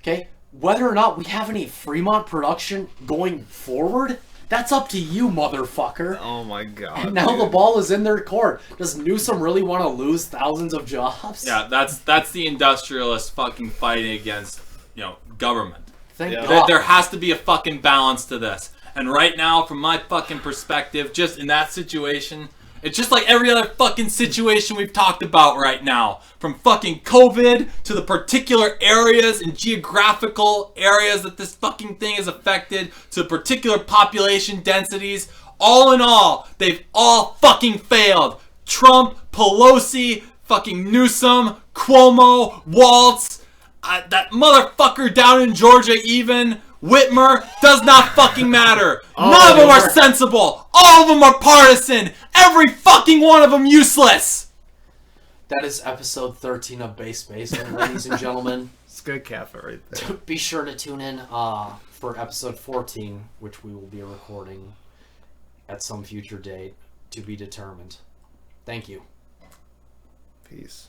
C: Okay, whether or not we have any Fremont production going forward, that's up to you, motherfucker.
B: Oh my god.
C: And now the ball is in their court. Does Newsom really want to lose thousands of jobs?
A: Yeah, that's the industrialist fucking fighting against, government.
C: Thank God.
A: There has to be a fucking balance to this. And right now, from my fucking perspective, just in that situation, it's just like every other fucking situation we've talked about right now. From fucking COVID to the particular areas and geographical areas that this fucking thing is affected, to the particular population densities. All in all, they've all fucking failed. Trump, Pelosi, fucking Newsom, Cuomo, Waltz, that motherfucker down in Georgia even, Whitmer, does not fucking matter. None of them are sensible. All of them are partisan. Every fucking one of them useless.
C: That is episode 13 of Base Basement, ladies and gentlemen.
B: It's good cafe right there.
C: Be sure to tune in for episode 14, which we will be recording at some future date to be determined. Thank you.
B: Peace.